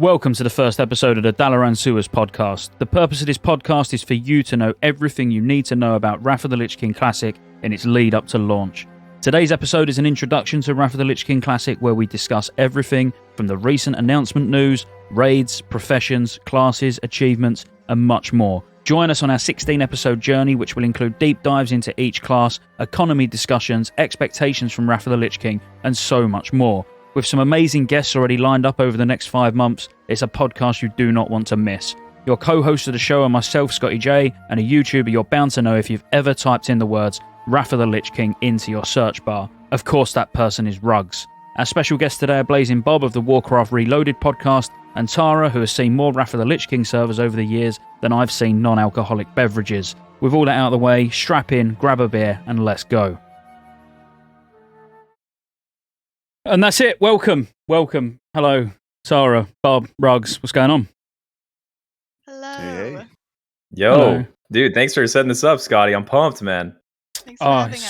Welcome to the first episode of the Dalaran Sewers podcast. The purpose of this podcast is for you to know everything you need to know about Wrath of the Lich King Classic in its lead up to launch. Today's episode is an introduction to Wrath of the Lich King Classic, where we discuss everything from the recent announcement news, raids, professions, classes, achievements, and much more. Join us on our 16-episode journey, which will include deep dives into each class, economy discussions, expectations from Wrath of the Lich King, and so much more. With some amazing guests already lined up over the next 5 months, it's a podcast you do not want to miss. Your co-host of the show are myself, Scottejaye, and a YouTuber you're bound to know if you've ever typed in the words Wrath of the Lich King into your search bar. Of course, that person is Rugs. Our special guests today are Blazing Bob of the Warcraft Reloaded podcast, and Tara, who has seen more Wrath of the Lich King servers over the years than I've seen non-alcoholic beverages. With all that out of the way, strap in, grab a beer, and let's go. And that's it. Welcome. Hello, Tara, Bob, Rugs. What's going on? Hello. Hey. Yo, Hello. dude, thanks for setting this up, Scotty. I'm pumped, man. Thanks for having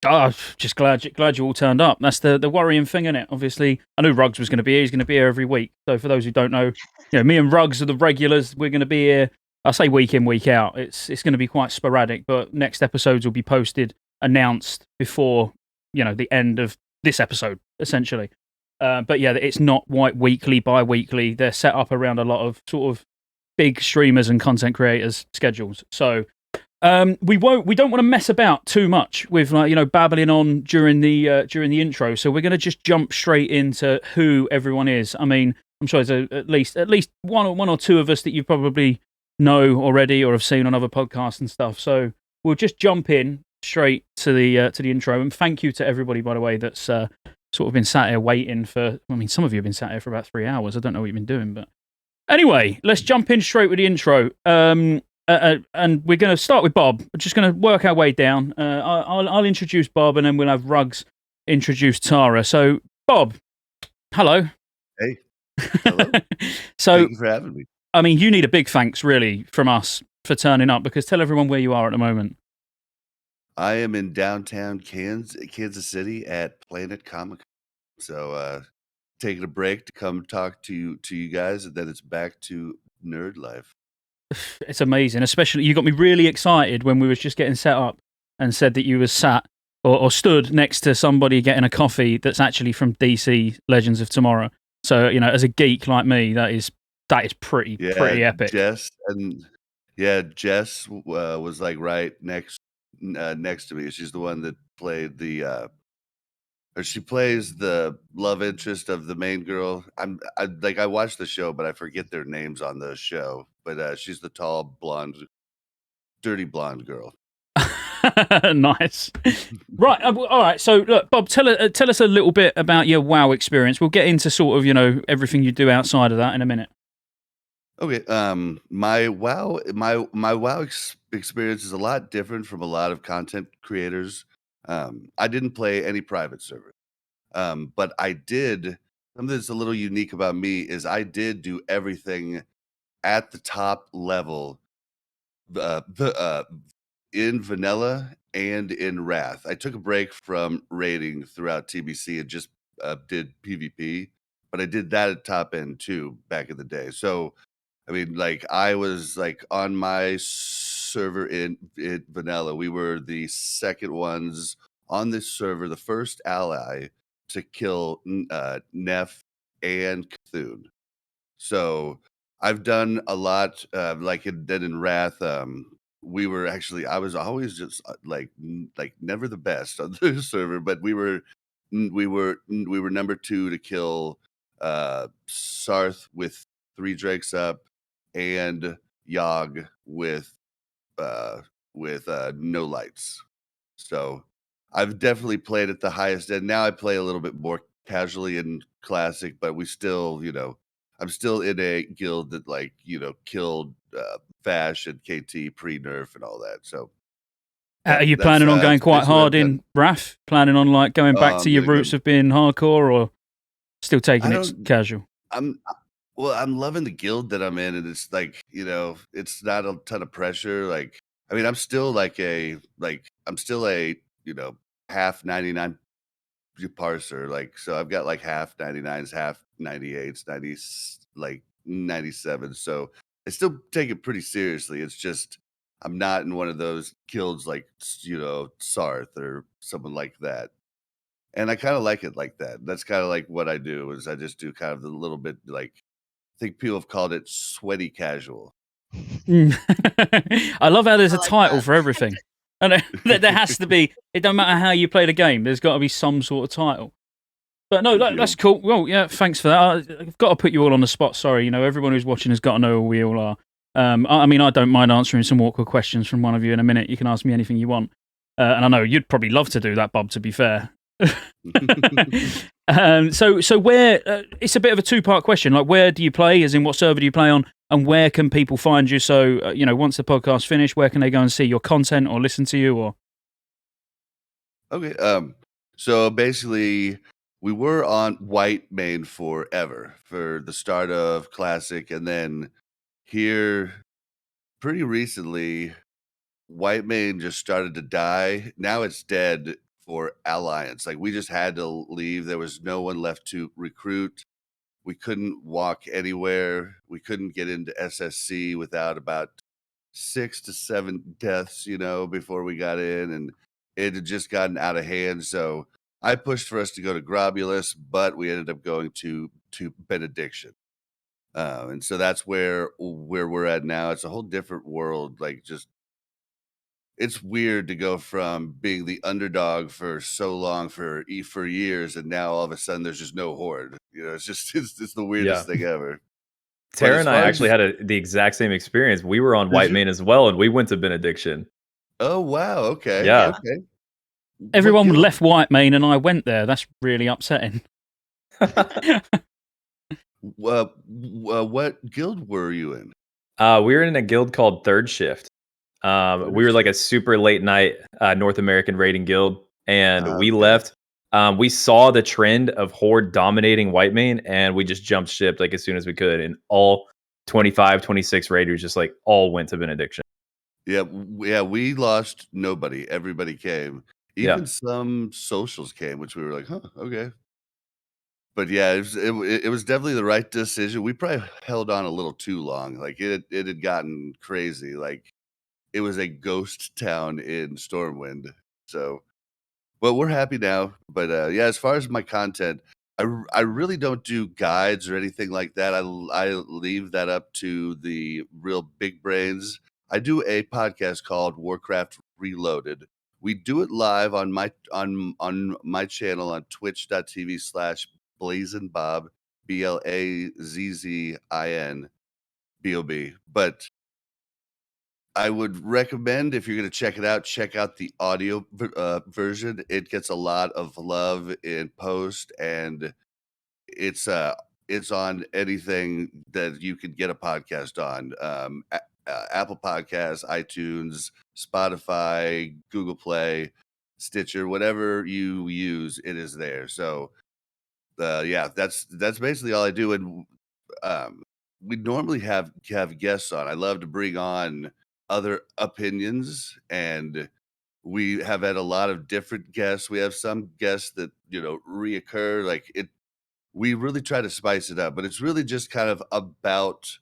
us. Just glad you all turned up. That's the worrying thing, isn't it? Obviously, I knew Rugs was going to be here. He's going to be here every week. So for those who don't know, me and Rugs are the regulars. We're going to be here. I say week in, week out. It's going to be quite sporadic, but next episodes will be posted, announced before the end of this episode, essentially. But yeah, it's not weekly, bi-weekly. They're set up around a lot of sort of big streamers and content creators' schedules. So we don't want to mess about too much with babbling on during the intro. So we're going to just jump straight into who everyone is. I mean, I'm sure there's at least one or two of us that you probably know already or have seen on other podcasts and stuff. So we'll just jump in straight to the intro. And thank you to everybody, by the way, that's sort of been sat here waiting for. I mean, some of you have been sat here for about 3 hours. I don't know what you've been doing, but anyway, let's jump in straight with the intro. And we're going to start with Bob. We're just going to work our way down. I'll introduce Bob, and then we'll have Rugs introduce Tara. So, Bob, hello. Hey. Hello. So, thank you for having me. I mean, you need a big thanks, really, from us for turning up, because tell everyone where you are at the moment. I am in downtown Kansas City at Planet Comic. So, taking a break to come talk to you guys, and then it's back to nerd life. It's amazing. Especially, you got me really excited when we was just getting set up and said that you were sat or stood next to somebody getting a coffee that's actually from DC Legends of Tomorrow. So, as a geek like me, that is pretty epic. Jess was like right next to me. She's the one that played she plays the love interest of the main girl. I watched the show, but I forget their names on the show. But she's the tall, blonde, dirty blonde girl. Nice. Right. All right. So, look, Bob, tell us a little bit about your WoW experience. We'll get into sort of everything you do outside of that in a minute. Okay. My WoW experience is a lot different from a lot of content creators. I didn't play any private server. But I did, something that's a little unique about me is I did do everything at the top level, in vanilla and in Wrath. I took a break from raiding throughout TBC and just did PvP, but I did that at top end too back in the day. So, I mean, like I was like on my server in vanilla, we were the second ones on this server, the first ally to kill Neff and Cthulhu. So I've done a lot, like in Wrath. We were actually, I was always just like never the best on the server, but we were number 2 to kill Sarth with 3 drakes up and Yogg with no lights. So I've definitely played at the highest end. Now I play a little bit more casually in Classic, but we still, I'm still in a guild that killed Fash and KT pre-nerf and all that. So are you planning on going quite hard in Wrath? Planning on going back to your roots of being hardcore, or still taking it casual? I'm loving the guild that I'm in, and it's it's not a ton of pressure. I'm still a half 99 parser. So I've got half 99s, half 98s, 90s, 97. So I still take it pretty seriously. It's just I'm not in one of those guilds like, Sarth or someone like that. And I kind of like it like that. That's kind of like what I do is I just do kind of the little bit like, I think people have called it sweaty casual. I love how there's I a like title that. for everything. And there has to be, it don't matter how you play the game, there's got to be some sort of title. But no, that's cool. Well, yeah, thanks for that. I've got to put you all on the spot. Sorry, everyone who's watching has got to know who we all are. I mean, I don't mind answering some awkward questions from one of you in a minute. You can ask me anything you want. And I know you'd probably love to do that, Bob, to be fair. So where, it's a bit of a two-part question. Like, where do you play, as in what server do you play on, and where can people find you? So, once the podcast's finished, where can they go and see your content or listen to you? Or Okay. So basically, we were on White Main forever for the start of Classic, and then here, pretty recently, White Main just started to die. Now it's dead for Alliance. Like, we just had to leave. There was no one left to recruit. We couldn't walk anywhere. We couldn't get into SSC without about 6 to 7 deaths, before we got in, and it had just gotten out of hand. So I pushed for us to go to Grobulus, but we ended up going to Benediction. And so that's where we're at now. It's a whole different world. Like, just it's weird to go from being the underdog for so long for years, and now all of a sudden there's just no horde. It's just it's the weirdest thing ever. Tara and I actually had the exact same experience. We were on White Main as well, and we went to Benediction. Oh wow! Okay, yeah. Okay. Everyone left White Main, and I went there. That's really upsetting. What guild were you in? We were in a guild called Third Shift. We were like a super late night North American raiding guild, and we left. We saw the trend of Horde dominating White Main, and we just jumped ship like as soon as we could, and all 25, 26 raiders just like all went to Benediction. Yeah, we lost nobody. Everybody came. Even some socials came, which we were like, huh, okay. But yeah, it was definitely the right decision. We probably held on a little too long. Like, it had gotten crazy. Like, it was a ghost town in Stormwind. So, but we're happy now. But yeah, as far as my content, I really don't do guides or anything like that. I leave that up to the real big brains. I do a podcast called Warcraft Reloaded. We do it live on my channel on twitch.tv/BlazinBob, BlazzínBob. But I would recommend, if you're going to check it out, check out the audio version. It gets a lot of love in post, and it's on anything that you can get a podcast on. Apple Podcasts, iTunes, Spotify, Google Play, Stitcher, whatever you use, it is there. So yeah, that's basically all I do. And we normally have guests on. I love to bring on other opinions, and we have had a lot of different guests. We have some guests that reoccur. Like, we really try to spice it up, but it's really just kind of about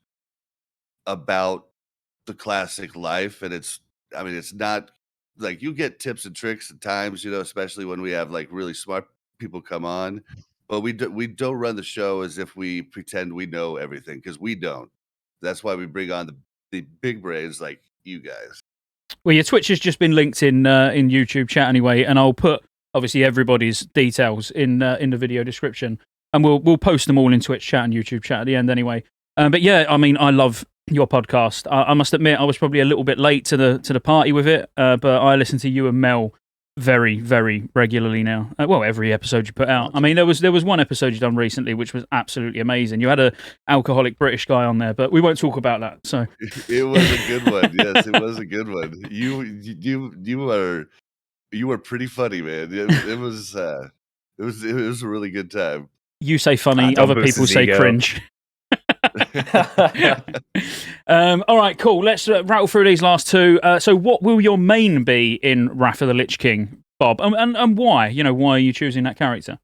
the classic life. And it's not like, you get tips and tricks at times, especially when we have like really smart people come on, but we don't run the show as if we pretend we know everything, because we don't. That's why we bring on the big brains like you guys. Well, your Twitch has just been linked in YouTube chat anyway, and I'll put obviously everybody's details in the video description, and we'll post them all in Twitch chat and YouTube chat at the end anyway. But yeah, I mean, I love your podcast. I must admit, I was probably a little bit late to the party with it, but I listen to you and Mel very, very regularly now. Well, every episode you put out. I mean, there was one episode you done recently which was absolutely amazing. You had a alcoholic British guy on there, but we won't talk about that. So it was a good one. Yes, it was a good one. You were pretty funny, man. It was a really good time. You say funny, other people say cringe. All right, cool. Let's rattle through these last two. So what will your main be in Wrath of the Lich King, Bob? And why? Why are you choosing that character?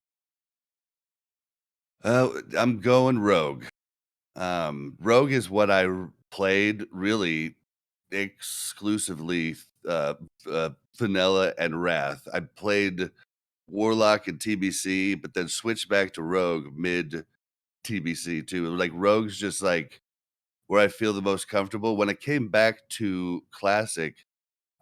I'm going rogue. Rogue is what I played really exclusively vanilla and Wrath. I played Warlock and TBC, but then switched back to Rogue mid TBC too. Like Rogue's just like where I feel the most comfortable. When I came back to Classic,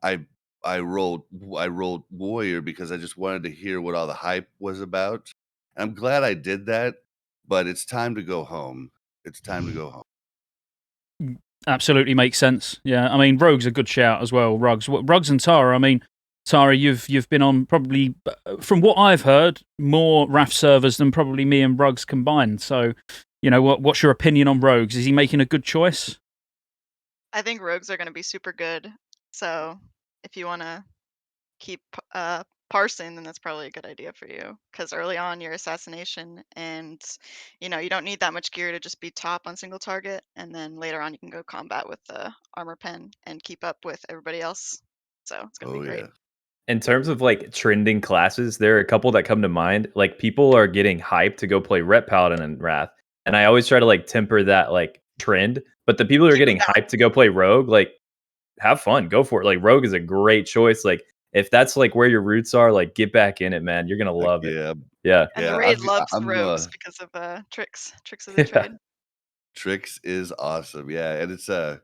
I I rolled Warrior because I just wanted to hear what all the hype was about. I'm glad I did that, but it's time to go home. It's time to go home. Absolutely makes sense. Yeah, I mean, Rogue's a good shout as well. Rugs and Tara. I mean, Tara, you've been on probably, from what I've heard, more RAF servers than probably me and Rugs combined. So, what's your opinion on Rogues? Is he making a good choice? I think rogues are going to be super good. So if you want to keep parsing, then that's probably a good idea for you. Because early on, you're assassination, and you don't need that much gear to just be top on single target. And then later on, you can go combat with the armor pen and keep up with everybody else. So it's gonna be great. Yeah. In terms of like trending classes, there are a couple that come to mind. Like people are getting hyped to go play Ret Paladin and Wrath, and I always try to like temper that like trend. But the people who are Keep 'em getting down. hyped to go play Rogue, like have fun, go for it. Like Rogue is a great choice. Like if that's like where your roots are, like get back in it, man. You're gonna love it. Yeah. Yeah. And the Yeah. raid loves I'm rogues because of tricks of the trade. Tricks is awesome. Yeah, and it's and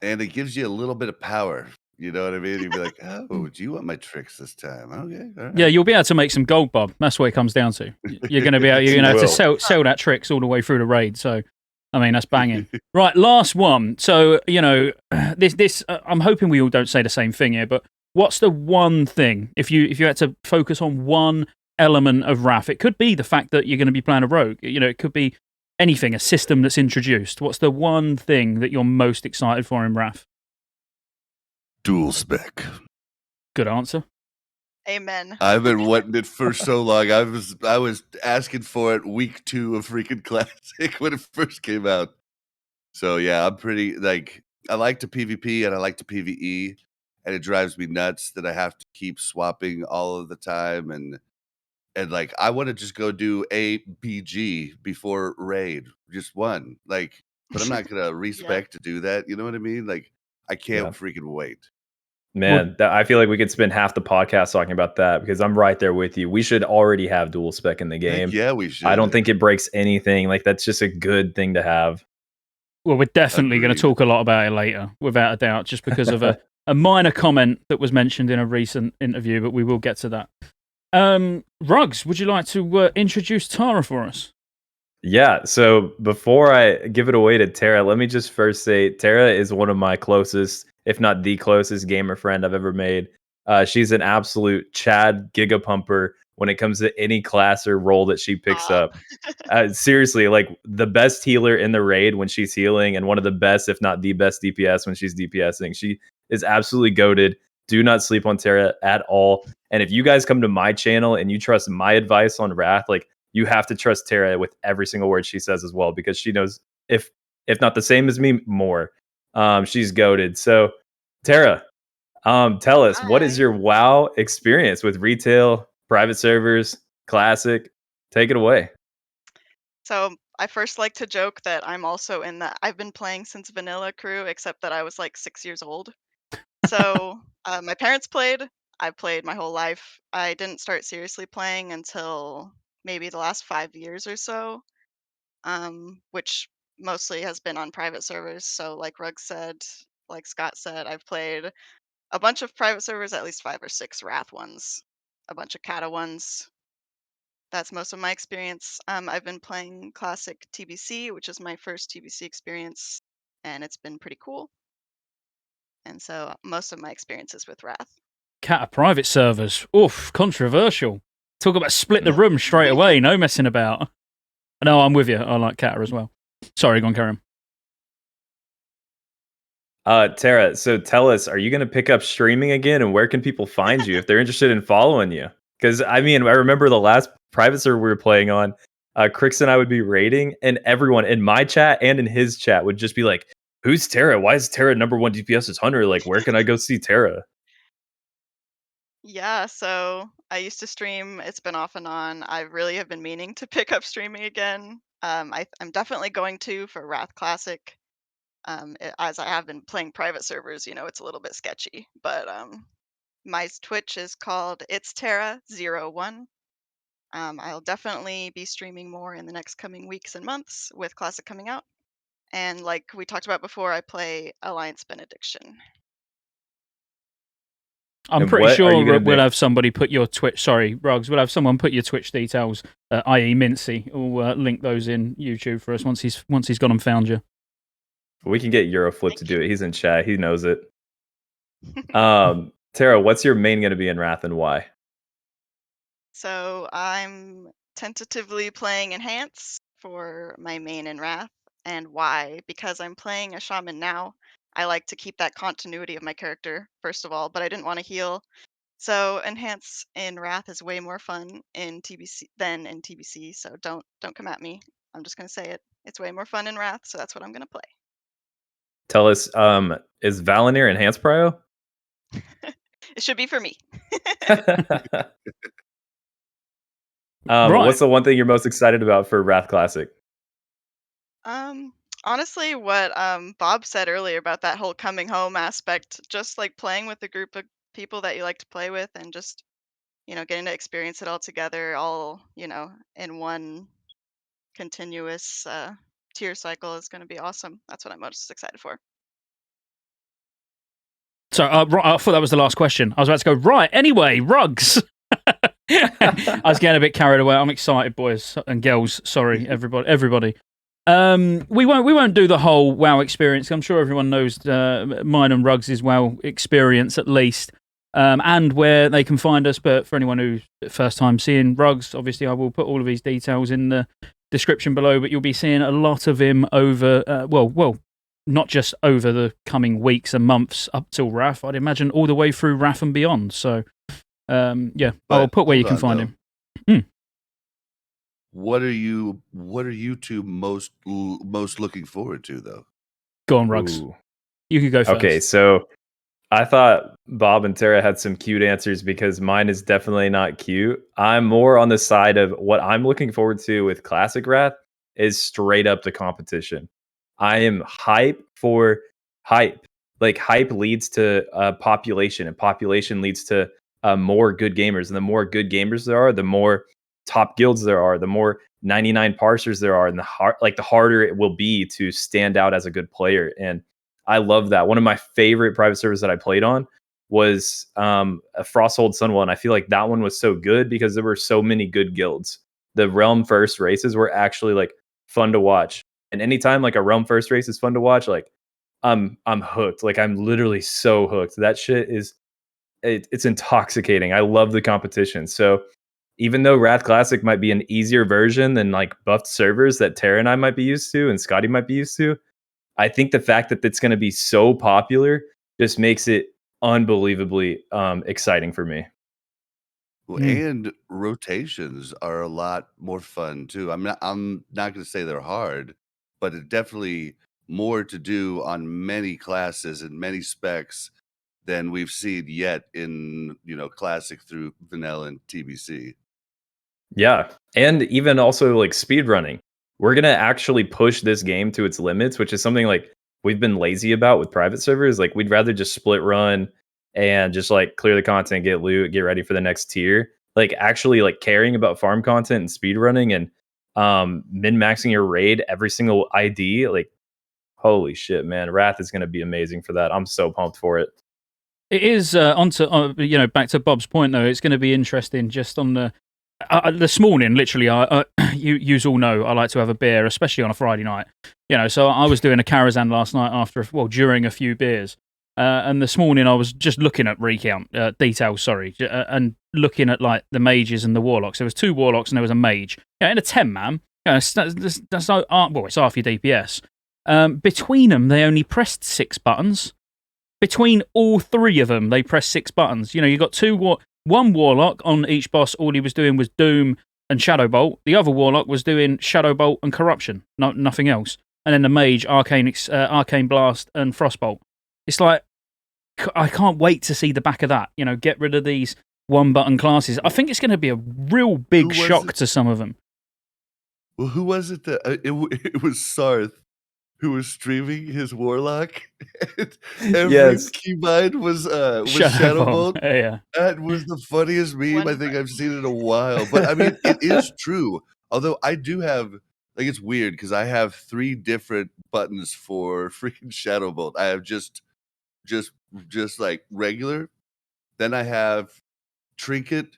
it gives you a little bit of power. You know what I mean? You'd be like, "Oh, do you want my tricks this time?" Okay, all right. Yeah, you'll be able to make some gold, Bob. That's what it comes down to. You're going to be able, you're You going to have to will. sell that tricks all the way through the raid. So, I mean, that's banging. Right, last one. So, this I'm hoping we all don't say the same thing here, but what's the one thing, if you had to focus on one element of RAF, it could be the fact that you're going to be playing a rogue. It could be anything, a system that's introduced. What's the one thing that you're most excited for in RAF? Dual spec. Good answer. Amen. I've been wanting it for so long. I was asking for it week 2 of freaking Classic when it first came out. So yeah, I'm pretty like I like to PvP and I like to PvE, and it drives me nuts that I have to keep swapping all of the time and like I want to just go do a BG before raid, just one. Like, but I'm not gonna respect to do that. You know what I mean? Like, I can't Yeah. freaking wait. Man, I feel like we could spend half the podcast talking about that because I'm right there with you. We should already have dual spec in the game. Heck yeah, we should. I don't think it breaks anything. Like that's just a good thing to have. Well, we're definitely going to Agreed. talk a lot about it later, without a doubt, just because of a minor comment that was mentioned in a recent interview, but we will get to that. Rugs, would you like to introduce Tara for us? Yeah. So before I give it away to Tara, let me just first say Tara is one of my closest, if not the closest gamer friend I've ever made. She's an absolute Chad gigapumper when it comes to any class or role that she picks up. Seriously, like the best healer in the raid when she's healing, and one of the best, if not the best DPS when she's DPSing. She is absolutely goated. Do not sleep on Tara at all. And if you guys come to my channel and you trust my advice on Wrath, like you have to trust Tara with every single word she says as well, because she knows if not the same as me, more. She's goated. So Tara, tell us, what is Hi. your WoW experience with retail, private servers, classic? Take it away. So I first like to joke that I'm also in the I've been playing since vanilla crew, except that I was like 6 years old. So my parents played. I played my whole life. I didn't start seriously playing until maybe the last 5 years or so, which mostly has been on private servers. So like Rug said, like Scott said, I've played a bunch of private servers, at least 5 or 6 Wrath ones, a bunch of Kata ones. That's most of my experience. I've been playing classic TBC, which is my first TBC experience, and it's been pretty cool. And so most of my experiences with Wrath. Cat of private servers. Oof, controversial. Talk about split the No. room straight away. No messing about. No, I'm with you. I like Cata as well. Sorry, go on, carry on. Tara, so tell us, are you going to pick up streaming again, and where can people find you if they're interested in following you? Because I mean, I remember the last private server we were playing on, Crix and I would be raiding, and everyone in my chat and in his chat would just be like, "Who's Tara? Why is Tara #1 DPS as Hunter? Like, where can I go see Tara?" Yeah, so I used to stream. It's been off and on. I really have been meaning to pick up streaming again. I'm definitely going to for Wrath Classic. As I have been playing private servers, it's a little bit sketchy. But my Twitch is called It's Terra01. I'll definitely be streaming more in the next coming weeks and months with Classic coming out. And like we talked about before, I play Alliance Benediction. I'm And pretty what are you sure gonna we'll be? have somebody put your Twitch. Sorry, Rugs. We'll have someone put your Twitch details, i.e., Mincy, will link those in YouTube for us once he's gone and found you. We can get Euroflip to Thank do it. He's in chat. He knows it. Tara, what's your main going to be in Wrath and why? So I'm tentatively playing Enhance for my main in Wrath. And why? Because I'm playing a Shaman now. I like to keep that continuity of my character, first of all, but I didn't want to heal. So Enhance in Wrath is way more fun in TBC than in TBC, so don't come at me. I'm just gonna say it. It's way more fun in Wrath, so that's what I'm gonna play. Tell us, is Valinir enhanced prio? It should be for me. Right. What's the one thing you're most excited about for Wrath Classic? Honestly, what Bob said earlier about that whole coming home aspect, just like playing with a group of people that you like to play with and just, getting to experience it all together, all, in one continuous tier cycle is going to be awesome. That's what I'm most excited for. So I thought that was the last question. I was about to go, right, anyway, Rugs. I was getting a bit carried away. I'm excited, boys and girls. Sorry, everybody. We won't do the whole WoW experience. I'm sure everyone knows mine and Rugs' WoW experience at least, and where they can find us. But for anyone who's first time seeing Rugs, obviously I will put all of these details in the description below. But you'll be seeing a lot of him over, not just over the coming weeks and months up till Wrath. I'd imagine all the way through Wrath and beyond. So, yeah, I'll put where you can find him. What are you two most looking forward to, though? Go on, Rugs. Ooh. You can go first. Okay, so I thought Bob and Tara had some cute answers because mine is definitely not cute. I'm more on the side of what I'm looking forward to with Classic Wrath is straight up the competition. I am hype for hype. Like, hype leads to population, and population leads to more good gamers. And the more good gamers there are, the more top guilds there are, the more 99 parsers there are, and the harder it will be to stand out as a good player. And I love that. One of my favorite private servers that I played on was a Frosthold Sunwell, and I feel like that one was so good because there were so many good guilds. The Realm First races were actually like fun to watch, and anytime like a Realm First race is fun to watch, like I'm hooked. Like I'm literally so hooked. That shit is it's intoxicating. I love the competition. So even though Wrath Classic might be an easier version than like buffed servers that Tara and I might be used to and Scotty might be used to, I think the fact that it's going to be so popular just makes it unbelievably exciting for me. Well, and rotations are a lot more fun too. I'm not going to say they're hard, but it's definitely more to do on many classes and many specs than we've seen yet in Classic through Vanilla and TBC. Yeah, and even also like speed running. We're gonna actually push this game to its limits, which is something like we've been lazy about with private servers. Like we'd rather just split run and just like clear the content, get loot, get ready for the next tier. Like actually like caring about farm content and speed running and min-maxing your raid every single ID. Like holy shit, man, Wrath is gonna be amazing for that. I'm so pumped for it. It is back to Bob's point though. It's going to be interesting just on the. This morning, literally, you all know I like to have a beer, especially on a Friday night. So I was doing a Karazhan last night during a few beers. And this morning I was just looking at recount details, and looking at like the mages and the warlocks. There was 2 warlocks and there was a mage. In a 10-man, it's half your DPS. Between them, they only pressed 6 buttons. Between all 3 of them, they pressed 6 buttons. You got 1 warlock on each boss. All he was doing was Doom and Shadowbolt. The other warlock was doing Shadowbolt and Corruption, nothing else. And then the mage, Arcane Blast and Frostbolt. It's like, I can't wait to see the back of that. Get rid of these 1-button classes. I think it's going to be a real big shock to some of them. Well, who was it that it was Sarth who was streaming his Warlock? And every Yes. keybind was Shadow Shadowbolt. Yeah. That was the funniest meme I think I've seen in a while. But I mean, it is true. Although I do have, like, it's weird because I have 3 different buttons for freaking Shadowbolt. I have just like regular. Then I have Trinket,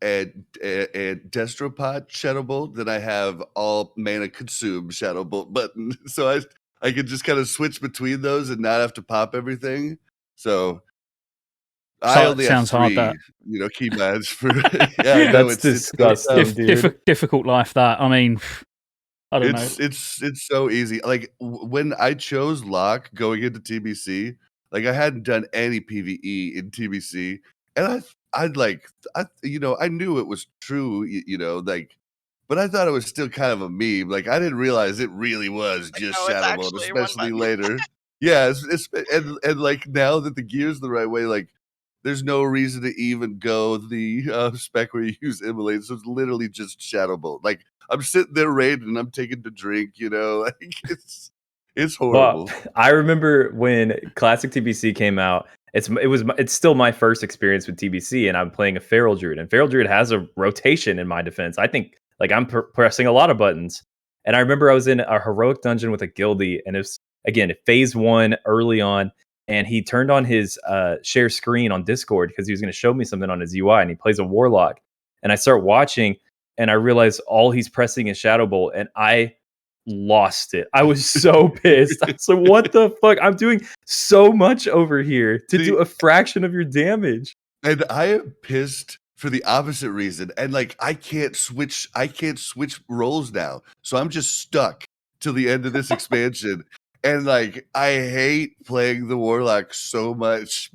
and Destropod Shadowbolt. Then I have all mana consume Shadowbolt button. So I can just kind of switch between those and not have to pop everything. So I only have Sounds hard, 3, that. keybinds for. Yeah, I know, That's disgusting, dude. Difficult life, that. I mean, I don't know. It's so easy. Like when I chose lock going into TBC, like I hadn't done any PvE in TBC, and I knew it was true, like, but I thought it was still kind of a meme. Like I didn't realize it really was Like, just no, it's Shadowbolt, actually one especially button. later. Yeah, and like now that the gear's the right way, like there's no reason to even go the spec where you use Immolate. So it's literally just Shadowbolt. Like I'm sitting there raiding and I'm taking to drink, like it's horrible. Well, I remember when Classic TBC came out. It's still my first experience with TBC, and I'm playing a Feral Druid. And Feral Druid has a rotation in my defense. I think like I'm pressing a lot of buttons. And I remember I was in a heroic dungeon with a guildie, and it was again phase 1 early on. And he turned on his share screen on Discord because he was going to show me something on his UI, and he plays a Warlock. And I start watching, and I realize all he's pressing is Shadowbolt, and I lost it. I was so pissed. I was like, what the fuck? I'm doing so much over here to do a fraction of your damage. And I am pissed for the opposite reason. And like I can't switch roles now. So I'm just stuck till the end of this expansion. And like I hate playing the Warlock so much.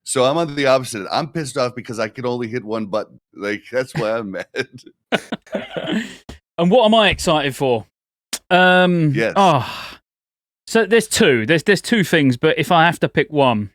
So I'm on the opposite. I'm pissed off because I can only hit one button. Like that's why I'm mad. And what am I excited for? Yes. So there's 2. There's 2 things, but if I have to pick one,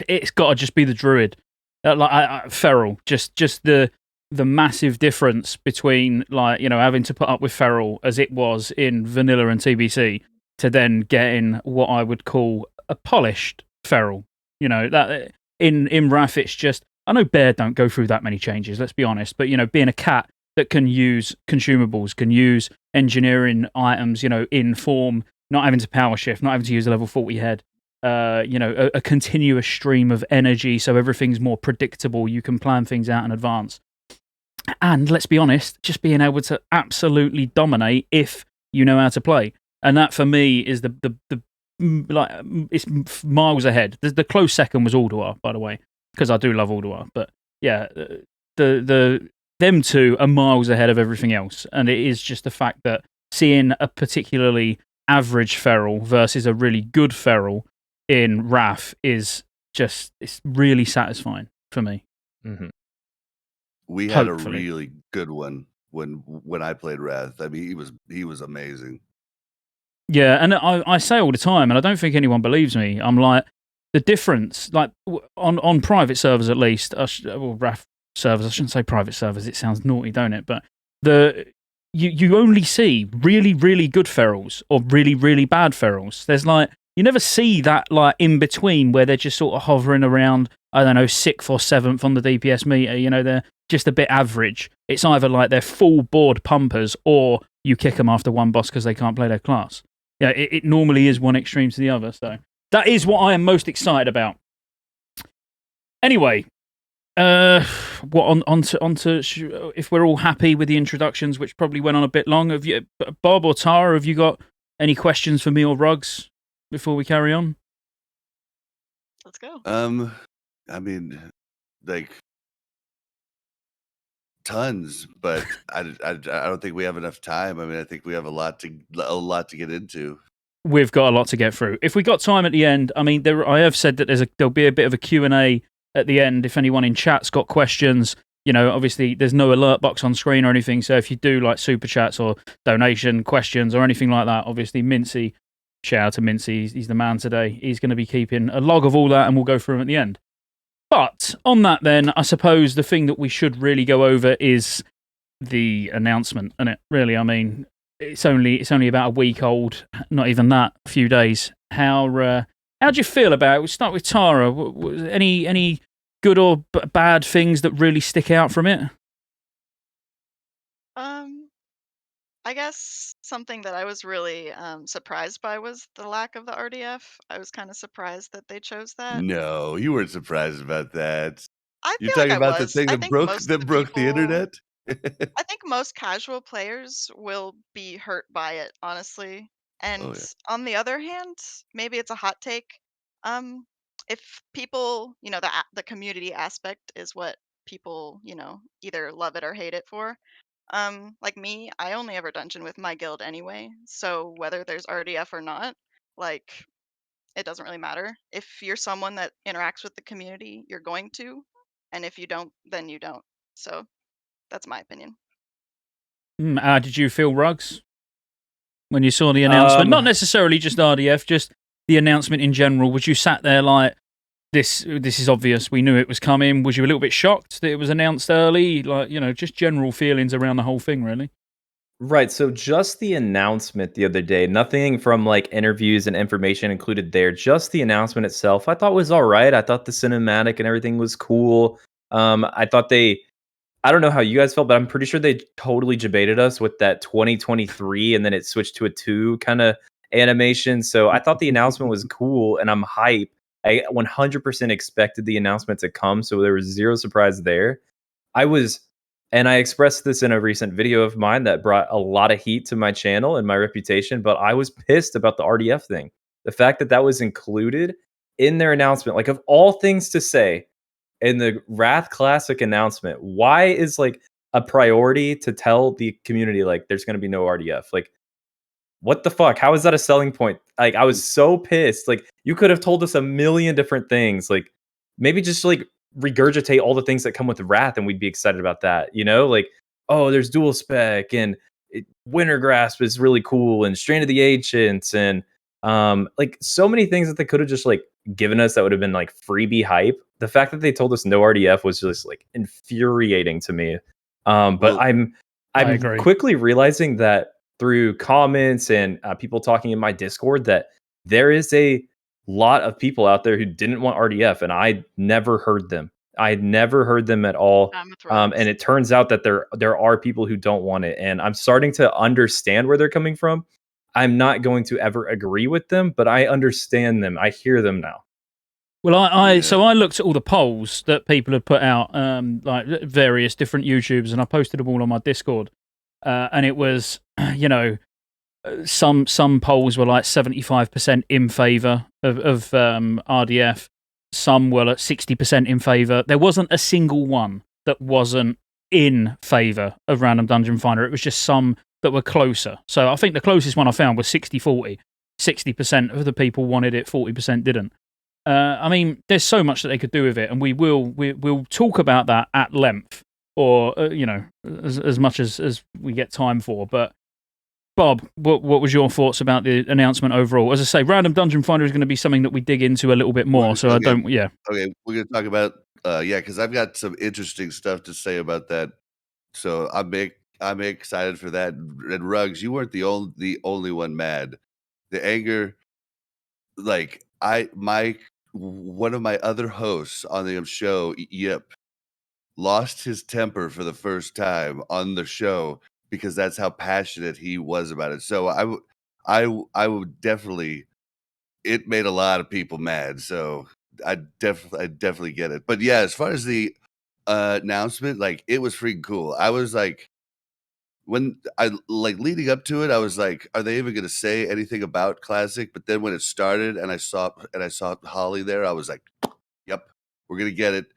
it's got to just be the Druid. Feral. Just the massive difference between having to put up with Feral as it was in Vanilla and TBC to then getting what I would call a polished Feral. That in Wrath, it's just, I know Bear don't go through that many changes, let's be honest, but being a cat that can use consumables, can use engineering items, in form, not having to power shift, not having to use a level 40 head, a continuous stream of energy, so everything's more predictable. You can plan things out in advance. And let's be honest, just being able to absolutely dominate if you know how to play. And that for me is it's miles ahead. The close second was Ulduar, by the way, because I do love Ulduar. But yeah, them 2 are miles ahead of everything else. And it is just the fact that seeing a particularly average Feral versus a really good Feral in Wrath it's really satisfying for me. Mm-hmm. We had Hopefully. A really good one when I played Wrath. I mean, he was amazing. Yeah, and I say all the time, and I don't think anyone believes me. I'm like, the difference, like on private servers at least, Wrath servers, I shouldn't say private servers, it sounds naughty, don't it? But you only see really, really good Ferals or really, really bad Ferals. There's you never see that in between where they're just sort of hovering around, I don't know, 6th or 7th on the DPS meter. They're just a bit average. It's either they're full board pumpers or you kick them after one boss because they can't play their class. Yeah, it normally is one extreme to the other. So that is what I am most excited about. Anyway, on to if we're all happy with the introductions, which probably went on a bit long. Have you, Bob or Tara, have you got any questions for me or Ruggs before we carry on? Let's go. I mean, like tons, but I don't think we have enough time. I mean, I think we have a lot to get into. We've got a lot to get through. If we got time at the end, I mean, I have said that there'll be a bit of a Q&A at the end. If anyone in chat's got questions, obviously there's no alert box on screen or anything. So if you do super chats or donation questions or anything like that, obviously Mincy, shout out to Mincy, he's the man today. He's going to be keeping a log of all that and we'll go through them at the end. But on that then, I suppose the thing that we should really go over is the announcement, isn't it? Really, I mean, it's only about a week old, not even that, a few days. How do you feel about it? We'll start with Tara. Any good or bad things that really stick out from it? I guess something that I was really surprised by was the lack of the RDF. I was kind of surprised that they chose that. No, you weren't surprised about that. I You're feel like talking I about the was. thing I that think broke most of the the people, internet? I think most casual players will be hurt by it, honestly. Oh, And yeah. on the other hand, maybe it's a hot take. Um, if people, the community aspect is what people, either love it or hate it for. Like me, I only ever dungeon with my guild anyway, so whether there's RDF or not, like it doesn't really matter. If you're someone that interacts with the community, you're going to, and if you don't, then you don't. So that's my opinion. How did you feel, Rugs, when you saw the announcement? Um, Not necessarily just RDF, just the announcement in general. Was you sat there like, this is obvious, we knew it was coming? Was you a little bit shocked that it was announced early? Like, just general feelings around the whole thing, really? Right. So just the announcement the other day, nothing from like interviews and information included there. Just the announcement itself, I thought was all right. I thought the cinematic and everything was cool. I thought I don't know how you guys felt, but I'm pretty sure they totally debated us with that 2023 and then it switched to a 2 kind of animation. So I thought the announcement was cool and I'm hype. I 100% expected the announcement to come. So there was zero surprise there. I was, and I expressed this in a recent video of mine that brought a lot of heat to my channel and my reputation, but I was pissed about the RDF thing. The fact that that was included in their announcement, like of all things to say in the Wrath Classic announcement, why is like a priority to tell the community like there's going to be no RDF? Like, what the fuck? How is that a selling point? Like, I was so pissed. Like, you could have told us a million different things. Like, maybe just like regurgitate all the things that come with Wrath, and we'd be excited about that. You know, like, oh, there's dual spec, and Winter Grasp is really cool, and Strain of the Ancients, and like so many things that they could have just like given us that would have been like freebie hype. The fact that they told us no RDF was just like infuriating to me. But Well, I I'm agree. quickly realizing that through comments and people talking in my Discord that there is a lot of people out there who didn't want RDF, and I never heard them. I never heard them at all. I'm with And Rugs. it turns out that there are people who don't want it, and I'm starting to understand where they're coming from. I'm not going to ever agree with them, but I understand them. I hear them now. Well, Yeah. so I looked at all the polls that people had put out, like various different YouTubers, and I posted them all on my Discord. And it was, some polls were like 75% in favour of RDF. Some were at 60% in favour. There wasn't a single one that wasn't in favour of Random Dungeon Finder. It was just some that were closer. So I think the closest one I found was 60-40. 60% of the people wanted it, 40% didn't. I mean, there's so much that they could do with it, and we'll talk about that at length, or as much as we get time for. But Bob, what was your thoughts about the announcement overall? As I say, Random Dungeon Finder is going to be something that we dig into a little bit more. So I don't, yeah. Okay, we're gonna talk about because I've got some interesting stuff to say about that. So I'm excited for that. And Rugs, you weren't the only one mad. The anger, like one of my other hosts on the show, Yip, lost his temper for the first time on the show because that's how passionate he was about it. So I would definitely, it made a lot of people mad. So I definitely get it. But yeah, as far as the announcement, like it was freaking cool. I was like, when I like leading up to it, I was like, are they even going to say anything about Classic? But then when it started and I saw Holly there, I was like, yep, we're going to get it.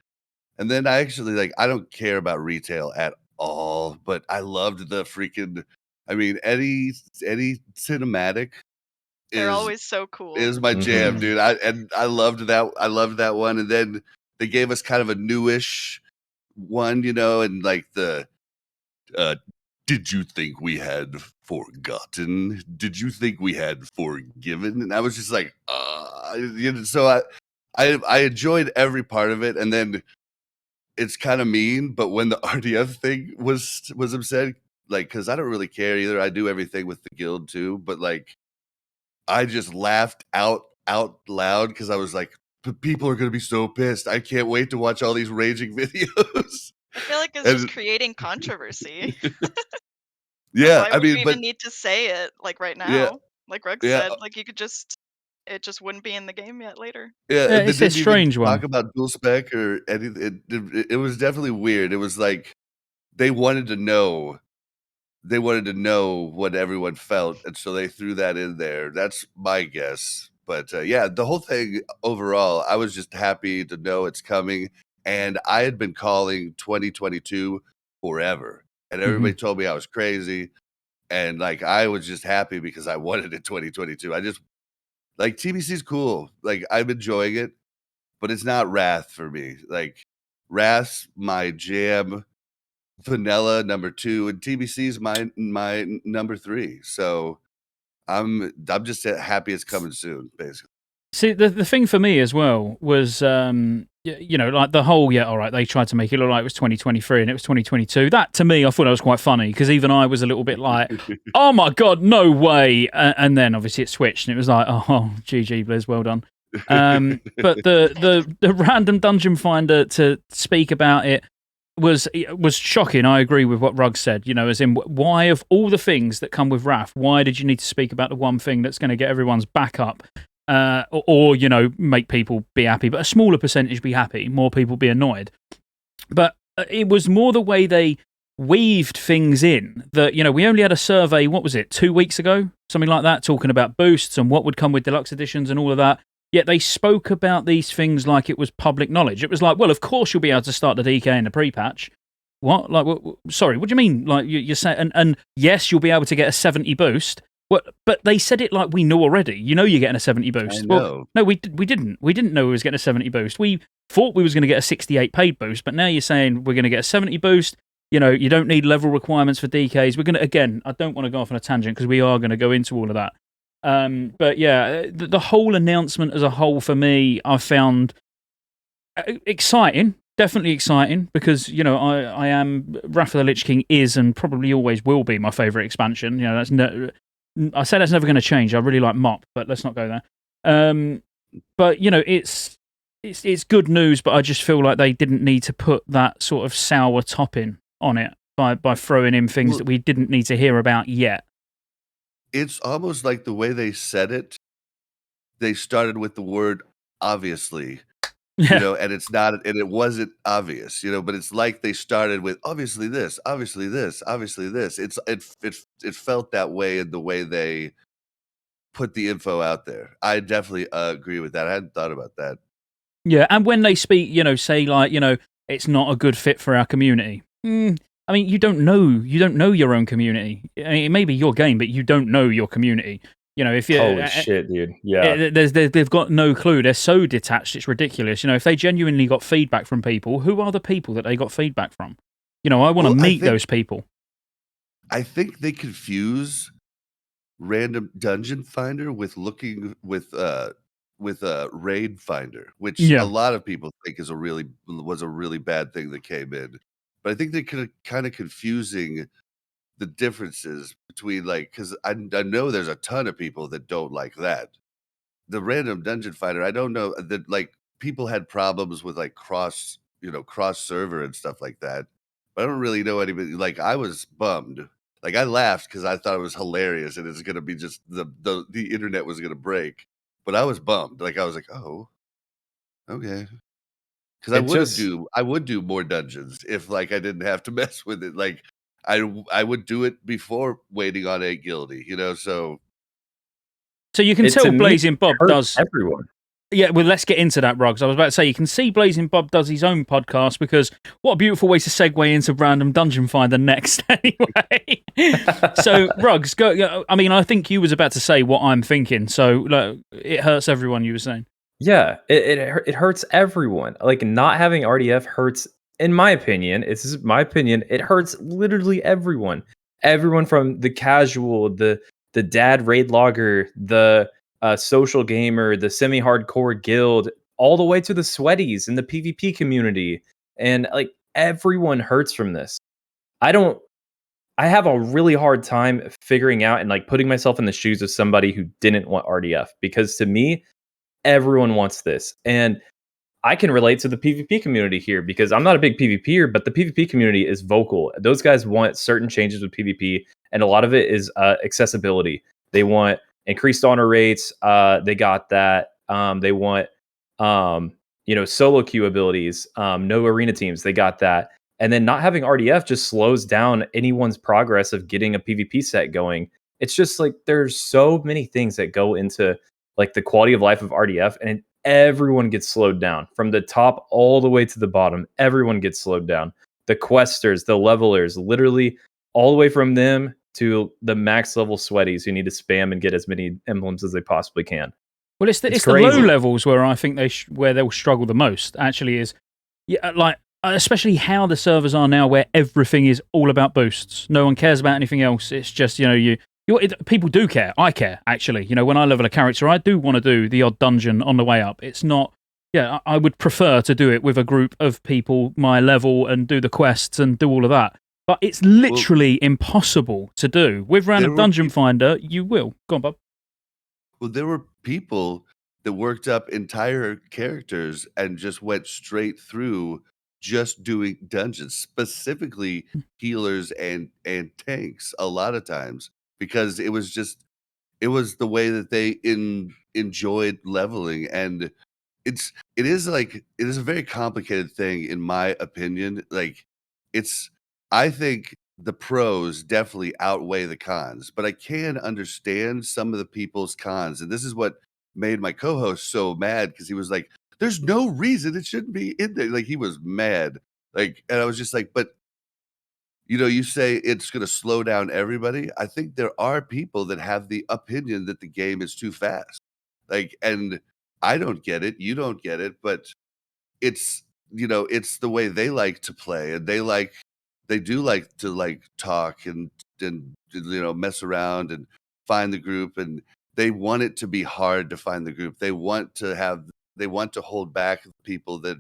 And then I actually like, I don't care about retail at all, but I loved the freaking, I mean, any cinematic They're is always so cool. my jam, Mhm. dude. I loved that. I loved that one. And then they gave us kind of a newish one, and like the uh did you think we had forgotten? Did you think we had forgiven? And I was just like, so I enjoyed every part of it. And then it's kind of mean, but when the RDF thing was said, like, because I don't really care either. I do everything with the guild too, but like, I just laughed out loud because I was like, people are gonna be so pissed. I can't wait to watch all these raging videos. I feel like it's just creating controversy. Yeah, Why I would you mean, even but need to say it like right yeah, now? Like Ruggs yeah, said, like you could just it just wouldn't be in the game yet later. yeah. Yeah, And they it's a didn't even strange talk one. about dual spec or anything. It was definitely weird. It was like they wanted to know. They wanted to know what everyone felt, and so they threw that in there. That's my guess. But yeah, the whole thing overall, I was just happy to know it's coming. And I had been calling 2022 forever, and everybody told me I was crazy. And like I was just happy because I wanted it 2022. I just like TBC's cool. Like I'm enjoying it, but it's not Wrath for me. Like Wrath's my jam. Vanilla number 2 and TBC's my number 3. So I'm just happy it's coming soon, basically. See, the thing for me as well was, you know, like the whole, all right, they tried to make it look like it was 2023 and it was 2022. That, to me, I thought that was quite funny because even I was a little bit like, oh my God, no way. And then obviously it switched and it was like, oh, GG, Blizz, well done. But the random dungeon finder to speak about it was shocking. I agree with what Ruggs said, you know, as in why of all the things that come with Wrath, why did you need to speak about the one thing that's going to get everyone's back up? Or, you know, make people be happy, but a smaller percentage be happy, more people be annoyed. But it was more the way they weaved things in that, you know, we only had a survey, what was it, 2 weeks ago? Something like that, talking about boosts and what would come with deluxe editions and all of that. Yet they spoke about these things like it was public knowledge. It was like, well, of course you'll be able to start the DK in the pre-patch. What? Like, sorry, what do you mean? Like, you're saying, and yes, you'll be able to get a 70 boost. What? But they said it like we knew already. You know you're getting a 70 boost. I know. Well, no, we didn't. We didn't know we was getting a 70 boost. We thought we was going to get a 68 paid boost, but now you're saying we're going to get a 70 boost. You know, you don't need level requirements for DKs. We're going to, again, I don't want to go off on a tangent because we are going to go into all of that. But yeah, the whole announcement as a whole for me, I found exciting, definitely exciting because, you know, I am, Wrath of the Lich King is and probably always will be my favourite expansion. You know, I say that's never going to change. I really like Mop, but let's not go there. But, you know, it's good news, but I just feel like they didn't need to put that sort of sour topping on it by throwing in things that we didn't need to hear about yet. It's almost like the way they said it. They started with the word obviously, you know, and it's not, and it wasn't obvious, you know, but it's like they started with obviously this, obviously this, obviously this. It felt that way in the way they put the info out there. I definitely agree with that. I hadn't thought about that. Yeah, and when they speak, you know, say like, you know, it's not a good fit for our community. I mean, you don't know your own community. I mean, it may be your game, but you don't know your community. You know, if you holy shit, dude, yeah, they've got no clue. They're so detached, it's ridiculous. You know, if they genuinely got feedback from people, who are the people that they got feedback from? You know, I want to meet those people. I think they confuse random dungeon finder with looking with raid finder, which a lot of people think was a really bad thing that came in. But I think they're kind of confusing the differences between, like, because I know there's a ton of people that don't like that. The random dungeon finder, I don't know that, like, people had problems with like cross server and stuff like that. But I don't really know anybody. Like, I was bummed. Like, I laughed because I thought it was hilarious and it's gonna be just the internet was gonna break. But I was bummed. Like, I was like, oh, okay. Because I would do more dungeons if, like, I didn't have to mess with it. Like, I would do it before waiting on a guildie, you know. So you can tell Blazing Bob does everyone. Yeah, well, let's get into that, Ruggs. I was about to say, you can see Blazing Bob does his own podcast because what a beautiful way to segue into Random Dungeon Finder next, anyway. So, Ruggs, go. I mean, I think you was about to say what I'm thinking, so it hurts everyone, you were saying. Yeah, it hurts everyone. Like, not having RDF hurts, in my opinion, it hurts literally everyone. Everyone from the casual, the dad raid logger, the social gamer, the semi-hardcore guild, all the way to the sweaties in the PvP community. And like everyone hurts from this. I have a really hard time figuring out and like putting myself in the shoes of somebody who didn't want RDF, because to me, everyone wants this. And I can relate to the PvP community here because I'm not a big PvPer, but the PvP community is vocal. Those guys want certain changes with PvP, and a lot of it is accessibility. They want increased honor rates. They got that. They want, solo queue abilities. No arena teams. They got that. And then not having RDF just slows down anyone's progress of getting a PvP set going. It's just like there's so many things that go into like the quality of life of RDF, and everyone gets slowed down from the top all the way to the bottom. Everyone gets slowed down. The questers, the levelers, literally all the way from them to the max level sweaties who need to spam and get as many emblems as they possibly can. Well, it's the low levels where I think where they'll struggle the most. Actually, is like especially how the servers are now, where everything is all about boosts. No one cares about anything else. It's just people do care. I care, actually. When I level a character, I do want to do the odd dungeon on the way up. It's not... Yeah, I would prefer to do it with a group of people my level and do the quests and do all of that. But it's literally impossible to do. With Random Dungeon Finder, you will. Go on, Bob. Well, there were people that worked up entire characters and just went straight through just doing dungeons, specifically healers and tanks a lot of times. Because it was the way that they enjoyed leveling, and it is a very complicated thing in my opinion. Like I think the pros definitely outweigh the cons, but I can understand some of the people's cons, and this is what made my co-host so mad, because he was like, "There's no reason it shouldn't be in there." Like he was mad, and I was just like, "But." You say it's going to slow down everybody. I think there are people that have the opinion that the game is too fast. And I don't get it. You don't get it, but it's the way they like to play, and they do like to talk and mess around and find the group, and they want it to be hard to find the group. They want to hold back people that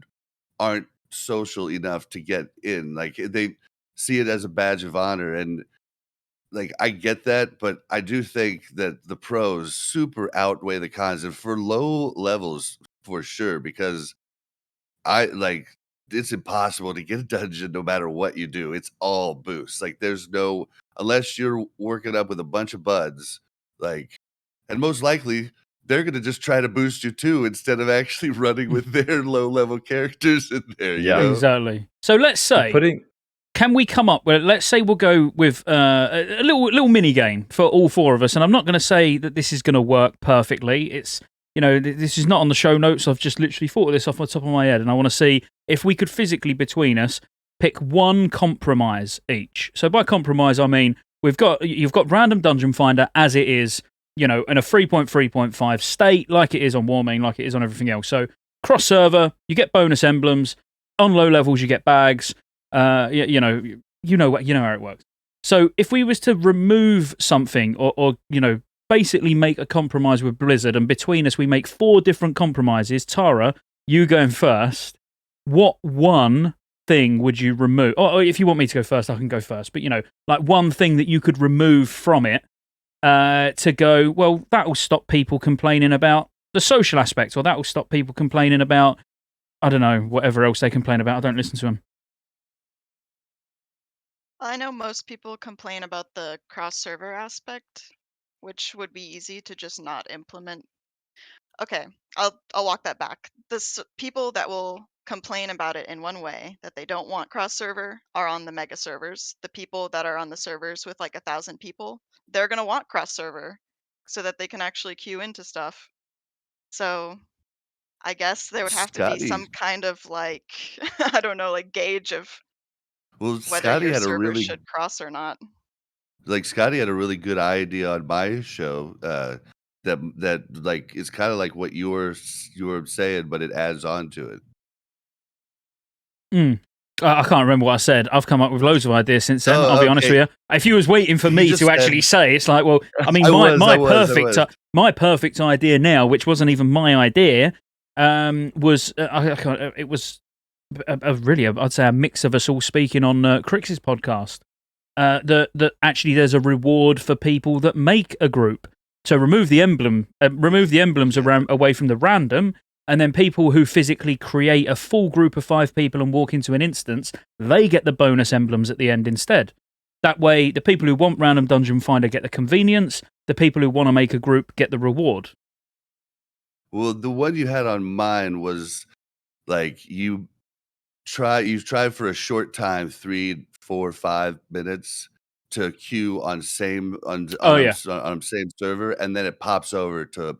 aren't social enough to get in. Like they see it as a badge of honor, and I get that, but I do think that the pros super outweigh the cons, and for low levels for sure, because it's impossible to get a dungeon no matter what you do. It's all boosts. There's no, unless you're working up with a bunch of buds, and most likely they're going to just try to boost you too, instead of actually running with their low level characters in there. Yeah, exactly. So let's say, can we come up with, let's say we'll go with a little mini game for all four of us, and I'm not going to say that this is going to work perfectly. It's, this is not on the show notes. I've just literally thought of this off the top of my head, and I want to see if we could physically, between us, pick one compromise each. So by compromise, I mean you've got Random Dungeon Finder as it is, in a 3.3.5 state, like it is on Warming, like it is on everything else. So cross server, you get bonus emblems. On low levels, you get bags. You know how it works. So if we was to remove something, or basically make a compromise with Blizzard, and between us we make 4 different compromises. Tara, you going first. What one thing would you remove? Or if you want me to go first, I can go first. But one thing that you could remove from it to go, well, that will stop people complaining about the social aspect, or that will stop people complaining about, I don't know, whatever else they complain about. I don't listen to them. I know most people complain about the cross-server aspect, which would be easy to just not implement. Okay, I'll walk that back. People that will complain about it in one way, that they don't want cross-server, are on the mega servers. The people that are on the servers with 1,000 people, they're going to want cross-server so that they can actually queue into stuff. So I guess there would have to be some kind of I don't know, gauge of whether Scotty your had a server really should cross or not. Scotty had a really good idea on my show that is kind of like what you were saying, but it adds on to it. I can't remember what I said. I've come up with loads of ideas since then. I'll be honest with you. If you was waiting for me to actually say, it's like, well, I mean, my perfect idea now, which wasn't even my idea, was it was I'd say a mix of us all speaking on Crix's podcast. That actually there's a reward for people that make a group. So remove the emblems away from the random, and then people who physically create a full group of 5 people and walk into an instance, they get the bonus emblems at the end instead. That way, the people who want random dungeon finder get the convenience. The people who want to make a group get the reward. Well, the one you had on mine was like you tried for a short time, 3, 4, 5 minutes to queue on same server, and then it pops over to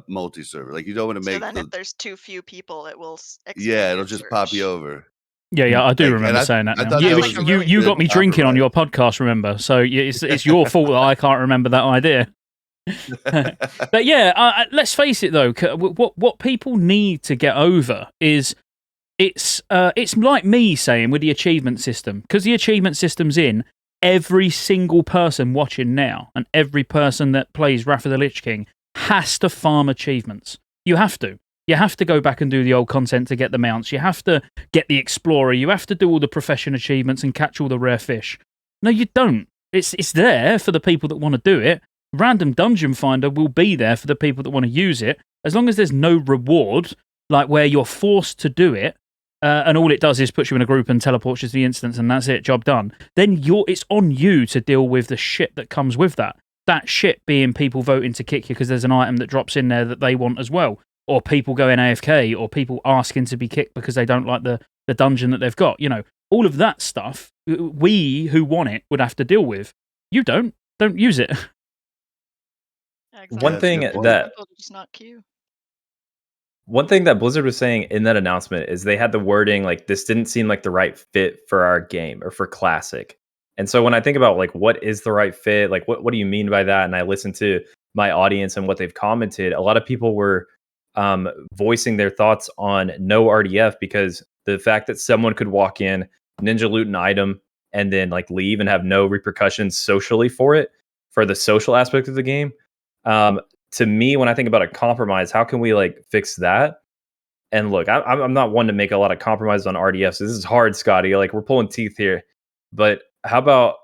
multi server. Like you don't want to So make then if there's too few people, it will expand yeah, it'll your just pop you search. over. Yeah, I do Like, remember and saying that. I Now. thought Yeah, that was a you really you good got me drinking on compromise. your podcast, remember? So it's your fault that I can't remember that idea. But yeah, let's face it though. What people need to get over is it's like me saying with the achievement system, because the achievement system's in. Every single person watching now and every person that plays Wrath of the Lich King has to farm achievements. You have to. You have to go back and do the old content to get the mounts. You have to get the Explorer. You have to do all the profession achievements and catch all the rare fish. No, you don't. It's there for the people that want to do it. Random Dungeon Finder will be there for the people that want to use it. As long as there's no reward, like where you're forced to do it, and all it does is put you in a group and teleports you to the instance, and that's it, job done. Then it's on you to deal with the shit that comes with that. That shit being people voting to kick you because there's an item that drops in there that they want as well, or people going AFK, or people asking to be kicked because they don't like the dungeon that they've got. You know, all of that stuff, we who want it would have to deal with. You don't use it. Exactly. One thing that people just not queue. One thing that Blizzard was saying in that announcement is they had the wording like this didn't seem like the right fit for our game or for Classic. And so when I think about like what is the right fit, like what do you mean by that? And I listen to my audience and what they've commented, a lot of people were voicing their thoughts on no RDF because the fact that someone could walk in, ninja loot an item, and then like leave and have no repercussions socially for it, for the social aspect of the game. To me, when I think about a compromise, how can we like fix that? And look, I'm not one to make a lot of compromises on RDFs. This is hard, Scotty. Like we're pulling teeth here. But how about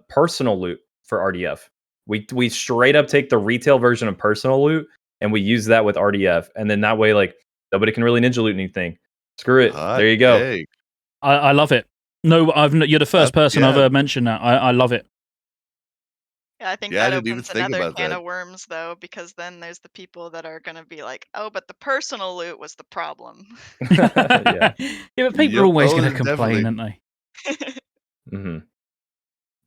personal loot for RDF? We straight up take the retail version of personal loot and we use that with RDF, and then that way, like nobody can really ninja loot anything. Screw it. Hot there you go. take. I love it. No, you're the first person I've ever mentioned that. I love it. Yeah, I think Yeah, I that didn't even opens think another about can that. of worms, though, because then there's the people that are going to be like, "Oh, but the personal loot was the problem." Yeah. Yeah, but people are Yep. always Oh, going to complain, definitely. aren't they? hmm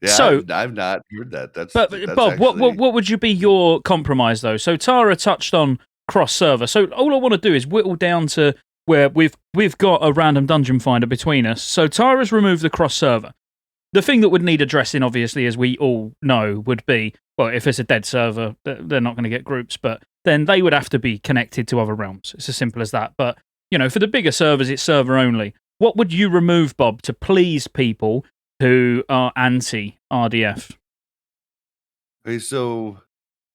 Yeah, So- I've not heard that. That's But Bob, actually, what would you be your compromise though? So Tara touched on cross server. So all I want to do is whittle down to where we've got a random dungeon finder between us. So Tara's removed the cross server. The thing that would need addressing, obviously, as we all know, would be, well, if it's a dead server, they're not going to get groups, but then they would have to be connected to other realms. It's as simple as that. But, you know, for the bigger servers, it's server only. What would you remove, Bob, to please people who are anti-RDF? Okay, so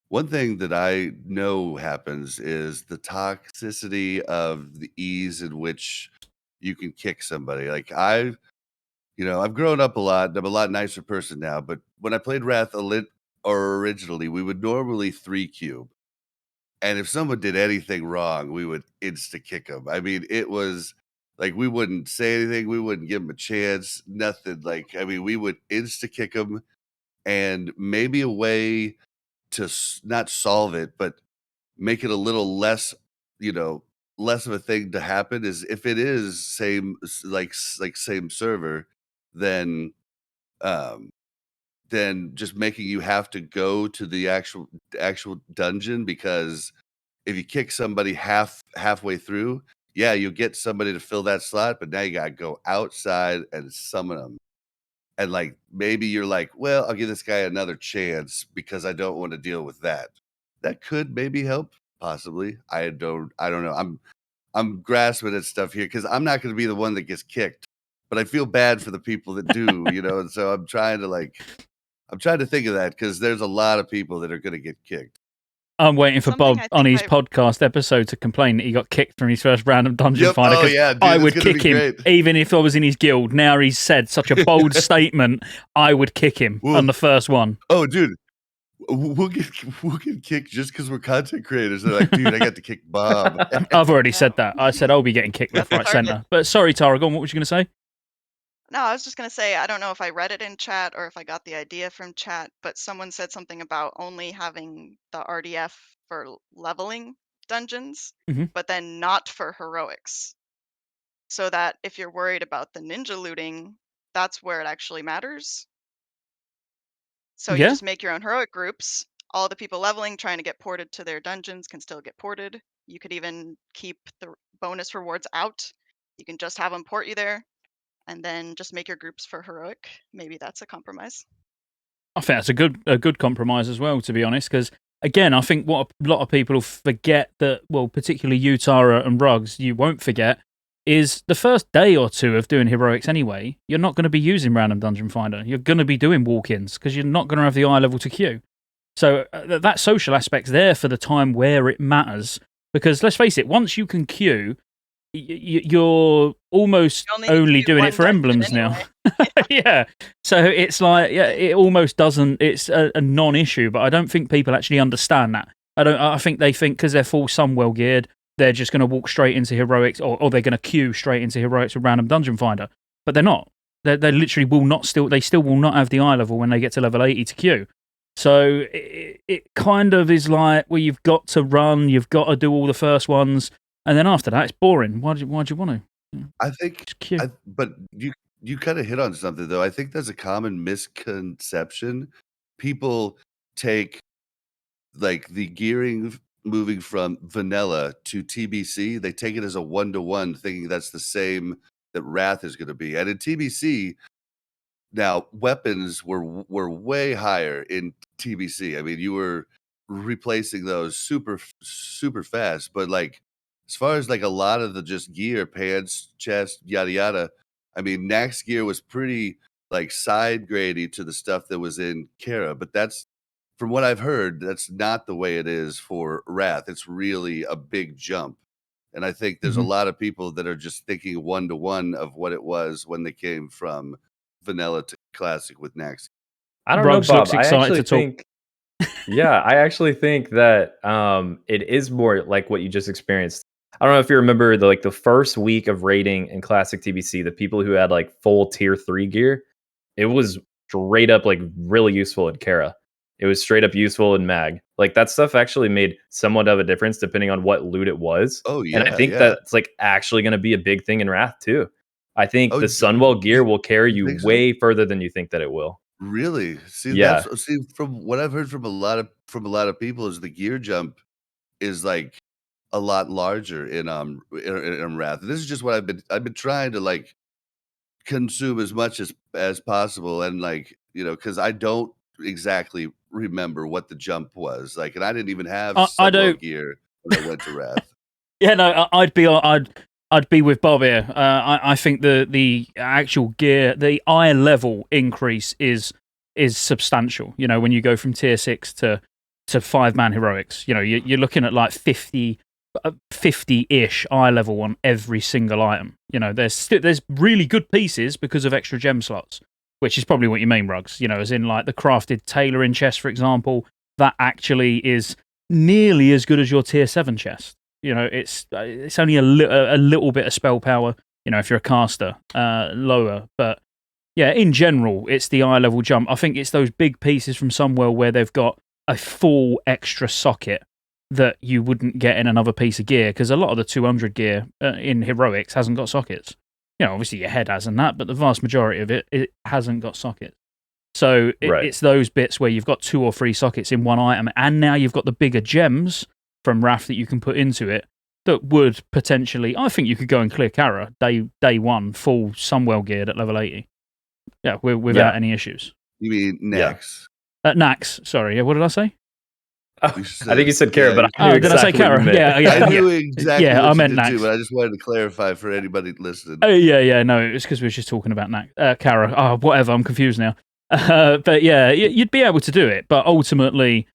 one thing that I know happens is the toxicity of the ease in which you can kick somebody. Like I've grown up a lot. And I'm a lot nicer person now. But when I played Wrath originally, we would normally 3-cube. And if someone did anything wrong, we would insta kick them. I mean, it was like we wouldn't say anything. We wouldn't give them a chance. Nothing. Like, I mean, we would insta kick them, and maybe a way to not solve it, but make it a little less, less of a thing to happen is if it is same server, then um just making you have to go to the actual dungeon, because if you kick somebody halfway through, yeah, you'll get somebody to fill that slot, but now you gotta go outside and summon them. And like maybe you're like, well, I'll give this guy another chance because I don't want to deal with that. That could maybe help, possibly. I don't know. I'm grasping at stuff here because I'm not going to be the one that gets kicked, but I feel bad for the people that do, and so I'm trying to think of that because there's a lot of people that are going to get kicked. I'm waiting for Something Bob I on think his podcast episode to complain that he got kicked from his first random dungeon Yep. finder. Oh 'cause yeah, dude, I it's would gonna kick be him great. even if I was in his guild. Now he's said such a bold statement. I would kick him Well, on the first one. Oh, dude, we'll get kicked just because we're content creators. They're like, dude, I got to kick Bob. I've already said that. I said I'll be getting kicked left, That's right, the target. centre. But sorry, Tara, go on. What was you going to say? No, I was just gonna say I don't know if I read it in chat or if I got the idea from chat, but someone said something about only having the RDF for leveling dungeons, Mhm. but then not for heroics. So that if you're worried about the ninja looting, that's where it actually matters. So you Yeah. just make your own heroic groups. All the people leveling trying to get ported to their dungeons can still get ported. You could even keep the bonus rewards out. You can just have them port you there, and then just make your groups for heroic. Maybe that's a compromise. I think that's a good compromise as well, to be honest. Because again, I think what a lot of people forget that, well, particularly you, Tara, and Rugs, you won't forget, is the first day or two of doing heroics anyway, you're not going to be using random dungeon finder. You're going to be doing walk-ins because you're not going to have the eye level to queue. So that social aspect's there for the time where it matters. Because let's face it, once you can queue, you're almost You only need to only do doing one it for dungeon emblems now. anyway. Yeah. So it's like, yeah, it almost doesn't, it's a non-issue, but I don't think people actually understand that. I think they think because they're full Sunwell geared, they're just going to walk straight into heroics, or they're going to queue straight into heroics with random dungeon finder. But they're not. They literally will not they still will not have the eye level when they get to level 80 to queue. So it kind of is like, well, you've got to run, you've got to do all the first ones, and then after that, it's boring. Why do you want to? I think, Just queue. but you kind of hit on something though. I think there's a common misconception. People take like the gearing moving from vanilla to TBC. They take it as a 1-to-1, thinking that's the same that Wrath is going to be. And in TBC, now weapons were way higher in TBC. I mean, you were replacing those super fast, but like as far as like a lot of the just gear, pants, chest, yada yada, I mean, Nax gear was pretty like side grady to the stuff that was in Kara, but that's from what I've heard, that's not the way it is for Wrath. It's really a big jump. And I think there's a lot of people that are just thinking 1-to-1 of what it was when they came from vanilla to classic with Nax. I don't Rugs know, Bob. looks I excited actually to talk. think, yeah, I actually think that it is more like what you just experienced. I don't know if you remember the first week of raiding in classic TBC, the people who had like full tier 3 gear, it was straight up like really useful in Kara. It was straight up useful in Mag. Like that stuff actually made somewhat of a difference depending on what loot it was. Oh And I yeah, think yeah. that's like actually going to be a big thing in Wrath too. I think Oh, the Sunwell gear will carry you you think so? way further than you think that it will. Really? See, Yeah. see from what I've heard from a lot of people is the gear jump is like a lot larger in Wrath. This is just what I've been trying to like consume as much as possible, and like, you know, because I don't exactly remember what the jump was like, and I didn't even have I Sunwell don't. gear when I went to Wrath. Yeah, no, I'd be with Bob here. I think the actual gear, the eye level increase is substantial. You know, when you go from tier 6 to 5-man heroics, you know, you're looking at like 50-ish eye level on every single item. You know, there's really good pieces because of extra gem slots, which is probably what you mean, Rugs. You know, as in like the crafted tailoring chest, for example, that actually is nearly as good as your tier 7 chest. You know, it's only a little bit of spell power, you know, if you're a caster, lower. But yeah, in general, it's the eye level jump. I think it's those big pieces from somewhere where they've got a full extra socket that you wouldn't get in another piece of gear, because a lot of the 200 gear in heroics hasn't got sockets. You know, obviously your head has and that, but the vast majority of it hasn't got sockets. So it's those bits where you've got 2 or 3 sockets in one item, and now you've got the bigger gems from Wrath that you can put into it that would potentially, I think you could go and clear Kara day 1 full Sunwell geared at level 80. Yeah, without any issues. You mean Nax? Nax, sorry. What did I say? I think you said Kara, but I knew did I say exactly what you Kara? meant. I knew exactly what I you meant did Nax. too, but I just wanted to clarify for anybody listening. Oh, yeah, no, it's because we were just talking about Kara. Oh, whatever, I'm confused now. But yeah, you'd be able to do it, but ultimately,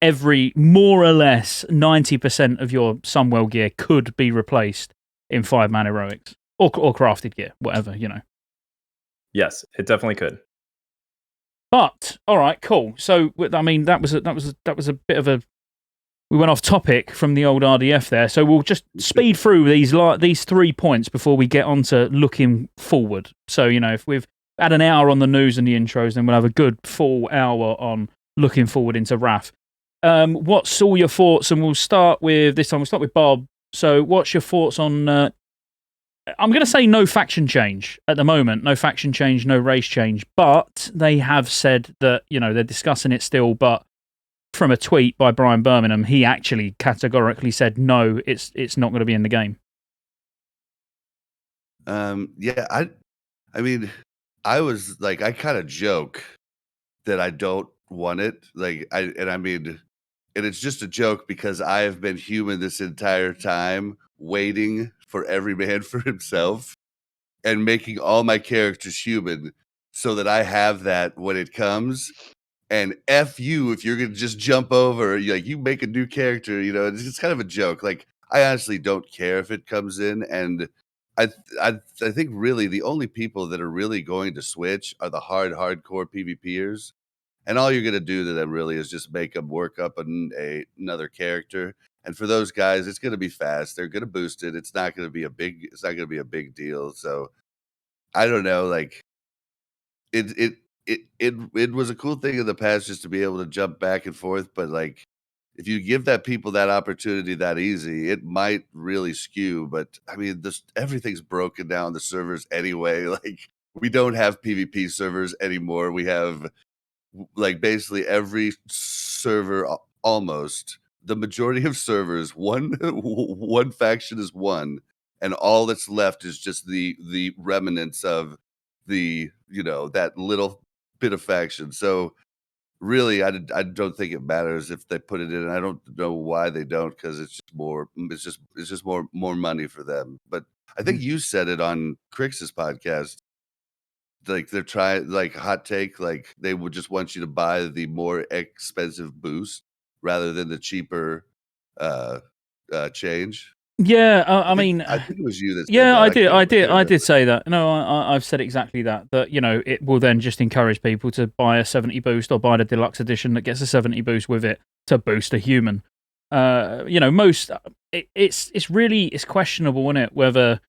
every more or less 90% of your Sunwell gear could be replaced in 5-man heroics or crafted gear, whatever. Yes, it definitely could. But all right, cool. So I mean, that was a bit of a. We went off topic from the old RDF there, so we'll just speed through these 3 points before we get on to looking forward. So if we've had an hour on the news and the intros, then we'll have a good full hour on looking forward into Wrath. What's all your thoughts? And we'll start with Bob. So, what's your thoughts on? I'm going to say no faction change at the moment. No faction change, no race change. But they have said that they're discussing it still. But from a tweet by Brian Birmingham, he actually categorically said no, it's not going to be in the game. Yeah, I mean, I was like, I kind of joke that I don't want it. And it's just a joke because I have been human this entire time, waiting for every man for himself and making all my characters human so that I have that when it comes. And F you if you're going to just jump over, you make a new character, it's just kind of a joke. Like, I honestly don't care if it comes in. And I think really the only people that are really going to switch are the hardcore PvPers. And all you're going to do to them really is just make them work up another character. And for those guys, it's going to be fast. They're going to boost it. It's not going to be a big deal. So I don't know, like it was a cool thing in the past just to be able to jump back and forth, but like if you give people that opportunity that easy, it might really skew. But I mean, everything's broken down the servers anyway. Like, we don't have PvP servers anymore. We have like basically every server, almost the majority of servers, one faction is won, and all that's left is just the remnants of that little bit of faction. So really, I don't think it matters if they put it in. I don't know why they don't, because it's just more money for them. But I think you said it on Crix's podcast. Like, they're trying, like, hot take, like they would just want you to buy the more expensive boost rather than the cheaper change. Yeah, I mean, I think it was you that said yeah, that. I did say that. No, I've said exactly that. That it will then just encourage people to buy a 70 boost or buy the deluxe edition that gets a 70 boost with it to boost a human. It's questionable, isn't it, whether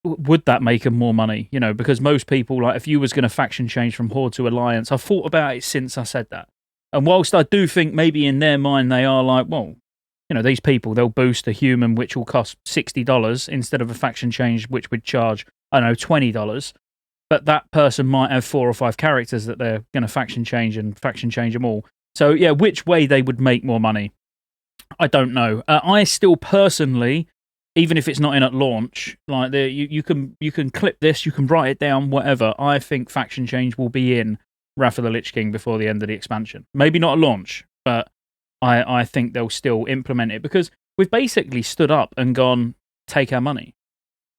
would that make them more money? Because most people, like, if you was going to faction change from Horde to Alliance, I've thought about it since I said that. And whilst I do think maybe in their mind they are like, well, these people, they'll boost a human which will cost $60 instead of a faction change which would charge, I don't know, $20. But that person might have 4 or 5 characters that they're going to faction change them all. So, yeah, which way they would make more money, I don't know. I still personally, even if it's not in at launch, like you can clip this, you can write it down, whatever. I think faction change will be in Wrath of the Lich King before the end of the expansion. Maybe not at launch, but I think they'll still implement it because we've basically stood up and gone, take our money.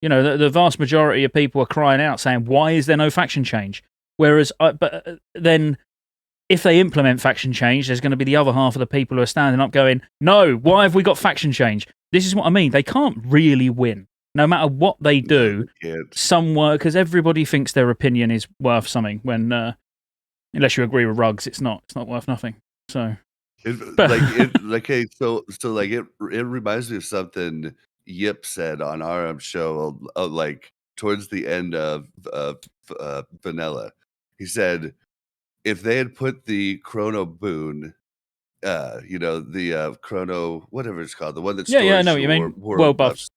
The vast majority of people are crying out saying, why is there no faction change? Whereas, then if they implement faction change, there's going to be the other half of the people who are standing up going, no, why have we got faction change? This is what I mean. They can't really win. No matter what they do, somewhere, because everybody thinks their opinion is worth something when, unless you agree with Ruggs, it's not worth nothing. So... It reminds me of something Yip said on our show, like towards the end of Vanilla. He said if they had put the Chrono Boon, the Chrono, whatever it's called, the one that stores I know what you mean. World buffs.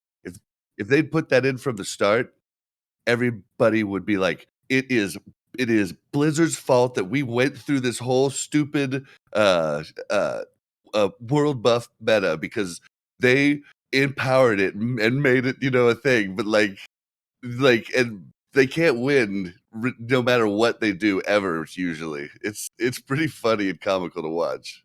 If they'd put that in from the start, everybody would be like, it is Blizzard's fault that we went through this whole stupid world buff meta because they empowered it and made it, a thing. But and they can't win no matter what they do ever. Usually, it's pretty funny and comical to watch.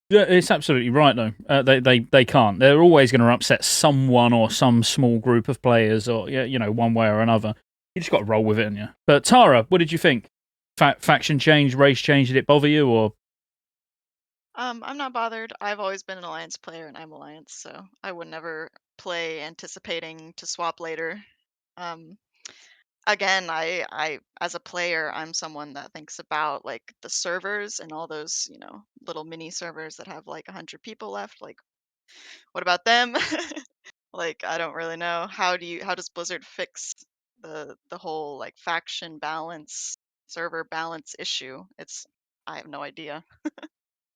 Yeah, it's absolutely right though. They can't. They're always going to upset someone or some small group of players, or one way or another. You just got to roll with it, haven't you? But Tara, what did you think? Faction change, race change, did it bother you, or? I'm not bothered. I've always been an Alliance player, and I'm Alliance, so I would never play anticipating to swap later. Um, Again, I as a player, I'm someone that thinks about like the servers and all those, little mini servers that have like 100 people left. Like, what about them? Like, I don't really know. How does Blizzard fix the whole like faction balance, server balance issue? I have no idea.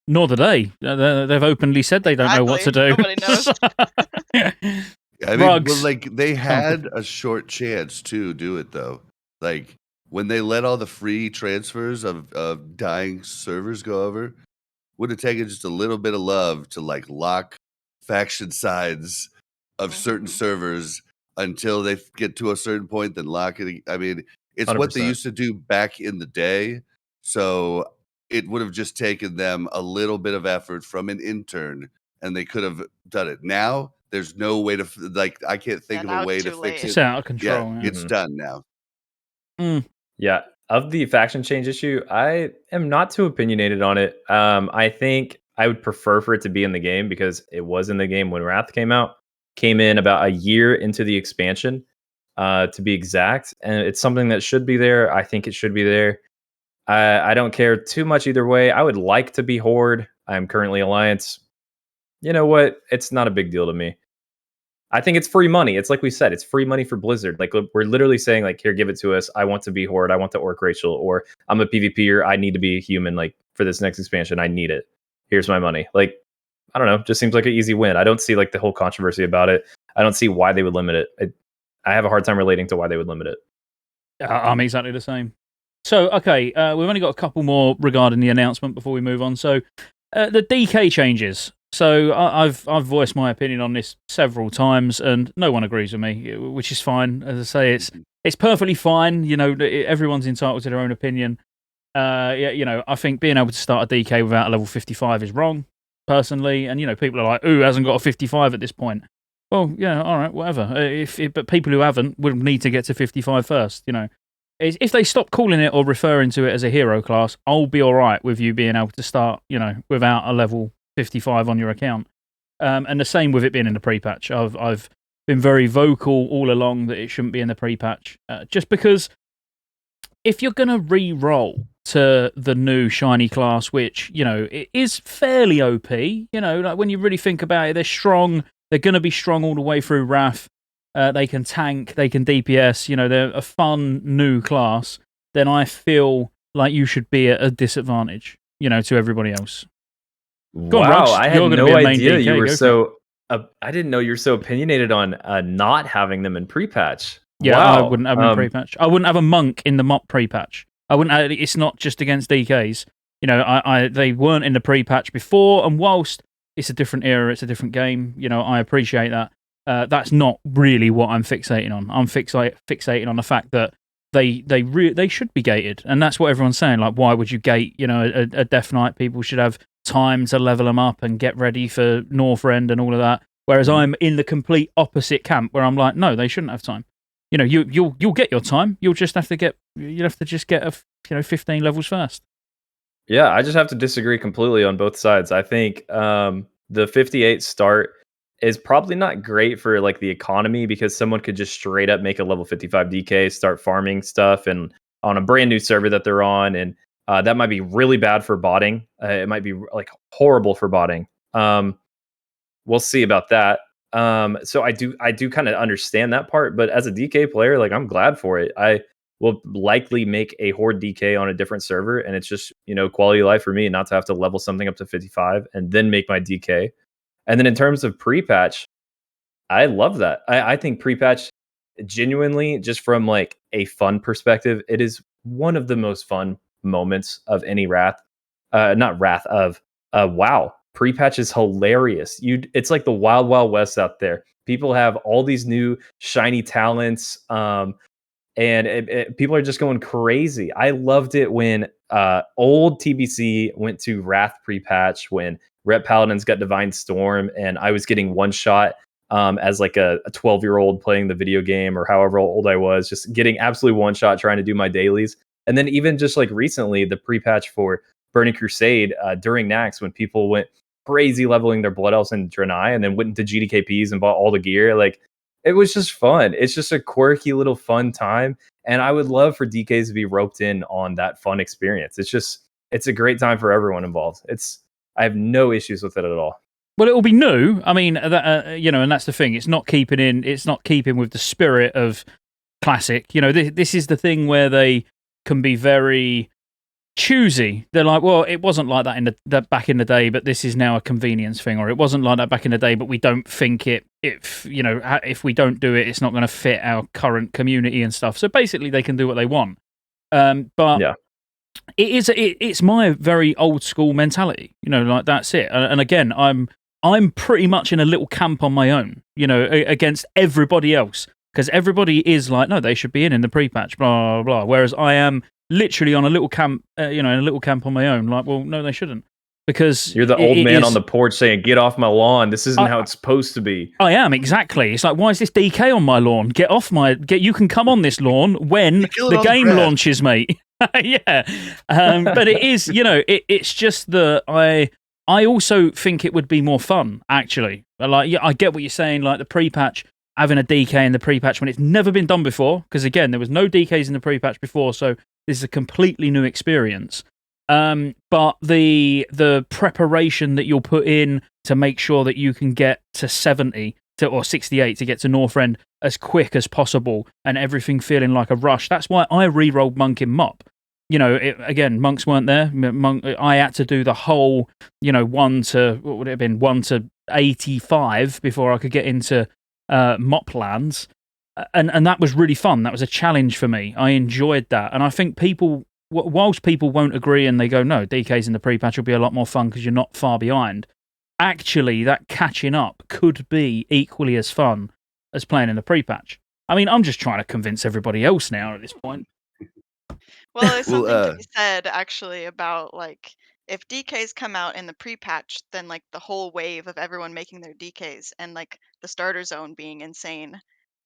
Nor do they. They've openly said they don't know what to Exactly. do. Nobody knows. I mean, well, Rugs. like they had a short chance to do it though. Like when they let all the free transfers of dying servers go over, would have taken just a little bit of love to like lock faction sides of certain Mhm. servers until they get to a certain point, then lock it. I mean, it's what they 100%. used to do back in the day. So it would have just taken them a little bit of effort from an intern, and they could have done it. Now there's no way to like. I can't Yeah, think of a now it's way to too fix late. It's it. out of Yeah, control. it's Mhm. done now. Yeah, of the faction change issue, I am not too opinionated on it. I think I would prefer for it to be in the game because it was in the game when Wrath came out. Came in about a year into the expansion, to be exact, and it's something that should be there. I think it should be there. I don't care too much either way. I would like to be Horde. I'm currently Alliance. You know what? It's not a big deal to me. I think it's free money. It's like we said, it's free money for Blizzard. Like we're literally saying, like, here, give it to us. I want to be Horde. I want the Orc Rachel, or I'm a PvPer. I need to be a human. Like for this next expansion, I need it. Here's my money. Like, I don't know. Just seems like an easy win. I don't see like the whole controversy about it. I don't see why they would limit it. I have a hard time relating to why they would limit it. I'm exactly the same. So, okay, we've only got a couple more regarding the announcement before we move on. So, the DK changes. So, I've voiced my opinion on this several times, and no one agrees with me, which is fine. As I say, it's perfectly fine. Everyone's entitled to their own opinion. I think being able to start a DK without a level 55 is wrong, personally. And people are like, "Ooh, hasn't got a 55 at this point." Well, yeah, all right, whatever. But people who haven't would need to get to 55 first. If they stop calling it or referring to it as a hero class, I'll be all right with you being able to start, without a level 55 on your account. And the same with it being in the pre-patch. I've been very vocal all along that it shouldn't be in the pre-patch, just because if you're going to re-roll to the new shiny class, which, it is fairly OP, like when you really think about it, they're strong. They're going to be strong all the way through Wrath. They can tank, they can DPS, they're a fun new class. Then I feel like you should be at a disadvantage, to everybody else. Go on, Wow, Rugs. I had You're gonna no be a main idea DK, you were go for it. so. I didn't know you were so opinionated on not having them in pre-patch. Yeah, Wow. I wouldn't have them in pre-patch. I wouldn't have a monk in the mop pre-patch. I wouldn't. It's not just against DKs. They weren't in the pre-patch before, and whilst it's a different era, it's a different game. I appreciate that. That's not really what I'm fixating on. I'm fixating on the fact that they should be gated, and that's what everyone's saying. Like, why would you gate? A Death Knight. People should have time to level them up and get ready for Northrend and all of that. Whereas I'm in the complete opposite camp, where I'm like, no, they shouldn't have time. You'll get your time. You'll just have to get 15 levels first. Yeah, I just have to disagree completely on both sides. I think the 58 start is probably not great for like the economy because someone could just straight up make a level 55 DK, start farming stuff, and on a brand new server that they're on, and that might be really bad for botting. It might be like horrible for botting. We'll see about that. So I do kind of understand that part, but as a DK player, like I'm glad for it. I will likely make a Horde DK on a different server, and it's just quality of life for me not to have to level something up to 55 and then make my DK. And then in terms of pre-patch, I love that. I think pre-patch, genuinely, just from like a fun perspective, it is one of the most fun moments of any Wrath. Not Wrath of WoW. Pre-patch is hilarious. It's like the wild, wild west out there. People have all these new shiny talents, and people are just going crazy. I loved it when old TBC went to Wrath pre-patch, when Ret Paladins got Divine Storm, and I was getting one shot as like a 12-year-old playing the video game, or however old I was, just getting absolutely one shot trying to do my dailies. And then even just like recently, the pre-patch for Burning Crusade during Naxx when people went crazy leveling their Blood Elves and Draenei and then went into GDKPs and bought all the gear. Like, it was just fun. It's just a quirky little fun time. And I would love for DKs to be roped in on that fun experience. It's a great time for everyone involved. I have no issues with it at all. Well, it will be new. I mean, and that's the thing. It's not keeping with the spirit of Classic. This is the thing where they can be very choosy. They're like, well, it wasn't like that back in the day, but this is now a convenience thing, or it wasn't like that back in the day, but we don't think if we don't do it, it's not going to fit our current community and stuff. So basically, they can do what they want. But yeah. It's my very old school mentality. Like that's it. And again, I'm pretty much in a little camp on my own. Against everybody else. Because everybody is like, no, they should be in the pre-patch, blah, blah, blah. Whereas I am literally on a little camp, in a little camp on my own. Like, well, no, they shouldn't. Because you're the old man on the porch saying, get off my lawn. This isn't how it's supposed to be. I am, exactly. It's like, why is this DK on my lawn? You can come on this lawn when the game launches, mate. Yeah. But it is, it's just that I also think it would be more fun, actually. Like, yeah, I get what you're saying, like the pre-patch, having a DK in the pre-patch when it's never been done before, because again, there was no DKs in the pre-patch before, so this is a completely new experience. But the preparation that you'll put in to make sure that you can get to 70 or 68 to get to Northrend as quick as possible and everything feeling like a rush. That's why I re-rolled Monk in Mop. Again, Monks weren't there. I had to do the whole, 1 to 85 before I could get into Mop lands. And that was really fun. That was a challenge for me. I enjoyed that. And I think whilst people won't agree and they go, no, DKs in the pre-patch will be a lot more fun because you're not far behind, actually, that catching up could be equally as fun as playing in the pre-patch. I mean, I'm just trying to convince everybody else now at this point. Well, there's something to be said, actually, about, like, if DKs come out in the pre-patch, then, like, the whole wave of everyone making their DKs and, like, the starter zone being insane,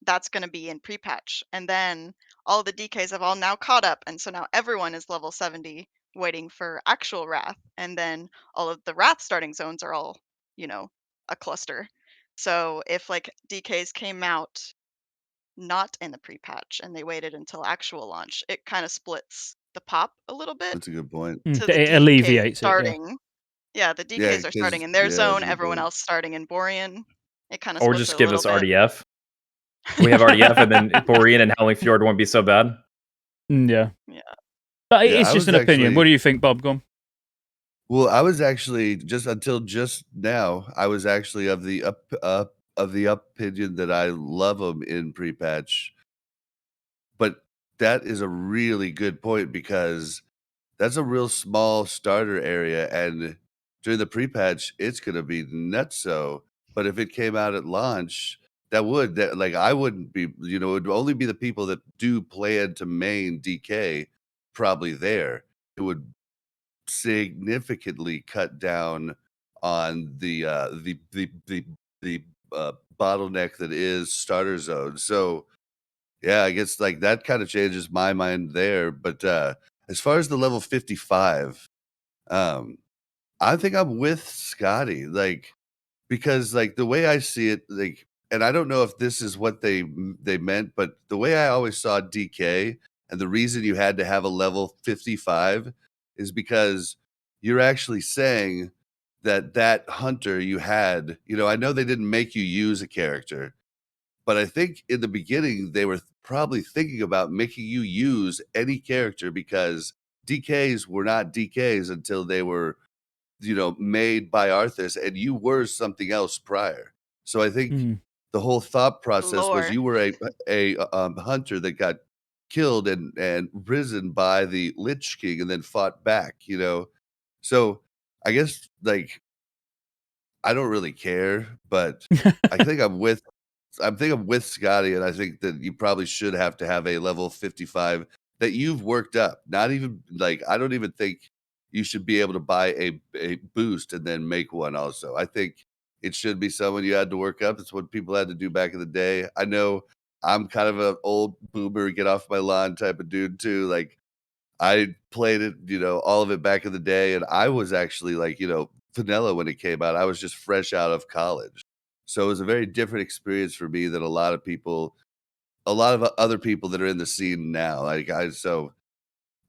that's going to be in pre-patch. And then all the DKs have all now caught up, and so now everyone is level 70 waiting for actual Wrath. And then all of the Wrath starting zones are all, a cluster. So if, like, DKs came out not in the pre-patch and they waited until actual launch, it kind of splits the pop a little bit. That's a good point. To the It DK alleviates starting. it. Yeah, the DKs are starting in their zone, everyone else starting in Borean. It kind of or splits just it give a us little bit. RDF. We have RDF, and then Borean and Howling Fjord won't be so bad. Yeah. Yeah. But it's just an opinion. What do you think, Bob? Go on. Well, I was actually until just now, I was actually of the opinion that I love them in pre-patch. But that is a really good point because that's a real small starter area, and during the pre-patch, it's gonna be nutso. But if it came out at launch, I wouldn't be, it would only be the people that do plan to main DK probably there. It would significantly cut down on the bottleneck that is starter zone. So yeah, I guess like that kind of changes my mind there. But as far as the level 55, I think I'm with Scotty, like, because like the way I see it, like, and I don't know if this is what they meant, but the way I always saw DK and the reason you had to have a level 55 is because you're actually saying that hunter you had, I know they didn't make you use a character, but I think in the beginning they were probably thinking about making you use any character because DKs were not DKs until they were, made by Arthas, and you were something else prior. So I think the whole thought process was you were a hunter that got killed and risen by the Lich King and then fought back, So I guess like I don't really care, but I think I'm with Scotty, and I think that you probably should have to have a level 55 that you've worked up. Not even like I don't even think you should be able to buy a boost and then make one also. I think it should be someone you had to work up. It's what people had to do back in the day. I know I'm kind of an old boomer, get off my lawn type of dude too. Like I played it, all of it back in the day, and I was actually like, vanilla when it came out. I was just fresh out of college. So it was a very different experience for me than a lot of other people that are in the scene now. So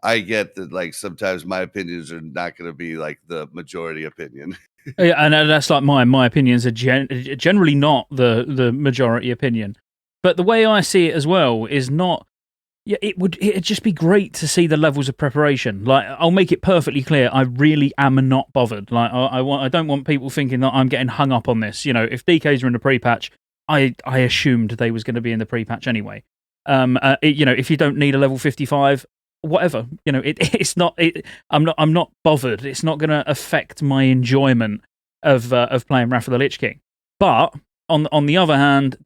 I get that, like, sometimes my opinions are not going to be like the majority opinion. Yeah, and that's like mine. My opinions are generally not the majority opinion. But the way I see it as well is not. Yeah, it'd just be great to see the levels of preparation. Like, I'll make it perfectly clear, I really am not bothered. Like, I don't want people thinking that I'm getting hung up on this. If DKs are in the pre-patch, I assumed they was going to be in the pre-patch anyway. If you don't need a level 55, whatever. It's not. I'm not bothered. It's not going to affect my enjoyment of playing Wrath of the Lich King. But on the other hand,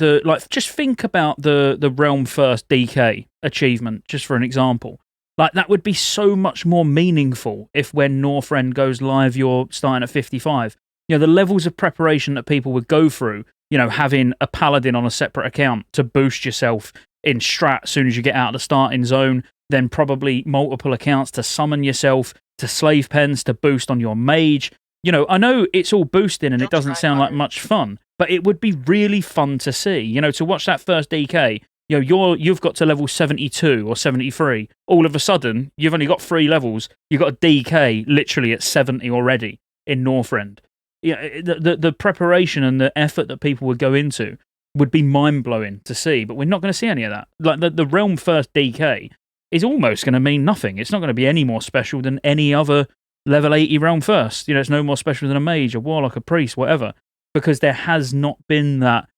just think about the Realm First DK achievement, just for an example. Like, that would be so much more meaningful if when Northrend goes live, you're starting at 55. The levels of preparation that people would go through, having a Paladin on a separate account to boost yourself in strat as soon as you get out of the starting zone, then probably multiple accounts to summon yourself, to slave pens to boost on your mage. I know it's all boosting and it doesn't sound like much fun, but it would be really fun to see. To watch that first DK, you've got to level 72 or 73. All of a sudden, you've only got 3 levels. You've got a DK literally at 70 already in Northrend. The preparation and the effort that people would go into would be mind-blowing to see, but we're not going to see any of that. Like, the Realm First DK is almost going to mean nothing. It's not going to be any more special than any other level 80 Realm First. It's no more special than a mage, a warlock, a priest, whatever, because there has not been that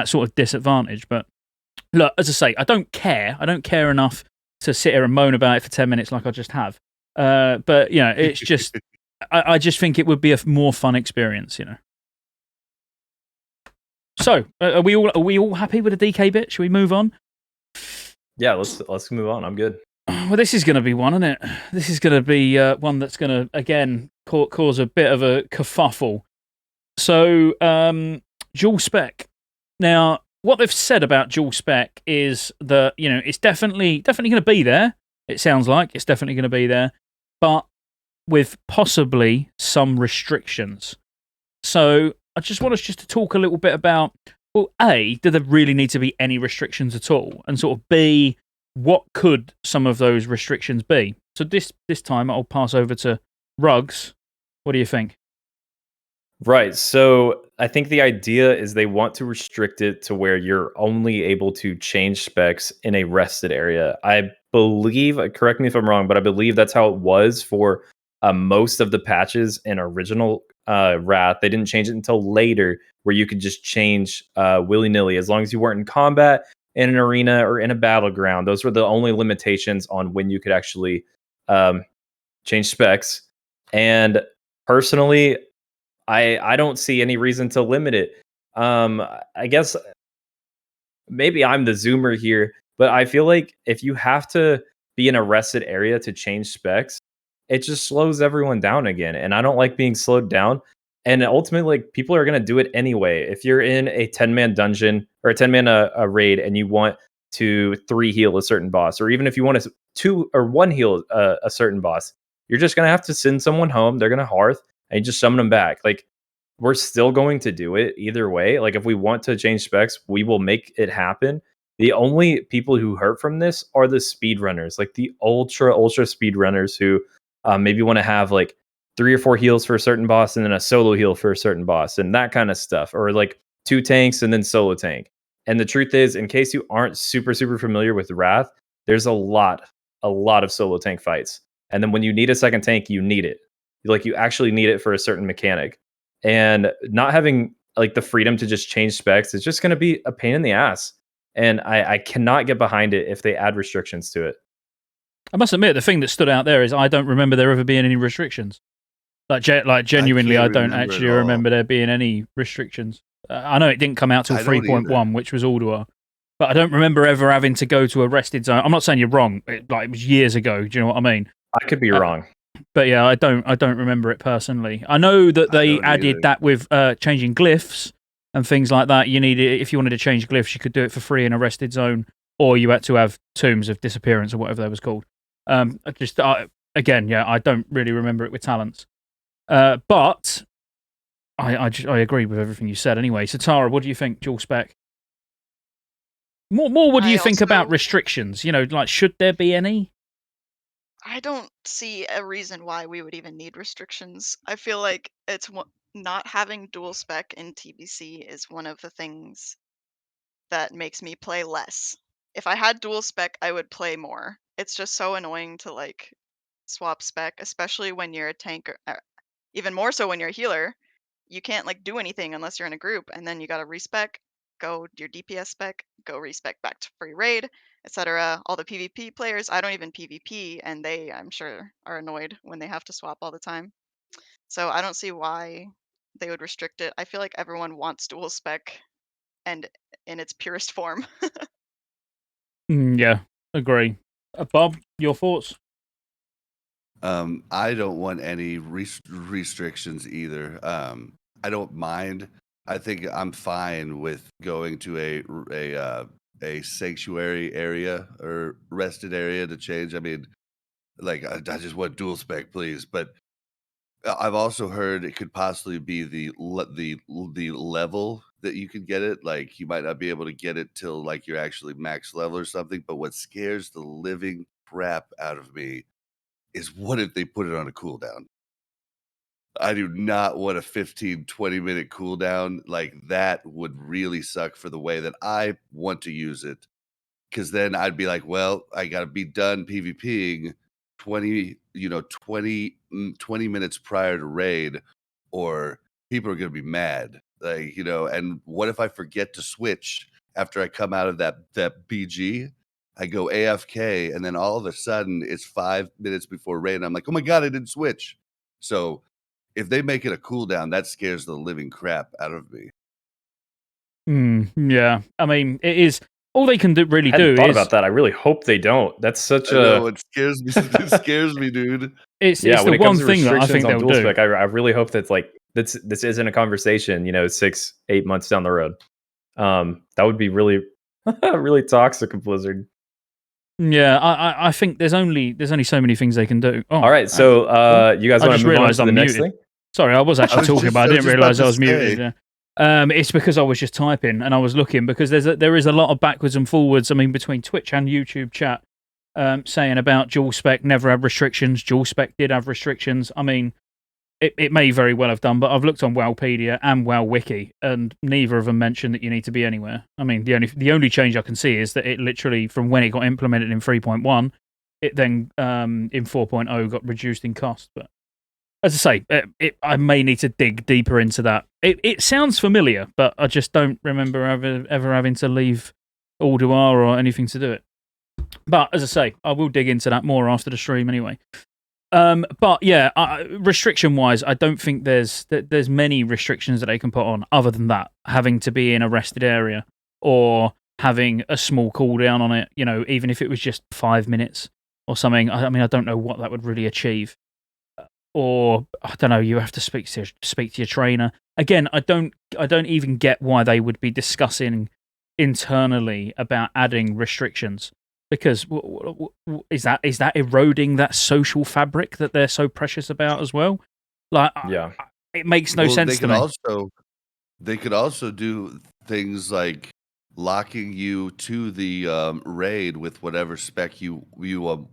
sort of disadvantage. But look, as I say, I don't care. I don't care enough to sit here and moan about it for 10 minutes like I just have. But, it's just, I just think it would be a more fun experience, So, are we all happy with the DK bit? Should we move on? Yeah, let's move on. I'm good. Well, this is going to be one, isn't it? This is going to be one that's going to, again, cause a bit of a kerfuffle. So, dual spec. Now, what they've said about dual spec is that, it's definitely going to be there. It sounds like it's definitely going to be there, but with possibly some restrictions. So, I just want us to talk a little bit about, well, A, do there really need to be any restrictions at all? And sort of B, what could some of those restrictions be? So this time I'll pass over to Rugs. What do you think? Right. So I think the idea is they want to restrict it to where you're only able to change specs in a rested area. I believe, correct me if I'm wrong, but I believe that's how it was for most of the patches in original Wrath. They didn't change it until later, where you could just change willy-nilly as long as you weren't in combat, in an arena, or in a battleground. Those were the only limitations on when you could actually change specs. And personally, I don't see any reason to limit it. I guess maybe I'm the zoomer here, but I feel like if you have to be in a rested area to change specs, it just slows everyone down again. And I don't like being slowed down. And ultimately, like, people are going to do it anyway. If you're in a 10-man dungeon or a 10-man raid and you want to 3 heal a certain boss, or even if you want to 2 or 1 heal a certain boss, you're just going to have to send someone home. They're going to hearth and you just summon them back. Like, we're still going to do it either way. Like, if we want to change specs, we will make it happen. The only people who hurt from this are the speedrunners, like the ultra speedrunners who maybe want to have like 3 or 4 heals for a certain boss and then a solo heal for a certain boss and that kind of stuff, or like 2 tanks and then solo tank. And the truth is, in case you aren't super familiar with Wrath, there's a lot of solo tank fights. And then when you need a second tank, you need it. Like, you actually need it for a certain mechanic. And not having like the freedom to just change specs is just going to be a pain in the ass. And I cannot get behind it if they add restrictions to it. I must admit, the thing that stood out there is I don't remember there ever being any restrictions. Like genuinely, I don't actually remember there being any restrictions. I know it didn't come out till 3.1, which was Ulduar, but I don't remember ever having to go to a rested zone. I'm not saying you're wrong. It was years ago. Do you know what I mean? I could be wrong. But yeah, I don't remember it personally. I know that they added that with changing glyphs and things like that. If you wanted to change glyphs, you could do it for free in a rested zone, or you had to have Tombs of Disappearance or whatever that was called. Again, yeah, I don't really remember it with talents. But I agree with everything you said anyway. So Tara, what do you think, dual spec? More what do you think about restrictions? You know, like, should there be any? I don't see a reason why we would even need restrictions. I feel like not having dual spec in TBC is one of the things that makes me play less. If I had dual spec, I would play more. It's just so annoying to like swap spec, especially when you're a tank, or even more so when you're a healer. You can't like do anything unless you're in a group, and then you gotta respec, go your DPS spec, go respec back to free raid, etc. All the PvP players, I don't even PvP, and they, I'm sure, are annoyed when they have to swap all the time. So I don't see why they would restrict it. I feel like everyone wants dual spec, and in its purest form. Yeah, agree. Bob, your thoughts? I don't want any restrictions either. I don't mind. I think I'm fine with going to a sanctuary area or rested area to change. I mean, like I just want dual spec, please. But I've also heard it could possibly be the level that you could get it. Like you might not be able to get it till like you're actually max level or something. But what scares the living crap out of me is what if they put it on a cooldown? I do not want a 15, 20-minute cooldown. Like, that would really suck for the way that I want to use it. Because then I'd be like, well, I got to be done PvPing 20 minutes prior to raid, or people are going to be mad. Like, and what if I forget to switch after I come out of that BG? I go AFK, and then all of a sudden it's 5 minutes before raid, and I'm like, oh my God, I didn't switch. So if they make it a cooldown, that scares the living crap out of me. Yeah, I mean, it is all they can really do. Thought about that. I really hope they don't. That's such it scares me. It scares me, dude. It's when the it one comes to thing that I think on they'll dual do. spec, I really hope that's like this isn't a conversation. 6-8 months down the road. That would be really really toxic of Blizzard. Yeah, I think there's only so many things they can do. All right, so you guys want to move on to the next thing? Sorry, I was actually talking, but I didn't realize I was muted. It's because I was just typing and I was looking, because there is a lot of backwards and forwards. I mean, between Twitch and YouTube chat, saying about dual spec never had restrictions. Dual spec did have restrictions. I mean, it may very well have done, but I've looked on WoWpedia and WoWWiki, and neither of them mention that you need to be anywhere. I mean, the only change I can see is that it literally, from when it got implemented in 3.1, it then in 4.0 got reduced in cost. But as I say, I may need to dig deeper into that. It sounds familiar, but I just don't remember ever having to leave Ulduar or anything to do it. But as I say, I will dig into that more after the stream anyway. But yeah, restriction-wise, I don't think there's many restrictions that they can put on other than that, having to be in a rested area or having a small cooldown on it, even if it was just 5 minutes or something. I mean, I don't know what that would really achieve. Or, I don't know, you have to speak to your trainer. Again, I don't even get why they would be discussing internally about adding restrictions. Because is that eroding that social fabric that they're so precious about as well? Like, yeah, it makes no sense to me. They could also do things like locking you to the raid with whatever spec you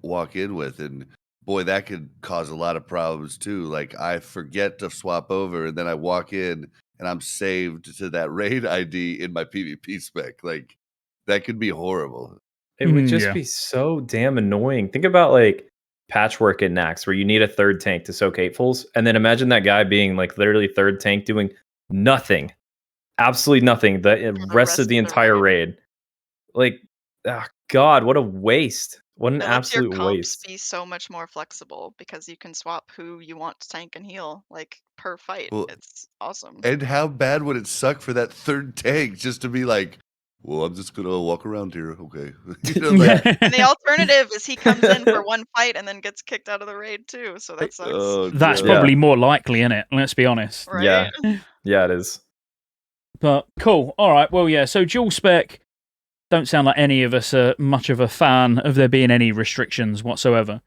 walk in with, and boy, that could cause a lot of problems too. Like, I forget to swap over, and then I walk in, and I'm saved to that raid ID in my PvP spec. Like, that could be horrible. It would just be so damn annoying. Think about like patchwork in Naxx, where you need a third tank to soak eightfuls, and then imagine that guy being like literally third tank doing nothing, absolutely nothing. The rest of the entire raid. Like, God, what a waste! What an absolute waste! It lets your comps be so much more flexible because you can swap who you want to tank and heal, like per fight. Well, it's awesome. And how bad would it suck for that third tank just to be like, well, I'm just gonna walk around here, okay? And the alternative is he comes in for one fight and then gets kicked out of the raid too. So that sucks. That's probably more likely, isn't it? Let's be honest. Right? Yeah, it is. But cool. All right. Well, yeah. So dual spec. don't sound like any of us are much of a fan of there being any restrictions whatsoever.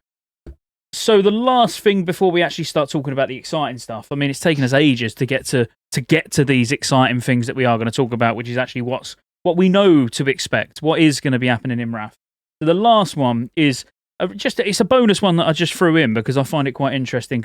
So the last thing before we actually start talking about the exciting stuff, I mean, it's taken us ages to get to these exciting things that we are going to talk about, which is actually what we know to expect, what is going to be happening in Wrath. So the last one is it's a bonus one that I just threw in because I find it quite interesting,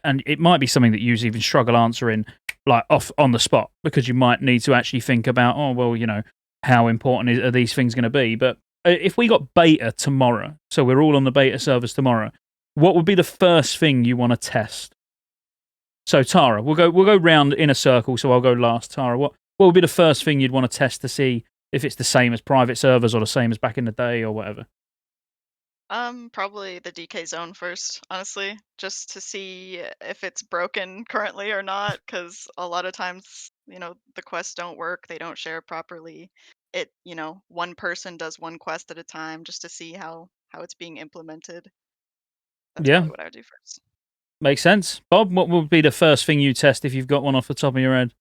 and it might be something that you even struggle answering like off on the spot, because you might need to actually think about, oh well, how important are these things going to be? But if we got beta tomorrow, so we're all on the beta servers tomorrow, what would be the first thing you want to test? So Tara, we'll go round in a circle. So I'll go last. Tara, what would be the first thing you'd want to test to see if it's the same as private servers or the same as back in the day or whatever? Probably the DK zone first, honestly, just to see if it's broken currently or not, because a lot of times, the quests don't work, they don't share properly. One person does one quest at a time just to see how it's being implemented. That's Yeah, probably what I would do first. makes sense. Bob, what would be the first thing you test if you've got one off the top of your head?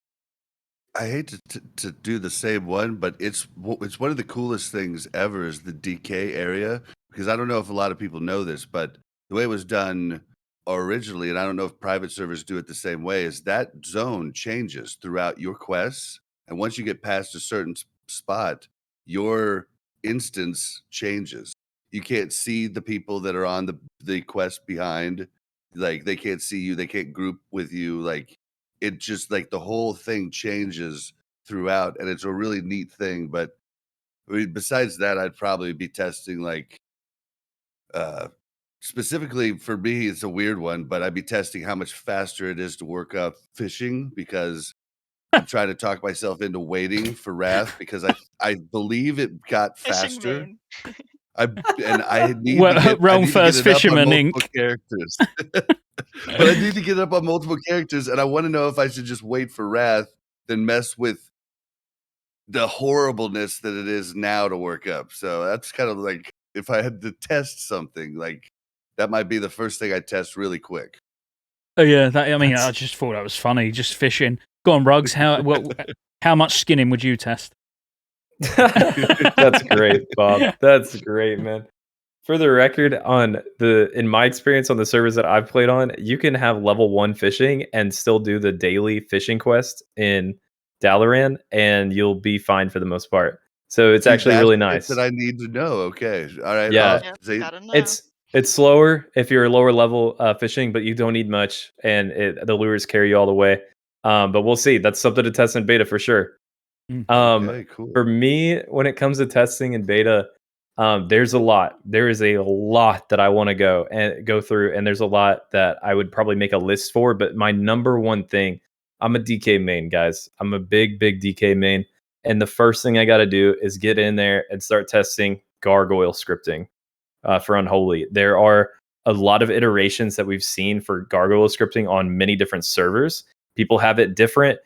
I hate to do the same one, but it's one of the coolest things ever is the DK area, because I don't know if a lot of people know this, but the way it was done originally, and I don't know if private servers do it the same way, is that zone changes throughout your quests, and once you get past a certain spot, your instance changes. You can't see the people that are on the quest behind, like they can't see you, they can't group with you, like it just like the whole thing changes throughout, and it's a really neat thing. But I mean, besides that, I'd probably be testing like specifically for me, it's a weird one, but I'd be testing how much faster it is to work up fishing, because I'm trying to talk myself into waiting for Wrath, because I believe it got Fishing faster. main. I need to get Realm First it up on Fisherman multiple Inc. characters. But I need to get it up on multiple characters, and I want to know if I should just wait for Wrath than mess with the horribleness that it is now to work up. So that's kind of like, if I had to test something, like that might be the first thing I test really quick. Oh yeah, I just thought that was funny. Just fishing. Go on, Rugs. How much skinning would you test? That's great, Bob. That's great, man. For the record, in my experience on the servers that I've played on, you can have level 1 fishing and still do the daily fishing quest in Dalaran, and you'll be fine for the most part. So it's actually really nice. That I need to know. Okay, all right. Yeah, Gotta know. it's slower if you're lower level fishing, but you don't need much, and the lures carry you all the way. But we'll see. That's something to test in beta for sure. Okay, cool. For me, when it comes to testing in beta, there's a lot. There is a lot that I want to go through, and there's a lot that I would probably make a list for. But my number one thing, I'm a DK main, guys. I'm a big DK main, and the first thing I got to do is get in there and start testing Gargoyle scripting for Unholy. There are a lot of iterations that we've seen for Gargoyle scripting on many different servers. People have it different.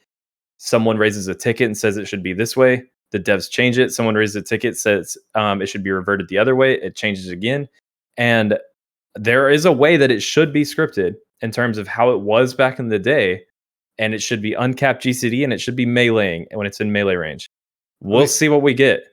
Someone raises a ticket and says it should be this way. The devs change it. Someone raises a ticket, says it should be reverted the other way. It changes again. And there is a way that it should be scripted in terms of how it was back in the day. And it should be uncapped GCD, and it should be meleeing when it's in melee range. We'll see what we get.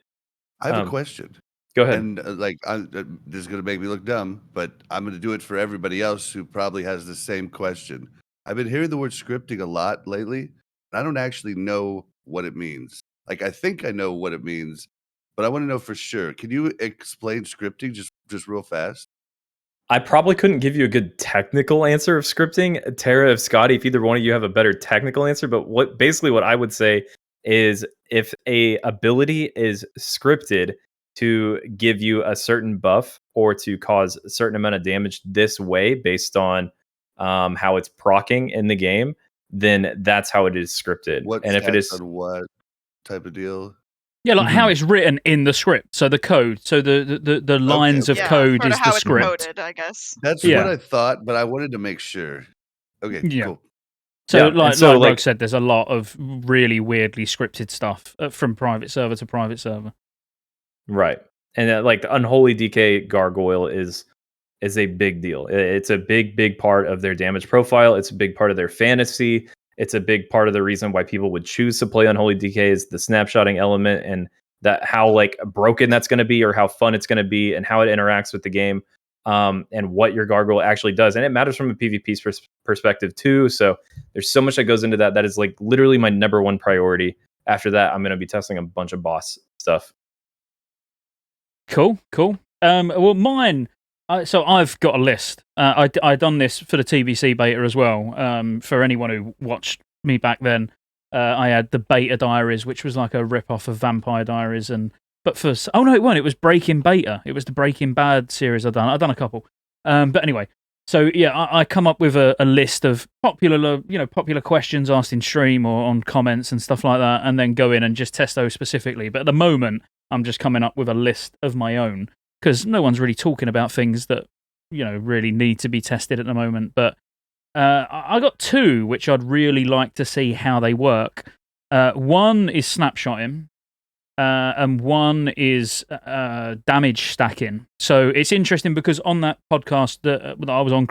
I have a question. Go ahead. And this is going to make me look dumb, but I'm going to do it for everybody else who probably has the same question. I've been hearing the word scripting a lot lately. I don't actually know what it means. Like, I think I know what it means, but I want to know for sure. Can you explain scripting just real fast? I probably couldn't give you a good technical answer of scripting. Tara, if Scotty, if either one of you have a better technical answer, but what I would say is, if a ability is scripted to give you a certain buff or to cause a certain amount of damage this way based on how it's proccing in the game, then that's how it is scripted. And if it is on what type of deal? Yeah, like how it's written in the script. So the code. So the lines of code is the script. Coded, I guess. That's what I thought, but I wanted to make sure. Okay, cool. So, like Rogue said, there's a lot of really weirdly scripted stuff from private server to private server. Right. And like the Unholy DK Gargoyle is a big deal. It's a big part of their damage profile. It's a big part of their fantasy. It's a big part of the reason why people would choose to play Unholy DK is the snapshotting element and that how like broken that's going to be or how fun it's going to be and how it interacts with the game, and what your gargoyle actually does. And it matters from a PvP perspective too. So there's so much that goes into that. That is like literally my number one priority. After that, I'm going to be testing a bunch of boss stuff. Cool. Well, mine. So I've got a list. I done this for the TBC beta as well. For anyone who watched me back then, I had the Beta Diaries, which was like a rip-off of Vampire Diaries, but no, it wasn't. It was Breaking Beta. It was the Breaking Bad series I've done a couple. But anyway, so yeah, I come up with a list of popular questions asked in stream or on comments and stuff like that, and then go in and just test those specifically. But at the moment, I'm just coming up with a list of my own because no one's really talking about things that really need to be tested at the moment. But I got two which I'd really like to see how they work. One is snapshotting. And one is damage stacking. So it's interesting because on that podcast that I was on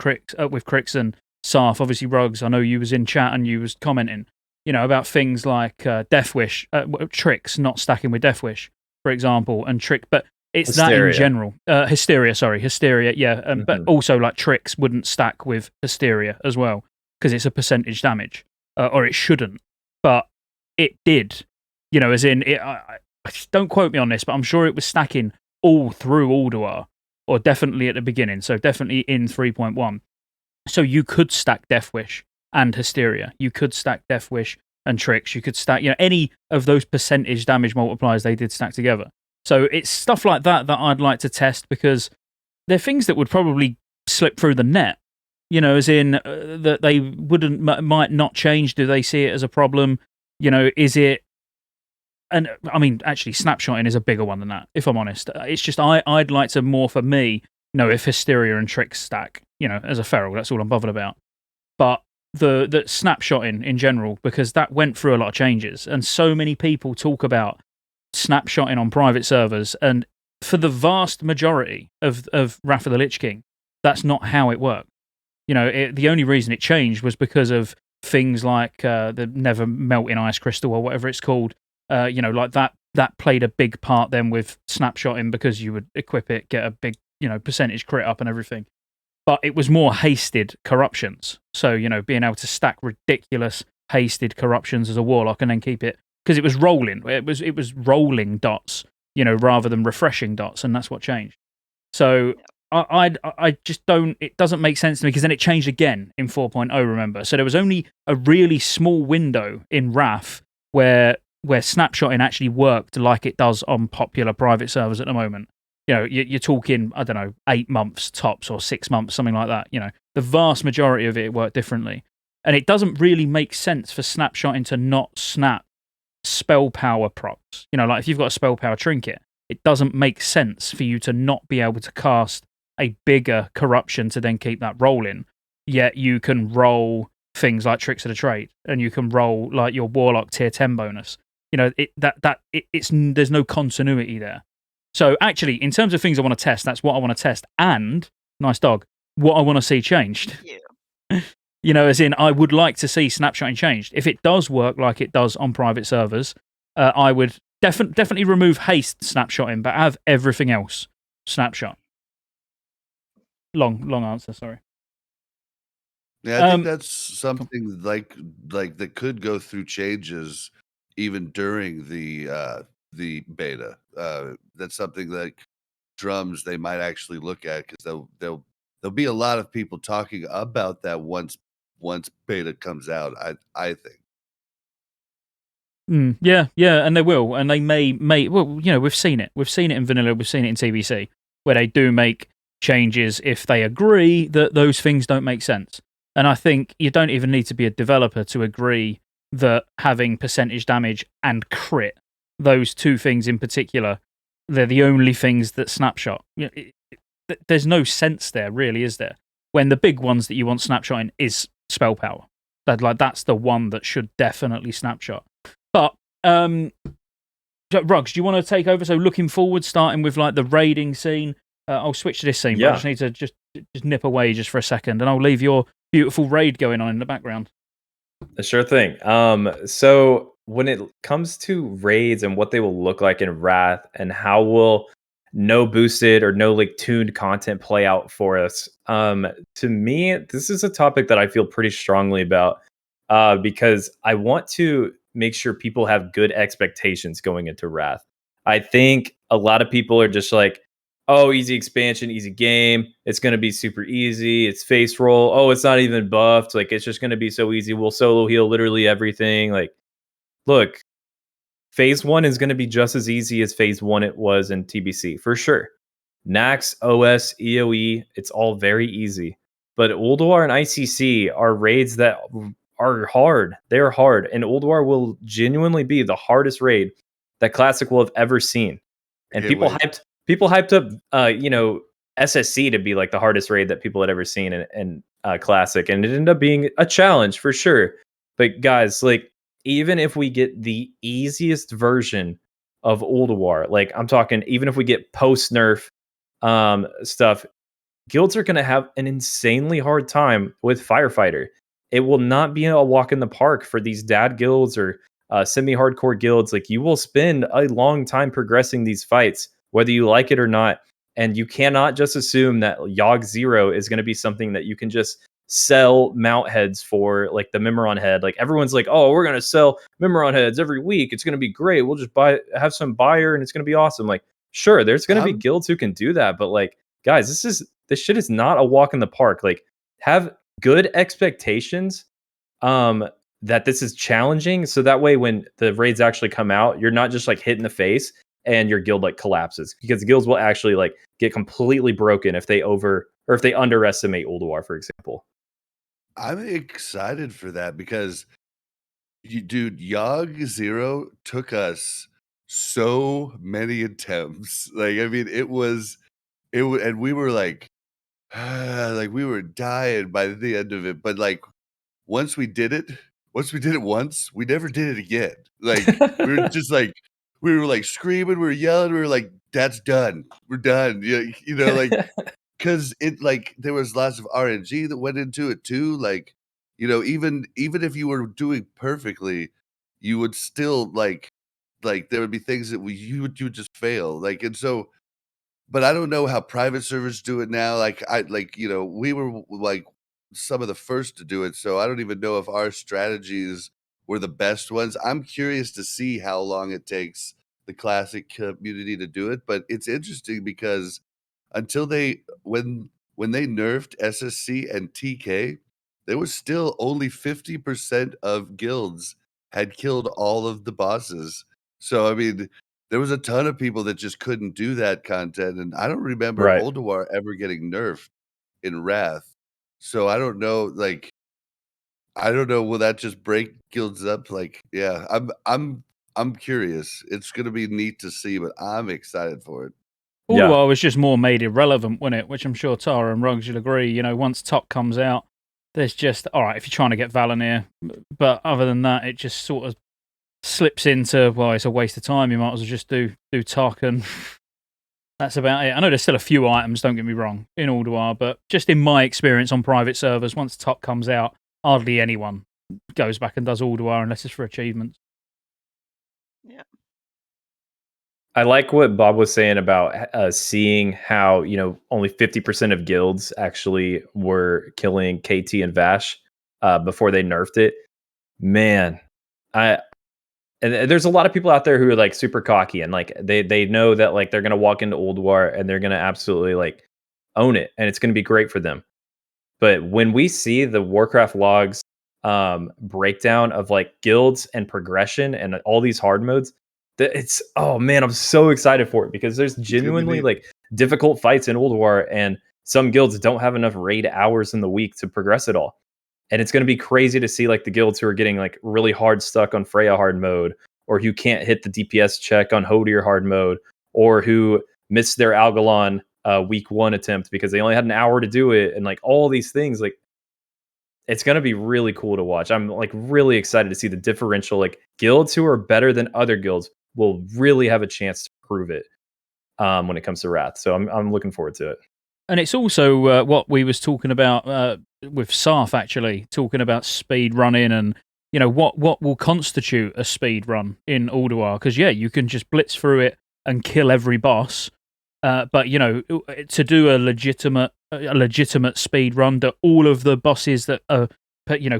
with Crix and Sarf, obviously Rugs, I know you was in chat and you was commenting, about things like Death Wish, tricks not stacking with Death Wish, for example, and but it's Hysteria. That in general. Hysteria, yeah. But also like tricks wouldn't stack with Hysteria as well because it's a percentage damage, or it shouldn't, but it did. As in it. Don't quote me on this, but I'm sure it was stacking all through Ulduar, or definitely at the beginning, so definitely in 3.1. So you could stack Death Wish and Hysteria. You could stack Death Wish and Tricks. You could stack, any of those percentage damage multipliers they did stack together. So it's stuff like that I'd like to test because they're things that would probably slip through the net, as in that they might not change. Do they see it as a problem? Is it? And I mean, actually, snapshotting is a bigger one than that, if I'm honest. It's just I'd like to more, for me, if Hysteria and Tricks stack, as a feral, that's all I'm bothered about. But the snapshotting in general, because that went through a lot of changes, and so many people talk about snapshotting on private servers, and for the vast majority of Wrath of the Lich King, that's not how it worked. The only reason it changed was because of things like the Never Melting Ice Crystal or whatever it's called. Like that played a big part then with snapshotting because you would equip it, get a big, percentage crit up and everything. But it was more hasted corruptions. So, being able to stack ridiculous hasted corruptions as a warlock and then keep it, because it was rolling. It was rolling dots, rather than refreshing dots, and that's what changed. So I just don't, it doesn't make sense to me because then it changed again in 4.0, remember? So there was only a really small window in Wrath where snapshotting actually worked like it does on popular private servers at the moment. You're talking, I don't know, 8 months tops or 6 months, something like that. The vast majority of it worked differently. And it doesn't really make sense for snapshotting to not snap spell power procs. Like if you've got a spell power trinket, it doesn't make sense for you to not be able to cast a bigger corruption to then keep that rolling. Yet you can roll things like Tricks of the Trade, and you can roll like your Warlock tier 10 bonus. There's no continuity there. So actually, in terms of things I want to test, that's what I want to test. And, nice dog, what I want to see changed. Yeah. As in, I would like to see snapshotting changed. If it does work like it does on private servers, I would definitely remove haste snapshotting, but have everything else snapshot. Long answer, sorry. Yeah, I think that's something like that could go through changes even during the beta. That's something like drums they might actually look at because there'll be a lot of people talking about that once beta comes out. I think. Yeah, and they will, and they may. Well, we've seen it. We've seen it in vanilla. We've seen it in TBC, where they do make changes if they agree that those things don't make sense. And I think you don't even need to be a developer to agree that having percentage damage and crit, those two things in particular, they're the only things that snapshot. There's no sense there, really, is there? When the big ones that you want snapshotting is spell power. That's the one that should definitely snapshot. But, Rugs, do you want to take over? So looking forward, starting with like the raiding scene. I'll switch to this scene, but I just need to just nip away just for a second, and I'll leave your beautiful raid going on in the background. Sure thing. So when it comes to raids and what they will look like in Wrath and how will no boosted or no like tuned content play out for us, to me, this is a topic that I feel pretty strongly about, because I want to make sure people have good expectations going into Wrath. I think a lot of people are just like, oh, easy expansion, easy game. It's going to be super easy. It's face roll. Oh, it's not even buffed. Like, it's just going to be so easy. We'll solo heal literally everything. Like, look, phase 1 is going to be just as easy as phase 1 it was in TBC, for sure. Nax, OS, EOE, it's all very easy. But Ulduar and ICC are raids that are hard. They're hard. And Ulduar will genuinely be the hardest raid that Classic will have ever seen. And Can't people wait. hyped up SSC to be like the hardest raid that people had ever seen in Classic. And it ended up being a challenge for sure. But guys, like, even if we get the easiest version of Ulduar, like I'm talking, even if we get post nerf stuff, guilds are going to have an insanely hard time with Firefighter. It will not be a walk in the park for these dad guilds or semi-hardcore guilds. Like, you will spend a long time progressing these fights, whether you like it or not. And you cannot just assume that Yogg 0 is going to be something that you can just sell mount heads for, like the Mimiron head. Like, everyone's like, oh, we're going to sell Mimiron heads every week. It's going to be great. We'll just have some buyer and it's going to be awesome. Like, sure, there's going to be guilds who can do that. But like, guys, this shit is not a walk in the park. Like, have good expectations that this is challenging, so that way when the raids actually come out, you're not just like hit in the face and your guild like collapses, because guilds will actually like get completely broken if they underestimate Ulduar, for example. I'm excited for that because, dude, Yogg 0 took us so many attempts. Like, I mean, it was, and we were like, like we were dying by the end of it. But like, once we did it once, we never did it again. Like, we were just like, we were like screaming, we were yelling, we were like, that's done. We're done. Like, because it, like, there was lots of RNG that went into it too. Like, even if you were doing perfectly, you would still like there would be things that you would just fail. Like, and so, but I don't know how private servers do it now. Like, we were like some of the first to do it, so I don't even know if our strategies were the best ones. I'm curious to see how long it takes the Classic community to do it, but it's interesting because until when they nerfed SSC and TK, there was still only 50% of guilds had killed all of the bosses. So I mean, there was a ton of people that just couldn't do that content, and I don't remember Right. Ulduar ever getting nerfed in Wrath. So I don't know, like, I don't know, will that just break guilds up? Like, yeah, I'm curious. It's gonna be neat to see, but I'm excited for it. Ulduar was just more made irrelevant, wasn't it? Which I'm sure Tara and Ruggs will agree. Once Top comes out, there's just, all right, if you're trying to get Valinir, but other than that, it just sort of slips into, well, it's a waste of time. You might as well just do Tok, and that's about it. I know there's still a few items, don't get me wrong, in Ulduar, but just in my experience on private servers, once Top comes out, hardly anyone goes back and does Ulduar unless it's for achievements. Yeah. I like what Bob was saying about seeing how, only 50% of guilds actually were killing KT and Vash before they nerfed it. Man, and there's a lot of people out there who are like super cocky and like they know that like they're going to walk into Ulduar and they're going to absolutely like own it and it's going to be great for them. But when we see the Warcraft logs breakdown of like guilds and progression and all these hard modes, it's, oh man, I'm so excited for it, because there's genuinely like difficult fights in Ulduar and some guilds don't have enough raid hours in the week to progress it all. And it's going to be crazy to see like the guilds who are getting like really hard stuck on Freya hard mode, or who can't hit the DPS check on Hodir hard mode, or who missed their Algalon week 1 attempt because they only had an hour to do it, and like all these things. Like, it's going to be really cool to watch. I'm like really excited to see the differential. Like, guilds who are better than other guilds will really have a chance to prove it when it comes to Wrath. So I'm looking forward to it. And it's also what we was talking about with Sarf, actually, talking about speed running and what will constitute a speed run in Ulduar? Because you can just blitz through it and kill every boss. But to do a legitimate speed run, that all of the bosses that are,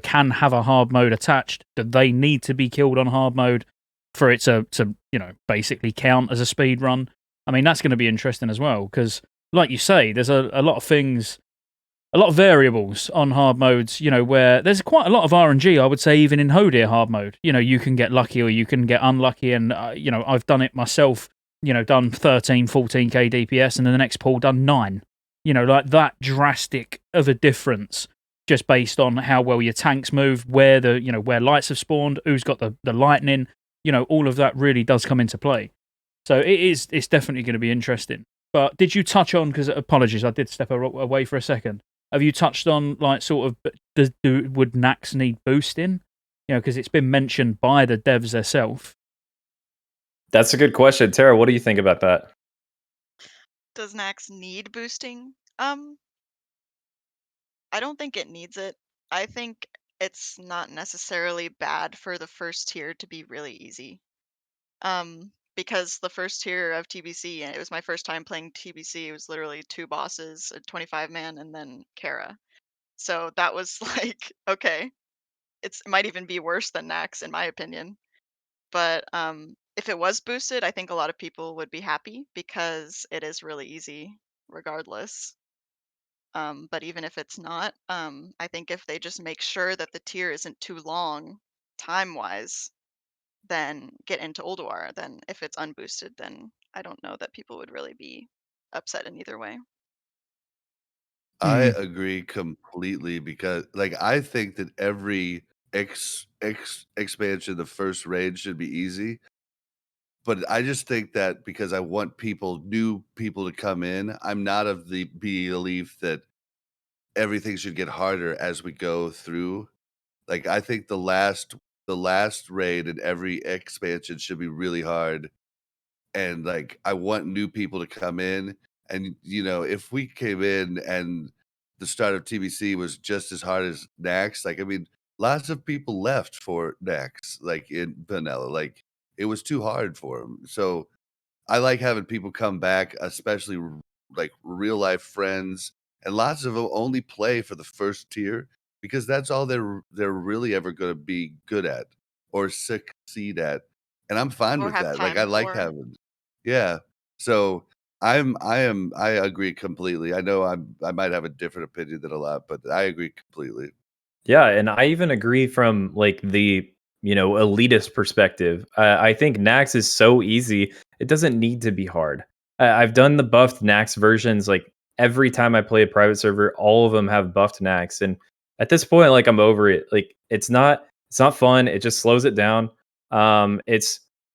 can have a hard mode attached, that they need to be killed on hard mode for it to basically count as a speed run. I mean, that's going to be interesting as well, because like you say, there's a lot of things, a lot of variables on hard modes, where there's quite a lot of RNG, I would say, even in Hodir hard mode. You can get lucky or you can get unlucky, and I've done it myself, done 13, 14k DPS, and then the next pool done 9. Like that drastic of a difference, just based on how well your tanks move, where where lights have spawned, who's got the lightning, all of that really does come into play. So it's definitely going to be interesting. But did you touch on, because apologies, I did step away for a second. Have you touched on, like, sort of, would Naxx need boosting? Because it's been mentioned by the devs themselves. That's a good question. Tara, what do you think about that? Does Naxx need boosting? I don't think it needs it. I think it's not necessarily bad for the first tier to be really easy. Because the first tier of TBC, and it was my first time playing TBC, it was literally 2 bosses, a 25-man, and then Kara. So that was like, okay, it might even be worse than Naxx, in my opinion. But if it was boosted, I think a lot of people would be happy, because it is really easy regardless. But even if it's not, I think if they just make sure that the tier isn't too long time-wise, then get into Ulduar. Then if it's unboosted, then I don't know that people would really be upset in either way. I agree completely, because like I think that every expansion, the first raid should be easy. But I just think that because I want new people to come in, I'm not of the belief that everything should get harder as we go through. Like I think the last raid in every expansion should be really hard. And like I want new people to come in, and if we came in and the start of TBC was just as hard as Naxx, like I mean, lots of people left for Naxx, like in vanilla, like it was too hard for them. So I like having people come back, especially like real life friends, and lots of them only play for the first tier because that's all they're really ever going to be good at or succeed at, and I'm fine Or with have that. Like I time like for. having, yeah. So I agree completely. I know I might have a different opinion than a lot, but I agree completely. Yeah, and I even agree from like the elitist perspective. I think Naxx is so easy; it doesn't need to be hard. I've done the buffed Naxx versions. Like every time I play a private server, all of them have buffed Naxx, and at this point, like I'm over it. Like it's not fun. It just slows it down.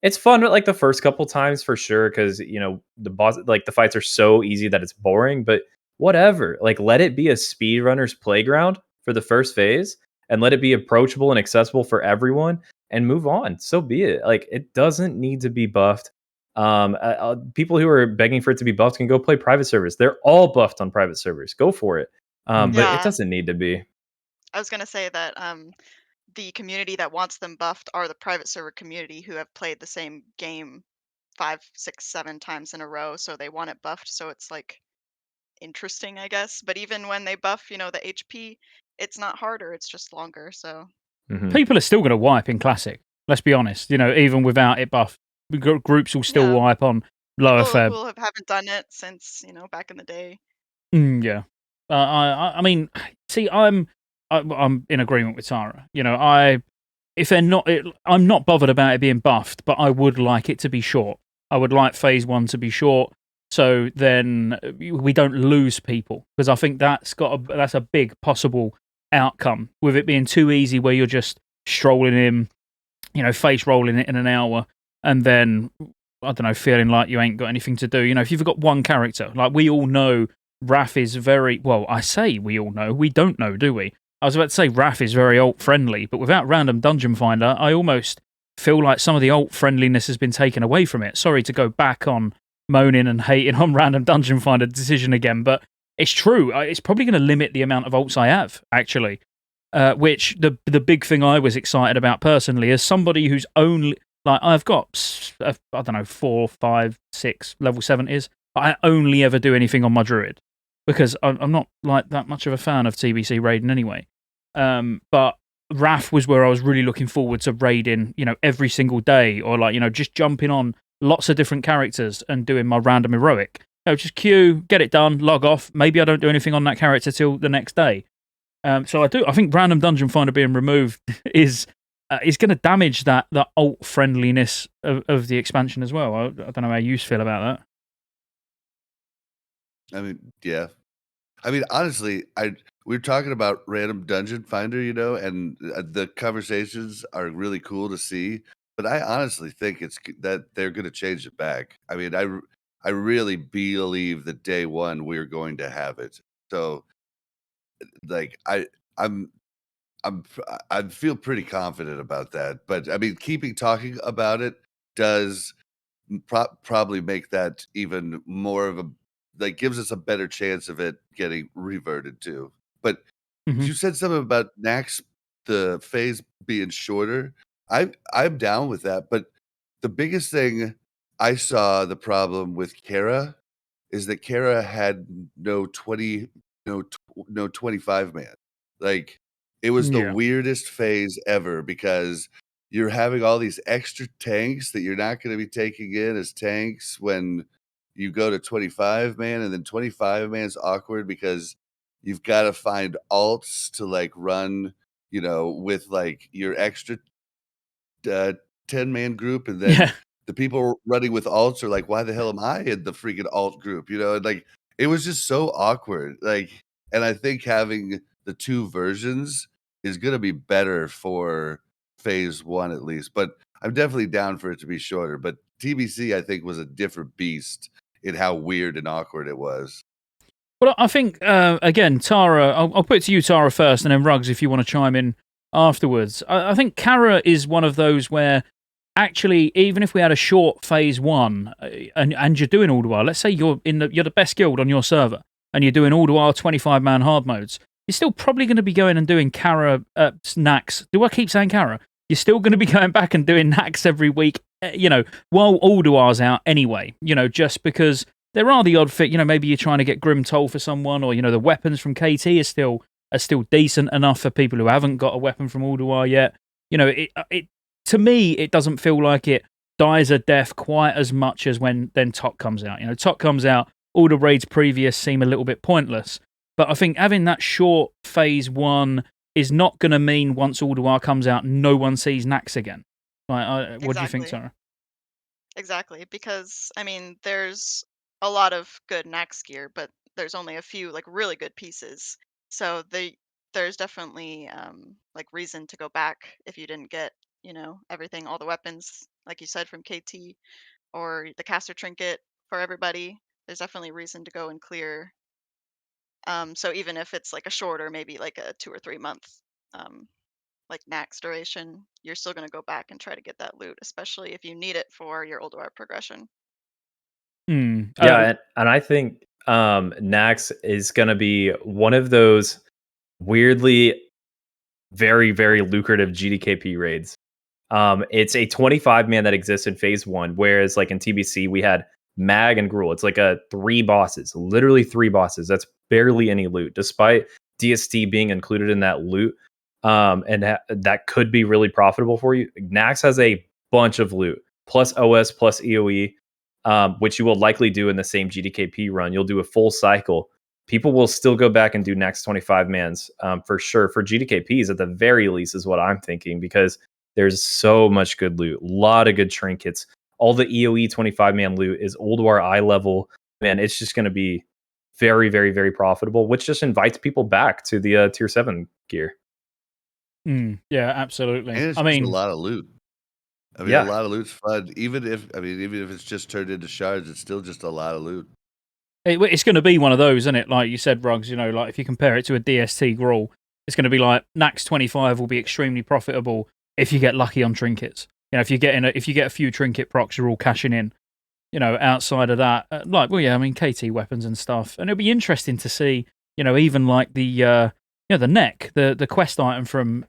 It's fun like the first couple times for sure, because the boss, like the fights are so easy that it's boring. But whatever, like let it be a speedrunner's playground for the first phase, and let it be approachable and accessible for everyone, and move on. So be it. Like it doesn't need to be buffed. People who are begging for it to be buffed can go play private servers. They're all buffed on private servers. Go for it. But it Yeah, doesn't need to be. I was gonna say that the community that wants them buffed are the private server community who have played the same game 5, 6, 7 times in a row, so they want it buffed. So it's like interesting, I guess. But even when they buff, the HP, it's not harder; it's just longer. So People are still going to wipe in Classic. Let's be honest. Even without it buff, groups will still wipe on lower people feb. who haven't done it since back in the day. Yeah. I mean, see, I'm in agreement with Tara. If they're not, I'm not bothered about it being buffed, but I would like it to be short. I would like phase 1 to be short, so then we don't lose people, because I think that's a big possible outcome with it being too easy, where you're just strolling in, face rolling it in an hour, and then I don't know, feeling like you ain't got anything to do. If you've got one character, like we all know, Wrath is very well. I say we all know, we don't know, do we? I was about to say Wrath is very alt friendly, but without Random Dungeon Finder, I almost feel like some of the alt friendliness has been taken away from it. Sorry to go back on moaning and hating on Random Dungeon Finder decision again, but it's true. It's probably going to limit the amount of alts I have, actually. which the big thing I was excited about personally, as somebody who's only, like, I've got, I don't know, 4, 5, 6, level 70s. I only ever do anything on my druid because I'm not like that much of a fan of TBC raiding anyway. But Wrath was where I was really looking forward to raiding, every single day, or like, just jumping on lots of different characters and doing my random heroic. Just queue, get it done, log off. Maybe I don't do anything on that character till the next day. So I think random dungeon finder being removed is going to damage the alt friendliness of the expansion as well. I don't know how you feel about that. I mean, yeah. I mean, honestly, we were talking about random dungeon finder, and the conversations are really cool to see. But I honestly think that they're going to change it back. I mean, I really believe that day one we're going to have it. So, like, I feel pretty confident about that. But I mean, keeping talking about it does probably make that even more of a, like, gives us a better chance of it getting reverted to. But you said something about Nax, the phase being shorter. I'm down with that, but the biggest thing I saw the problem with Kara is that Kara had no 25 man. Like, it was the Yeah. weirdest phase ever because you're having all these extra tanks that you're not going to be taking in as tanks when you go to 25 man, and then 25 man is awkward because you've got to find alts to like run, with like your extra 10 man group, and then Yeah. the people running with alts are like, why the hell am I in the freaking alt group? And like, it was just so awkward. Like, and I think having the two versions is going to be better for phase one at least, but I'm definitely down for it to be shorter. But TBC, I think, was a different beast in how weird and awkward it was. Well, I think, again, Tara, I'll put it to you, Tara, first, and then Ruggs, if you want to chime in afterwards. I think Kara is one of those where, actually, even if we had a short phase one, and you're doing Ulduar, let's say you're the best guild on your server, and you're doing Ulduar 25-man hard modes, you're still probably going to be going and doing Kara, Nax. Do I keep saying Kara? You're still going to be going back and doing Nax every week, while Ulduar's out anyway, just because there are the odd fit, maybe you're trying to get Grim Toll for someone, or, the weapons from KT are still decent enough for people who haven't got a weapon from Ulduar yet. To me, it doesn't feel like it dies a death quite as much as when then Top comes out. Top comes out, all the raids previous seem a little bit pointless. But I think having that short phase one is not going to mean once Ulduar comes out, no one sees Nax again. Like, what do you think, Sarah? Exactly, because I mean, there's a lot of good Nax gear, but there's only a few like really good pieces. So there's definitely like reason to go back if you didn't get everything, all the weapons, like you said, from KT, or the caster trinket for everybody. There's definitely reason to go and clear. So even if it's like a shorter, maybe like a 2 or 3 month like Nax duration, you're still going to go back and try to get that loot, especially if you need it for your Ulduar progression. Yeah, and I think Nax is going to be one of those weirdly very, very lucrative GDKP raids. It's a 25 man that exists in phase one, whereas like in TBC we had Mag and Gruul. It's like 3 bosses, literally 3 bosses. That's barely any loot, despite DST being included in that loot. And that could be really profitable for you. Nax has a bunch of loot, plus OS, plus EOE, which you will likely do in the same GDKP run. You'll do a full cycle. People will still go back and do Nax 25 mans for sure. For GDKPs, at the very least, is what I'm thinking, because there's so much good loot, a lot of good trinkets. All the EOE 25 man loot is Ulduar eye level. Man, it's just going to be very, very, very profitable, which just invites people back to the tier 7 gear. Yeah, absolutely. And it's I mean, a lot of loot. I mean, Yeah. a lot of loot's fun. Even if it's just turned into shards, it's still just a lot of loot. It's going to be one of those, isn't it? Like you said, Ruggs, like if you compare it to a DST Gruul, it's going to be like Nax 25 will be extremely profitable if you get lucky on trinkets. If you get a few trinket procs, you're all cashing in. Outside of that, KT weapons and stuff. And it'll be interesting to see, even like the the neck, the quest item from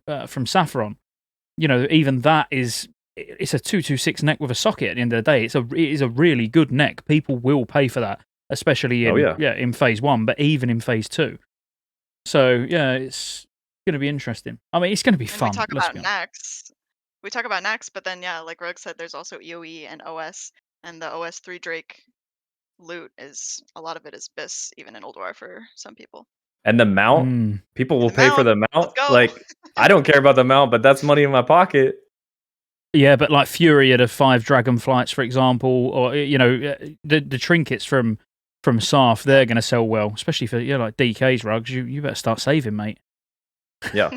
Saffron. Even that it's a 226 neck with a socket at the end of the day. It is a really good neck. People will pay for that, especially in phase 1, but even in phase 2. So yeah, it's going to be interesting. I mean, it's going to be fun. We talk about Naxx, but then like Rogue said, there's also EOE and OS, and the OS 3 Drake loot a lot of it is BIS, even in Ulduar for some people. And the mount, people will pay for the mount. Let's go. Like, I don't care about the mount, but that's money in my pocket. Yeah, but like Fury at 5 Dragon Flights, for example, or the trinkets from Sarf, they're going to sell well, especially for like DK's rugs. You better start saving, mate. Yeah.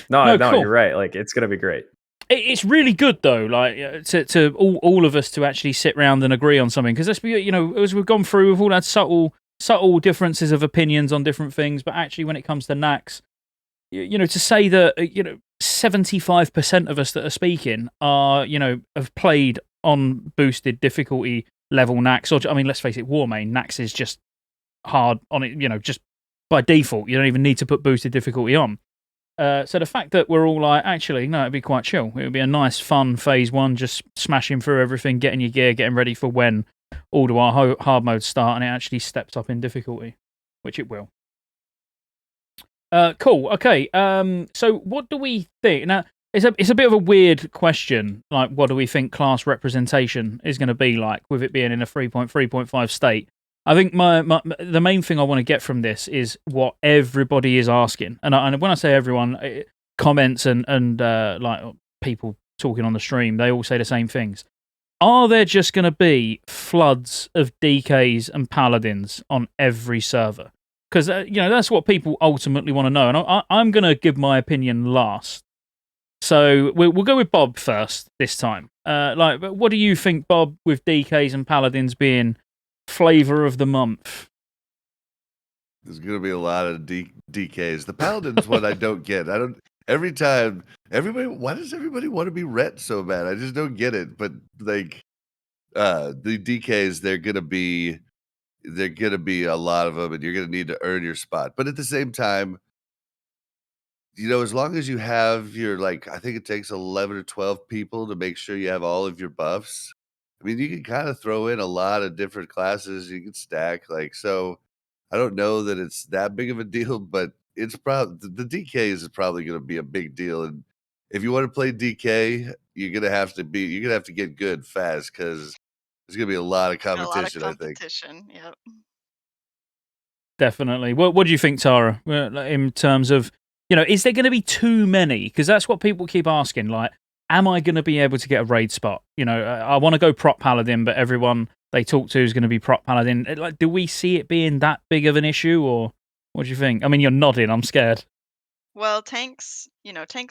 No, cool. You're right. Like, it's going to be great. It's really good though, like to all of us to actually sit around and agree on something, because as we've gone through, we've all had subtle differences of opinions on different things, but actually when it comes to Naxx, to say that 75% of us that are speaking are have played on boosted difficulty level Naxx, or I mean, let's face it, Warmane Naxx is just hard on it, just by default. You don't even need to put boosted difficulty on. So the fact that we're all like, actually, no, it'd be quite chill. It would be a nice, fun phase 1, just smashing through everything, getting your gear, getting ready for when Ulduar hard modes start, and it actually steps up in difficulty, which it will. Cool. Okay. So what do we think? Now, it's a bit of a weird question. Like, what do we think class representation is going to be like with it being in a 3.3.5 state? I think the main thing I want to get from this is what everybody is asking, and when I say everyone, comments and like people talking on the stream, they all say the same things. Are there just going to be floods of DKs and paladins on every server? Because that's what people ultimately want to know, and I'm going to give my opinion last. So we'll go with Bob first this time. Like, what do you think, Bob, with DKs and paladins being flavor of the month? There's going to be a lot of DKs. The Paladin's what I don't get. Every time, why does everybody want to be Ret so bad? I just don't get it. But like, the DKs, they're going to be a lot of them, and you're going to need to earn your spot. But at the same time, as long as you have your, I think it takes 11 or 12 people to make sure you have all of your buffs. I mean, you can kind of throw in a lot of different classes. You can stack, so I don't know that it's that big of a deal, but it's probably the DK is probably going to be a big deal. And if you want to play DK, you're going to have to get good fast, because there's going to be a lot of competition. I think. Yep. Definitely. What do you think, Tara? In terms of, is there going to be too many? Because that's what people keep asking. Like, am I going to be able to get a raid spot? I want to go prop paladin, but everyone they talk to is going to be prop paladin. Like, do we see it being that big of an issue, or what do you think? I mean, you're nodding. I'm scared. Well, tanks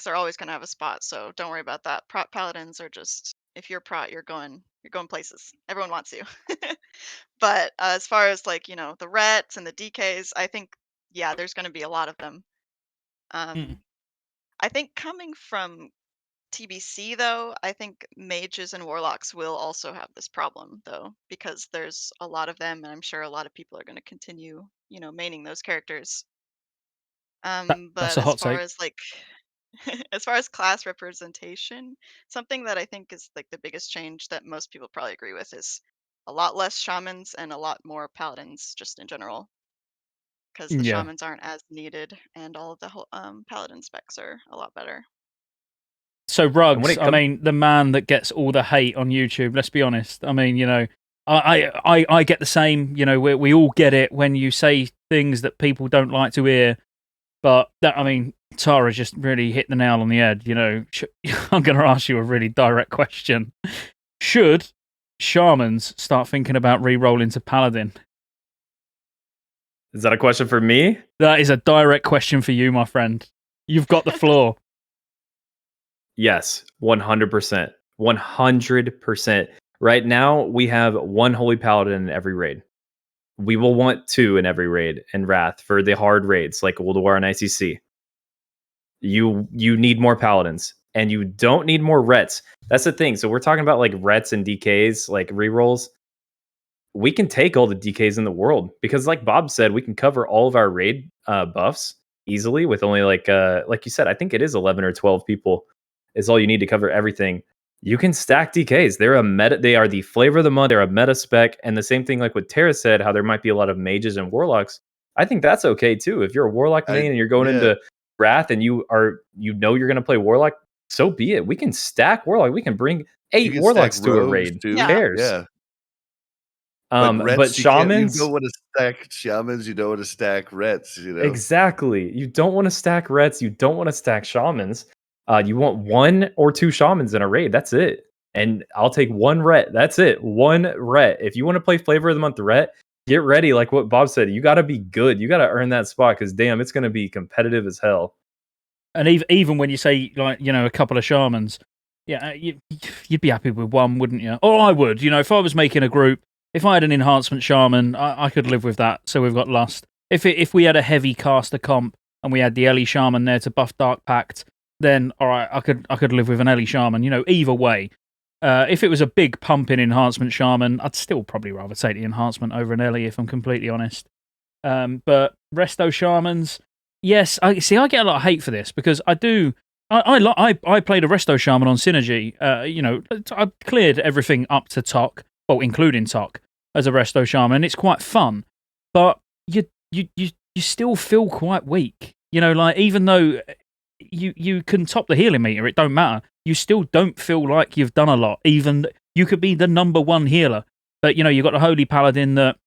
are always going to have a spot, so don't worry about that. Prop paladins are just, if you're prot, you're going places. Everyone wants you. But as far as the Rets and the DKs, I think there's going to be a lot of them. I think coming from TBC though, I think mages and warlocks will also have this problem though, because there's a lot of them, and I'm sure a lot of people are going to continue, maining those characters. But that's a hot take. As far as class representation, something that I think is the biggest change that most people probably agree with is a lot less shamans and a lot more paladins, just in general, because the shamans aren't as needed, and all of the paladin specs are a lot better. So Rugs, I mean, the man that gets all the hate on YouTube. Let's be honest. I mean, I get the same. We all get it when you say things that people don't like to hear. But Tara just really hit the nail on the head. I'm going to ask you a really direct question. Should shamans start thinking about re-rolling to paladin? Is that a question for me? That is a direct question for you, my friend. You've got the floor. Yes, 100%. 100%. Right now, we have 1 Holy Paladin in every raid. We will want 2 in every raid in Wrath for the hard raids like Ulduar and ICC. You need more Paladins, and you don't need more Rets. That's the thing. So we're talking about Rets and DKs, rerolls. We can take all the DKs in the world, because like Bob said, we can cover all of our raid buffs easily with only like you said, I think it is 11 or 12 people is all you need to cover everything. You can stack DKs. They're a meta. They are the flavor of the month. They're a meta spec, and the same thing like what Tara said, how there might be a lot of mages and warlocks. I think that's okay too. If you're a warlock main and you're going into Wrath and you're going to play warlock, so be it. We can stack warlock. We can bring 8 warlocks to a raid. Too. Who cares? Yeah. But shamans, you don't want to stack shamans. You don't want to stack rets. You know exactly. You don't want to stack rets. You don't want to stack shamans. You want 1 or 2 shamans in a raid. That's it. And I'll take 1 ret. That's it. 1 ret. If you want to play flavor of the month ret, get ready. Like what Bob said, you got to be good. You got to earn that spot because damn, it's going to be competitive as hell. And even when you say like a couple of shamans, yeah, you'd be happy with 1, wouldn't you? Or I would. If I was making a group. If I had an enhancement shaman, I could live with that. So we've got Lust. If we had a heavy caster comp and we had the Ellie shaman there to buff Dark Pact, then all right, I could live with an Ellie shaman. Either way. If it was a big pumping enhancement shaman, I'd still probably rather take the enhancement over an Ellie if I'm completely honest. But resto shamans, yes. I get a lot of hate for this because I do. I played a resto shaman on Synergy. I cleared everything up to Tok. Well, including Tok as a resto shaman, and it's quite fun. But you still feel quite weak. Even though you can top the healing meter, it don't matter. You still don't feel like you've done a lot. Even you could be the number 1 healer, but you've got the Holy Paladin that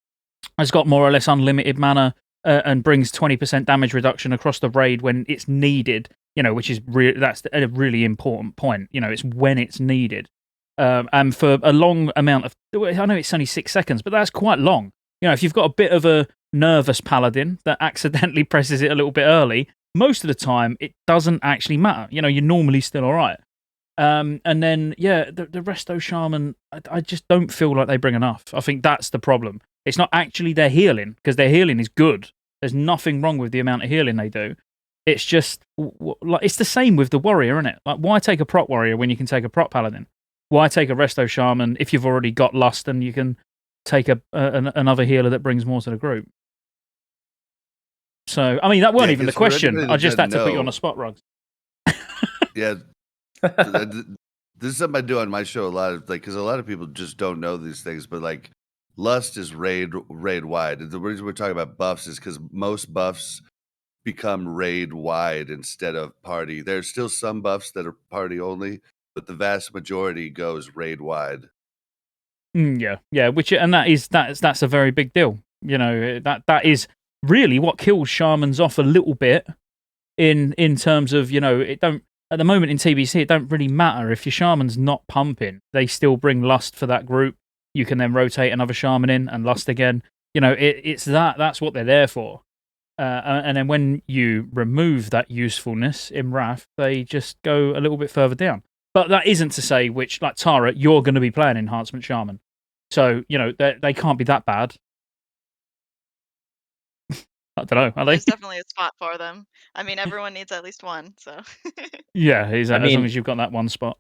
has got more or less unlimited mana and brings 20% damage reduction across the raid when it's needed. Which is that's a really important point. It's when it's needed. And for a long amount of... I know it's only 6 seconds, but that's quite long. If you've got a bit of a nervous paladin that accidentally presses it a little bit early, most of the time, it doesn't actually matter. You're normally still all right. And then, the resto shaman, I just don't feel like they bring enough. I think that's the problem. It's not actually their healing, because their healing is good. There's nothing wrong with the amount of healing they do. It's just... it's the same with the warrior, isn't it? Like, why take a prot warrior when you can take a prot paladin? Why take a resto shaman if you've already got Lust and you can take another healer that brings more to the group? So, I mean, that weren't even the question. I just had to put you on the spot, Rugs. Yeah. This is something I do on my show a lot, because a lot of people just don't know these things, but like Lust is raid wide. And the reason we're talking about buffs is because most buffs become raid wide instead of party. There's still some buffs that are party only, but the vast majority goes raid wide. Yeah. That's a very big deal. That is really what kills shamans off a little bit in terms of, it don't, at the moment in TBC, it don't really matter if your shaman's not pumping. They still bring Lust for that group. You can then rotate another shaman in and Lust again. That's what they're there for. And then when you remove that usefulness in Wrath, they just go a little bit further down. But that isn't to say like Tara, you're going to be playing Enhancement Shaman. So, they can't be that bad. I don't know, are they? There's definitely a spot for them. I mean, everyone needs at least 1, so... Yeah, as long as you've got that 1 spot.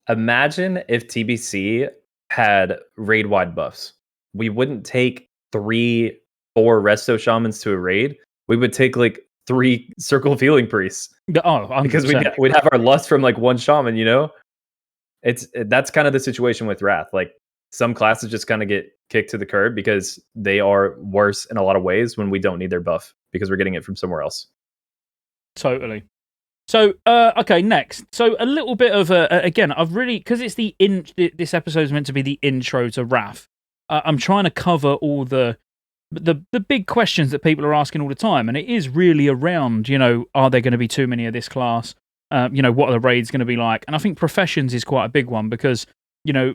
Imagine if TBC had raid-wide buffs. We wouldn't take 3-4 resto shamans to a raid. We would take, 3 Circle of Healing priests. Oh, 100%. Because we'd have our Lust from, 1 shaman, That's kind of the situation with Wrath. Some classes just kind of get kicked to the curb because they are worse in a lot of ways when we don't need their buff because we're getting it from somewhere else. Totally. So, okay, next. So, a little bit of again, I've really, because it's this episode is meant to be the intro to Wrath. I'm trying to cover all the big questions that people are asking all the time, and it is really around, are there going to be too many of this class? What are the raids going to be like? And I think Professions is quite a big one because,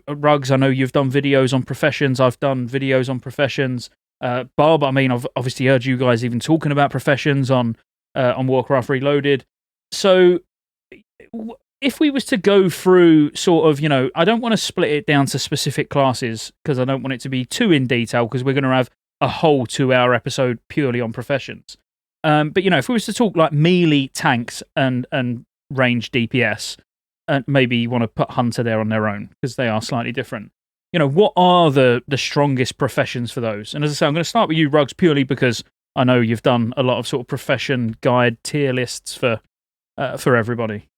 Rugs, I know you've done videos on Professions. I've done videos on Professions. Bob, I mean, I've obviously heard you guys even talking about Professions on Warcraft Reloaded. So, if we was to go through sort of, I don't want to split it down to specific classes because I don't want it to be too in detail because we're going to have a whole 2-hour episode purely on Professions. But, if we was to talk like melee tanks and range DPS, and maybe you want to put Hunter there on their own because they are slightly different. What are the strongest professions for those? And as I say, I'm going to start with you, Rugs, purely because I know you've done a lot of sort of profession guide tier lists for everybody.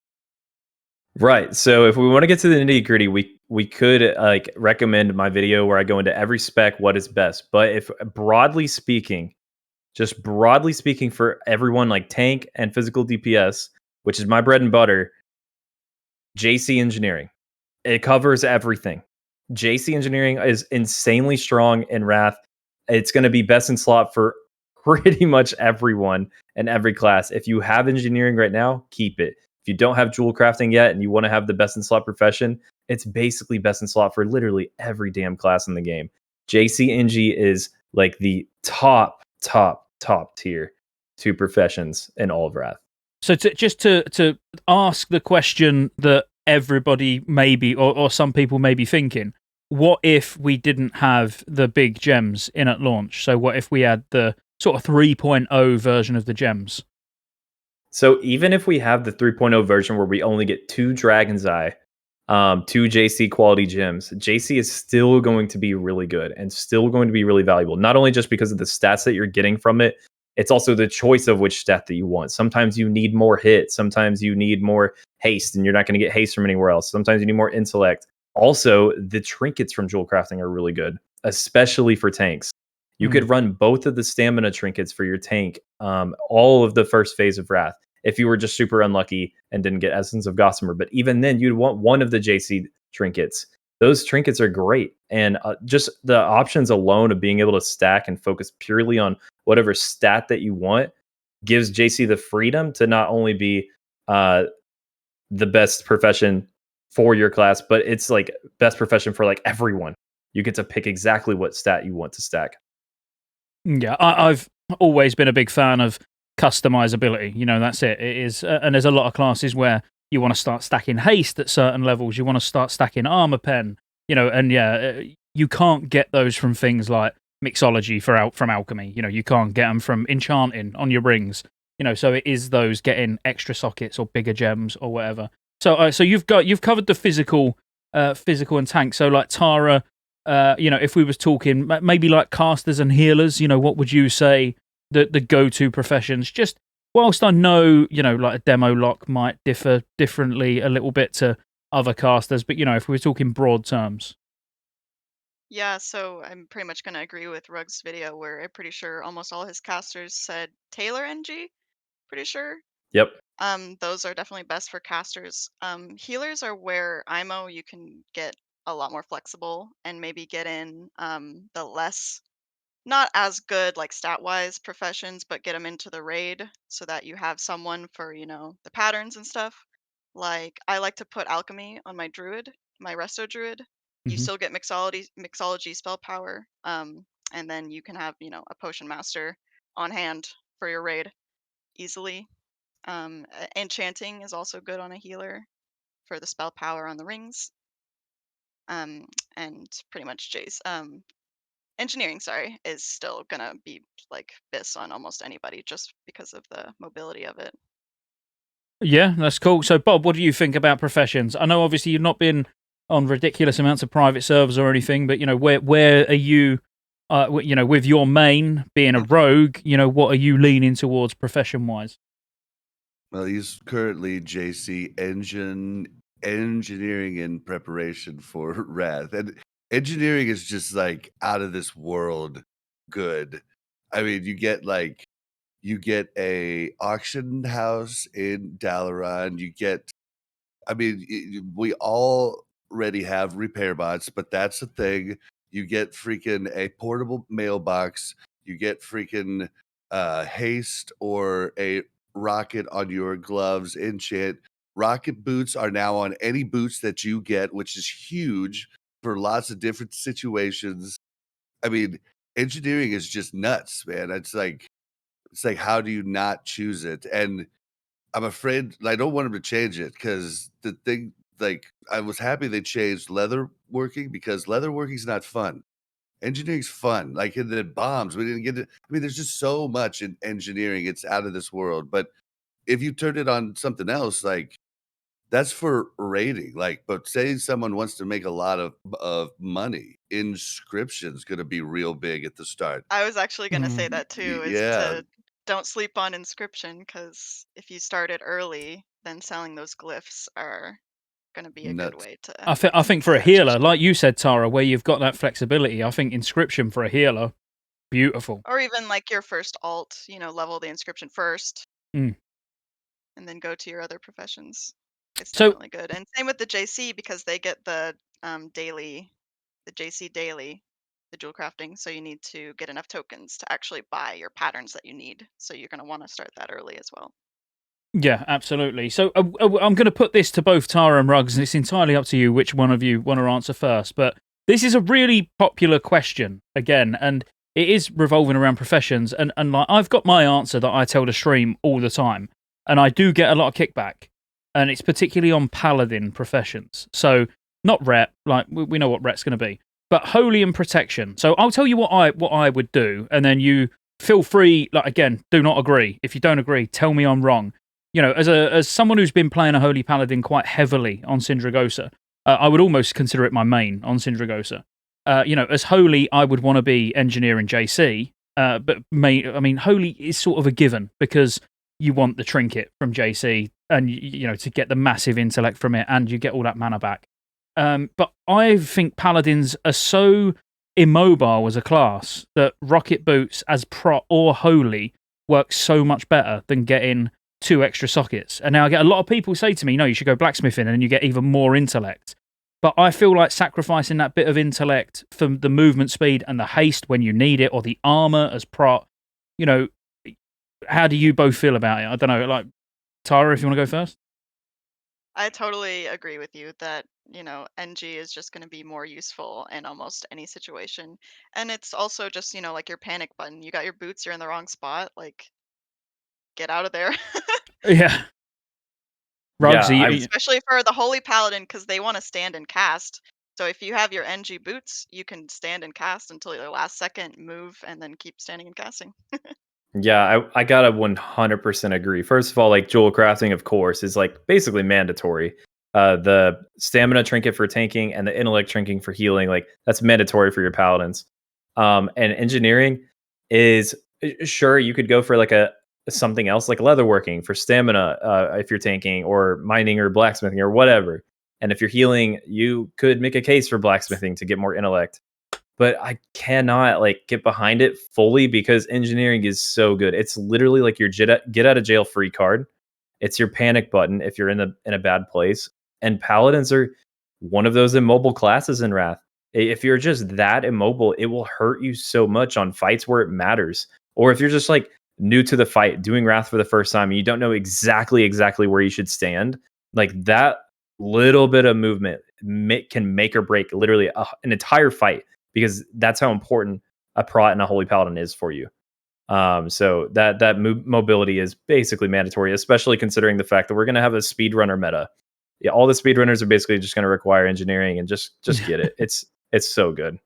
Right. So if we want to get to the nitty gritty, we could like recommend my video where I go into every spec what is best. But if broadly speaking, just broadly speaking for everyone like tank and physical DPS, which is my bread and butter, JC engineering. It covers everything. JC engineering is insanely strong in Wrath. It's going to be best in slot for pretty much everyone and every class. If you have engineering right now, keep it. If you don't have jewel crafting yet and you want to have the best in slot profession, it's basically best in slot for literally every damn class in the game. JC Engie is like the top tier to professions in all of Wrath. So just to ask the question that everybody maybe, or some people may be thinking, what if we didn't have the big gems in at launch? So what if we had the sort of 3.0 version of the gems? So even if we have the 3.0 version where we only get 2 Dragon's Eye, 2 JC quality gems, JC is still going to be really good and still going to be really valuable. Not only just because of the stats that you're getting from it, it's also the choice of which stat that you want. Sometimes you need more hit. Sometimes you need more haste, and you're not going to get haste from anywhere else. Sometimes you need more intellect. Also, the trinkets from jewel crafting are really good, especially for tanks. You could run both of the stamina trinkets for your tank, all of the first phase of Wrath, if you were just super unlucky and didn't get Essence of Gossamer. But even then, you'd want one of the JC trinkets. Those trinkets are great. And just the options alone of being able to stack and focus purely on whatever stat that you want gives JC the freedom to not only be the best profession for your class, but it's like best profession for like everyone. You get to pick exactly what stat you want to stack. Yeah, I've always been a big fan of customizability. You know, that's it. It is, and there's a lot of classes where you want to start stacking haste at certain levels. You want to start stacking armor pen. You know, and yeah, you can't get those from things like mixology from alchemy. You know, you can't get them from enchanting on your rings. You know, so it is those getting extra sockets or bigger gems or whatever. So, so you've covered the physical and tank. So like Tara. You know, if we was talking maybe like casters and healers, you know, what would you say the go-to professions? Just whilst I know, you know, like a demo lock might differ differently a little bit to other casters, but, you know, if we were talking broad terms. Yeah, so I'm pretty much going to agree with Rug's video where I'm pretty sure almost all his casters said Taylor NG. Pretty sure. Yep. Those are definitely best for casters. Healers are where IMO you can get a lot more flexible and maybe get in the less, not as good like stat wise professions, but get them into the raid so that you have someone for, you know, the patterns and stuff. Like I like to put alchemy on my druid, my resto druid. You Mhm. still get mixology spell power. And then you can have, you know, a potion master on hand for your raid easily. Enchanting is also good on a healer for the spell power on the rings. Um, and pretty much Jace. Engineering, sorry, is still gonna be like this on almost anybody just because of the mobility of it. Yeah, that's cool. So, Bob, what do you think about professions? I know obviously you've not been on ridiculous amounts of private servers or anything, but, you know, where are you, you know, with your main being a rogue, you know, what are you leaning towards profession-wise? Well, he's currently JC engineering in preparation for Wrath. And engineering is just like out of this world good. I mean, you get a auction house in Dalaran. We already have repair bots, but that's a thing. You get freaking a portable mailbox. You get freaking haste or a rocket on your gloves. Enchant. Rocket boots are now on any boots that you get, which is huge for lots of different situations. I mean, engineering is just nuts, man. It's like how do you not choose it? And I'm afraid I don't want him to change it because the thing, like, I was happy they changed leather working because leather working is not fun. Engineering's fun. Like in the bombs, we didn't get it. I mean, there's just so much in engineering. It's out of this world. But if you turn it on something else, like That's for rating. Like, but say someone wants to make a lot of money, inscription's going to be real big at the start. I was actually going to say that too, is Yeah, to don't sleep on inscription, because if you start it early, then selling those glyphs are going to be a good nuts. way to. I think for a healer, like you said, Tara, where you've got that flexibility, I think inscription for a healer, beautiful. Or even like your first alt, level the inscription first, Mm. and then go to your other professions. It's So- definitely good. And same with the JC, because they get the JC daily, the jewel crafting. So you need to get enough tokens to actually buy your patterns that you need. So you're going to want to start that early as well. Yeah, absolutely. So I'm going to put this to both Tara and Ruggs, and it's entirely up to you which one of you want to answer first. But this is a really popular question, again, and it is revolving around professions. And like, I've got my answer that I tell the stream all the time, and I do get a lot of kickback. And it's particularly on Paladin professions. So not rep, like we know what rep's going to be, but holy and protection. So I'll tell you what I would do, and then you feel free, like, again, do not agree. If you don't agree, tell me I'm wrong. As someone who's been playing a Holy Paladin quite heavily on Sindragosa, I would almost consider it my main on Sindragosa. As Holy, I would want to be engineering JC, but Holy is sort of a given because you want the trinket from JC and, to get the massive intellect from it, and you get all that mana back. But I think Paladins are so immobile as a class that Rocket Boots as Prot or Holy works so much better than getting 2 extra sockets. And now I get a lot of people say to me, no, you should go blacksmithing and then you get even more intellect. But I feel like sacrificing that bit of intellect for the movement speed and the haste when you need it, or the armor as Prot, how do you both feel about it? I don't know, like, Tara, if you want to go first? I totally agree with you that, NG is just going to be more useful in almost any situation. And it's also just, like your panic button. You got your boots, you're in the wrong spot. Like, get out of there. Yeah. Ruggs, especially for the Holy Paladin, because they want to stand and cast. So if you have your NG boots, you can stand and cast until your last second, move, and then keep standing and casting. Yeah, I gotta 100% agree. First of all, like, jewel crafting, of course, is like basically mandatory. The stamina trinket for tanking and the intellect trinket for healing, like, that's mandatory for your paladins. And engineering is, sure, you could go for like something else, like leatherworking for stamina, if you're tanking, or mining or blacksmithing or whatever. And if you're healing, you could make a case for blacksmithing to get more intellect. But I cannot get behind it fully because engineering is so good. It's literally like your get out of jail free card. It's your panic button if you're in a bad place. And paladins are one of those immobile classes in Wrath. If you're just that immobile, it will hurt you so much on fights where it matters. Or if you're just new to the fight, doing Wrath for the first time, and you don't know exactly where you should stand, like, that little bit of movement can make or break literally an entire fight, because that's how important a Prot and a Holy Paladin is for you. So that mobility is basically mandatory, especially considering the fact that we're going to have a speedrunner meta. Yeah, all the speedrunners are basically just going to require engineering, and just get it. It's so good.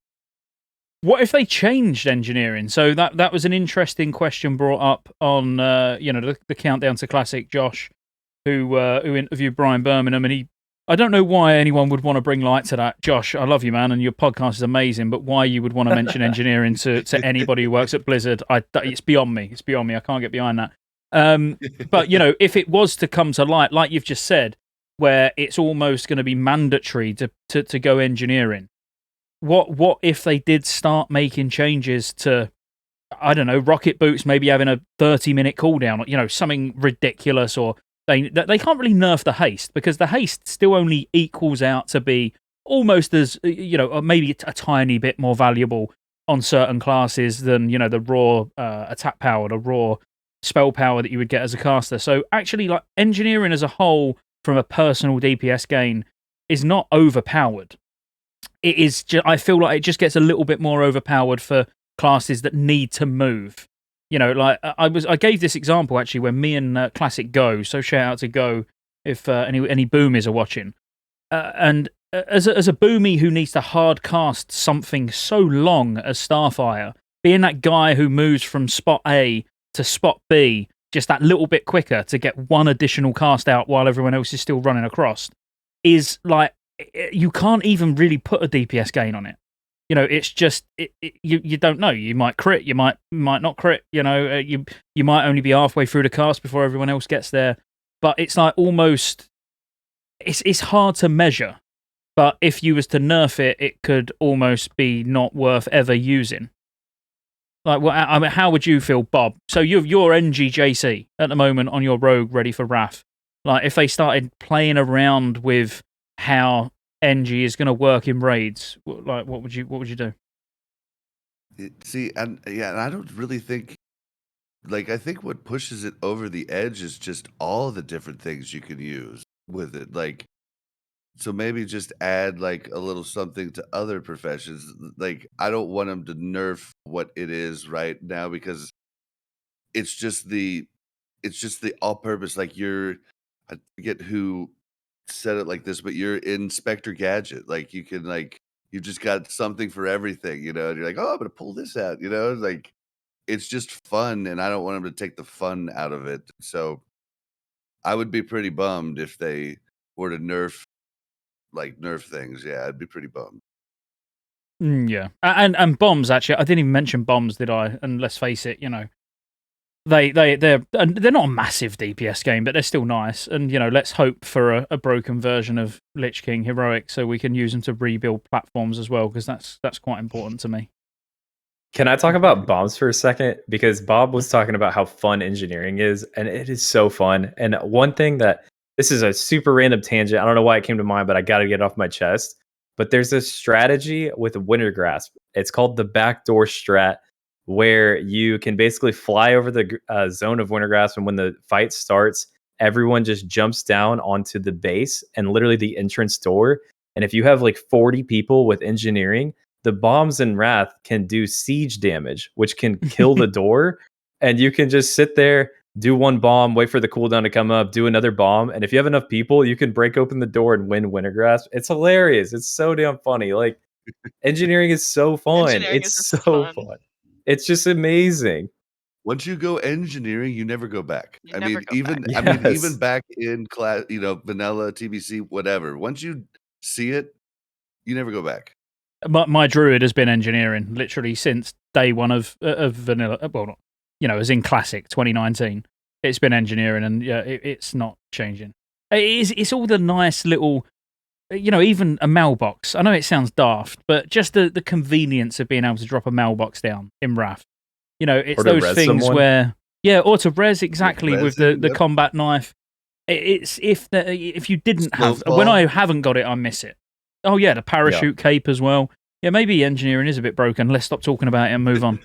What if they changed engineering? So that was an interesting question brought up on the Countdown to Classic. Josh, who interviewed Brian Birmingham, and I don't know why anyone would want to bring light to that. Josh, I love you, man, and your podcast is amazing, but why you would want to mention engineering to anybody who works at Blizzard, it's beyond me. It's beyond me. I can't get behind that. But, if it was to come to light, like you've just said, where it's almost going to be mandatory to go engineering, what if they did start making changes to, I don't know, Rocket Boots maybe having a 30-minute cooldown, something ridiculous, or they can't really nerf the haste, because the haste still only equals out to be almost as, maybe a tiny bit more valuable on certain classes than, the raw attack power, the raw spell power that you would get as a caster. So actually, like, engineering as a whole from a personal DPS gain is not overpowered. It is I feel like it just gets a little bit more overpowered for classes that need to move. I gave this example actually when me and Classic Go, so shout out to Go if any boomies are watching. And as a boomie who needs to hard cast something so long as Starfire, being that guy who moves from spot A to spot B just that little bit quicker to get one additional cast out while everyone else is still running across, is like, you can't even really put a DPS gain on it. You know, it's just you don't know. You might crit, you might not crit. You know, you might only be halfway through the cast before everyone else gets there. But it's like almost, it's hard to measure. But if you was to nerf it, it could almost be not worth ever using. Like, well, I mean, how would you feel, Bob? So you're NGJC at the moment on your rogue ready for Wrath. Like, if they started playing around with how NG is going to work in raids, like, what would you do? See, and I don't really think, like, I think what pushes it over the edge is just all the different things you can use with it. Like, so maybe just add like a little something to other professions. Like, I don't want them to nerf what it is right now, because it's just the all purpose. Like, I forget who said it like this, but you're Inspector Gadget. Like, you can, like, you just got something for everything, you know, and you're like, oh, I'm gonna pull this out, you know, like, it's just fun, and I don't want them to take the fun out of it. So I would be pretty bummed if they were to nerf things. Yeah, I'd be pretty bummed. Yeah, and bombs, actually, I didn't even mention bombs, did I? And let's face it, you know, they're not a massive DPS game, but they're still nice. And, you know, let's hope for a broken version of Lich King Heroic so we can use them to rebuild platforms as well, because that's quite important to me. Can I talk about bombs for a second? Because Bob was talking about how fun engineering is, and it is so fun. And one thing that, this is a super random tangent, I don't know why it came to mind, but I got to get it off my chest. But there's this strategy with Winter Grasp. It's called the backdoor strat, where you can basically fly over the zone of Winter Grasp, and when the fight starts, everyone just jumps down onto the base and literally the entrance door. And if you have like 40 people with engineering, the bombs in Wrath can do siege damage, which can kill the door. And you can just sit there, do one bomb, wait for the cooldown to come up, do another bomb. And if you have enough people, you can break open the door and win Winter Grasp. It's hilarious. It's so damn funny. Like, engineering is so fun. Engineering It's is so just fun. fun. It's just amazing. Once you go engineering, you never go back. You never go back. I mean, Yes. even back in class, you know, vanilla, TBC, whatever. Once you see it, you never go back. My druid has been engineering literally since day one of vanilla. Well, not, you know, as in classic 2019. It's been engineering, and yeah, it's not changing. It's all the nice little, you know, even a mailbox. I know it sounds daft, but just the convenience of being able to drop a mailbox down in Wrath. You know, it's those things where, yeah, or to res, exactly, with the combat knife. It's if you didn't have, when I haven't got it, I miss it. Oh yeah, the parachute cape as well. Yeah, maybe engineering is a bit broken. Let's stop talking about it and move on.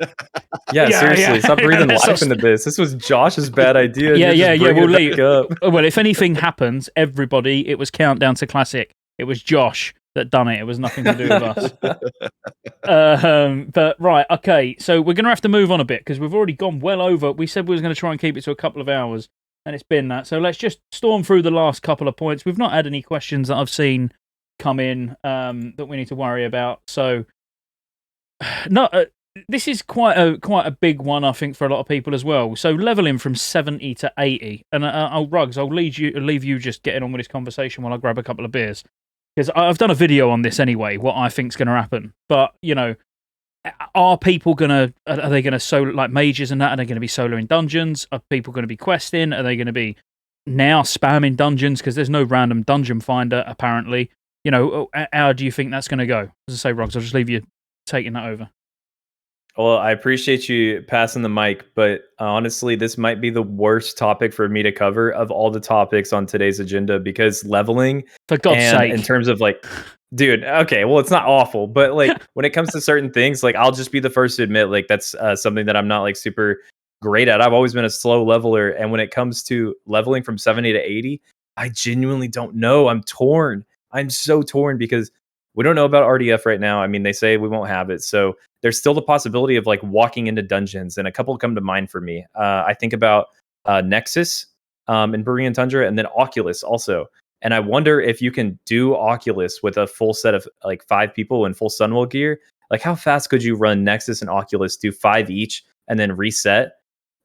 Seriously, stop breathing life into this. This was Josh's bad idea. We'll leave. Well, if anything happens, everybody, it was Countdown to Classic. It was Josh that done it. It was nothing to do with us. But right, okay. So we're going to have to move on a bit because we've already gone well over. We said we was going to try and keep it to a couple of hours, and it's been that. So let's just storm through the last couple of points. We've not had any questions that I've seen come in that we need to worry about. So, this is quite a big one, I think, for a lot of people as well. So leveling from 70 to 80, and Rugs, I'll leave you just getting on with this conversation while I grab a couple of beers, because I've done a video on this anyway. What I think's going to happen, but you know, are they going to solo like mages and that? Are they going to be soloing dungeons? Are people going to be questing? Are they going to be now spamming dungeons because there's no random dungeon finder apparently? You know, how do you think that's going to go? As I say, Rugs, I'll just leave you taking that over. Well, I appreciate you passing the mic, but honestly, this might be the worst topic for me to cover of all the topics on today's agenda, because leveling, for God's sake, in terms of like, dude, okay, well, it's not awful, but like when it comes to certain things, like I'll just be the first to admit, like that's something that I'm not like super great at. I've always been a slow leveler, and when it comes to leveling from 70 to 80, I genuinely don't know. I'm torn. I'm so torn because we don't know about RDF right now. I mean, they say we won't have it. So there's still the possibility of like walking into dungeons, and a couple come to mind for me. I think about Nexus in Borean Tundra, and then Oculus also. And I wonder if you can do Oculus with a full set of like 5 people in full Sunwell gear. Like, how fast could you run Nexus and Oculus, do 5 each, and then reset?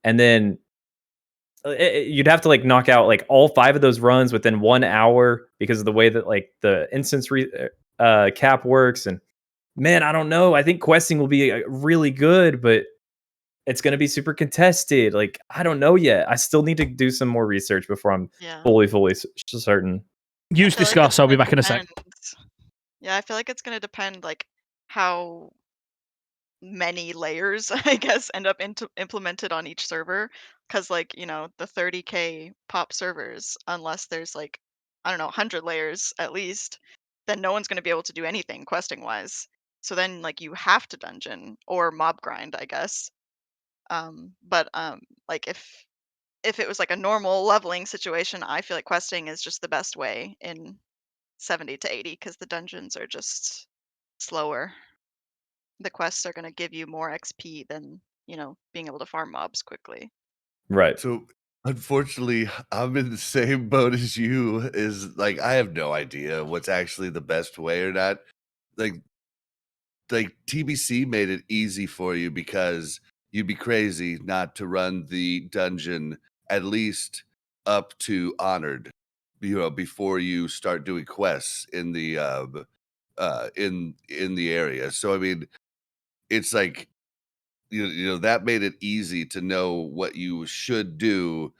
And then you'd have to like knock out like all 5 of those runs within 1 hour because of the way that like the instance cap works. And man, I don't know. I think questing will be really good, but it's going to be super contested. Like, I don't know yet. I still need to do some more research before I'm Yeah. fully certain. Use discuss. I'll be back in a sec. Yeah, I feel like it's gonna depend like how many layers I guess end up implemented on each server. Because like, you know, the 30K pop servers, unless there's like, I don't know, 100 layers at least, then no one's gonna be able to do anything questing wise. So then like you have to dungeon or mob grind, I guess. But like if it was like a normal leveling situation, I feel like questing is just the best way in 70 to 80 because the dungeons are just slower. The quests are going to give you more XP than, you know, being able to farm mobs quickly. Right. So unfortunately, I'm in the same boat as you. Is like I have no idea what's actually the best way or not. Like TBC made it easy for you because you'd be crazy not to run the dungeon at least up to honored, you know, before you start doing quests in the in the area. So I mean, it's like you know that made it easy to know what you should do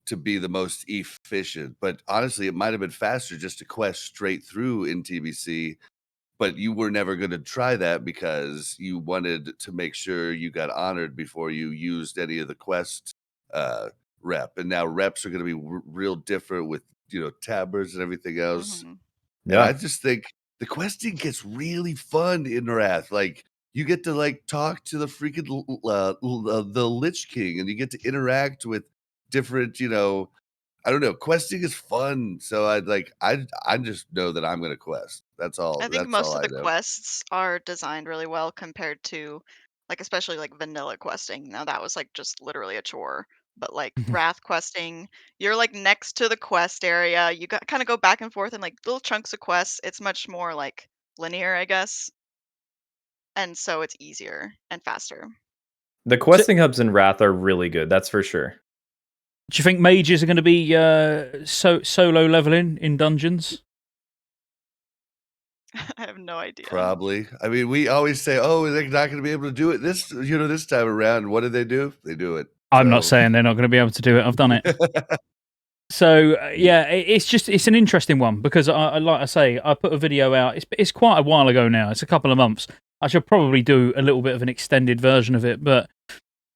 to be the most efficient. But honestly, it might have been faster just to quest straight through in TBC, but you were never going to try that because you wanted to make sure you got honored before you used any of the quest uh, rep. And now reps are going to be real different with, you know, tabbers and everything else. Mhm. And I Yeah. just think the questing gets really fun in Wrath. Like you get to like talk to the freaking the Lich King, and you get to interact with different, you know, I don't know. Questing is fun, so I just know that I'm gonna quest. That's all. I think That's most all of I the know. quests are designed really well compared to like especially like vanilla questing. Now that was like just literally a chore. But like wrath questing, you're like next to the quest area. You got kind of go back and forth in like little chunks of quests. It's much more like linear, I guess. And so it's easier and faster. The So, questing hubs in Wrath are really good. That's for sure. do you think mages are going to be solo leveling in dungeons? I have no idea. Probably. I mean, we always say, "Oh, they're not going to be able to do it this, you know, this time around." What did they do? They do it. I'm not saying they're not going to be able to do it. I've done it. So yeah, it's an interesting one because like I say, I put a video out. It's quite a while ago now. It's a couple of months. I should probably do a little bit of an extended version of it, but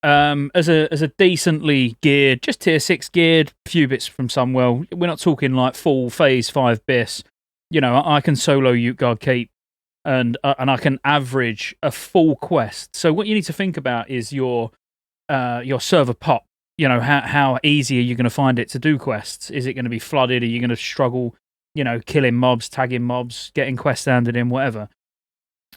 as a decently geared, just tier 6 geared, few bits from Sunwell. We're not talking like full phase 5 bis. You know, I can solo Utgard Keep, and I can average a full quest. So what you need to think about is your server pop. You know, how easy are you going to find it to do quests? Is it going to be flooded? Are you going to struggle, you know, killing mobs, tagging mobs, getting quests handed in, whatever?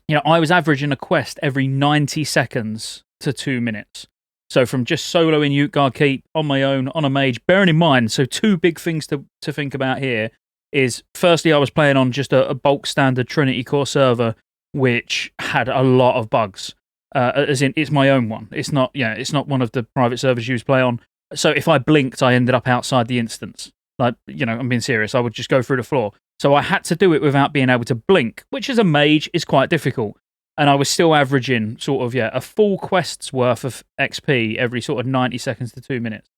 You know, I was averaging a quest every 90 seconds to 2 minutes. So from just soloing Utgard Keep on my own, on a mage, bearing in mind, so 2 big things to think about here is, firstly, I was playing on just a bulk standard Trinity Core server, which had a lot of bugs. As in, it's my own one. It's not, it's not one of the private servers you play on. So if I blinked, I ended up outside the instance. Like, you know, I'm being serious. I would just go through the floor. So I had to do it without being able to blink, which as a mage is quite difficult. And I was still averaging sort of, a full quest's worth of XP every sort of 90 seconds to 2 minutes.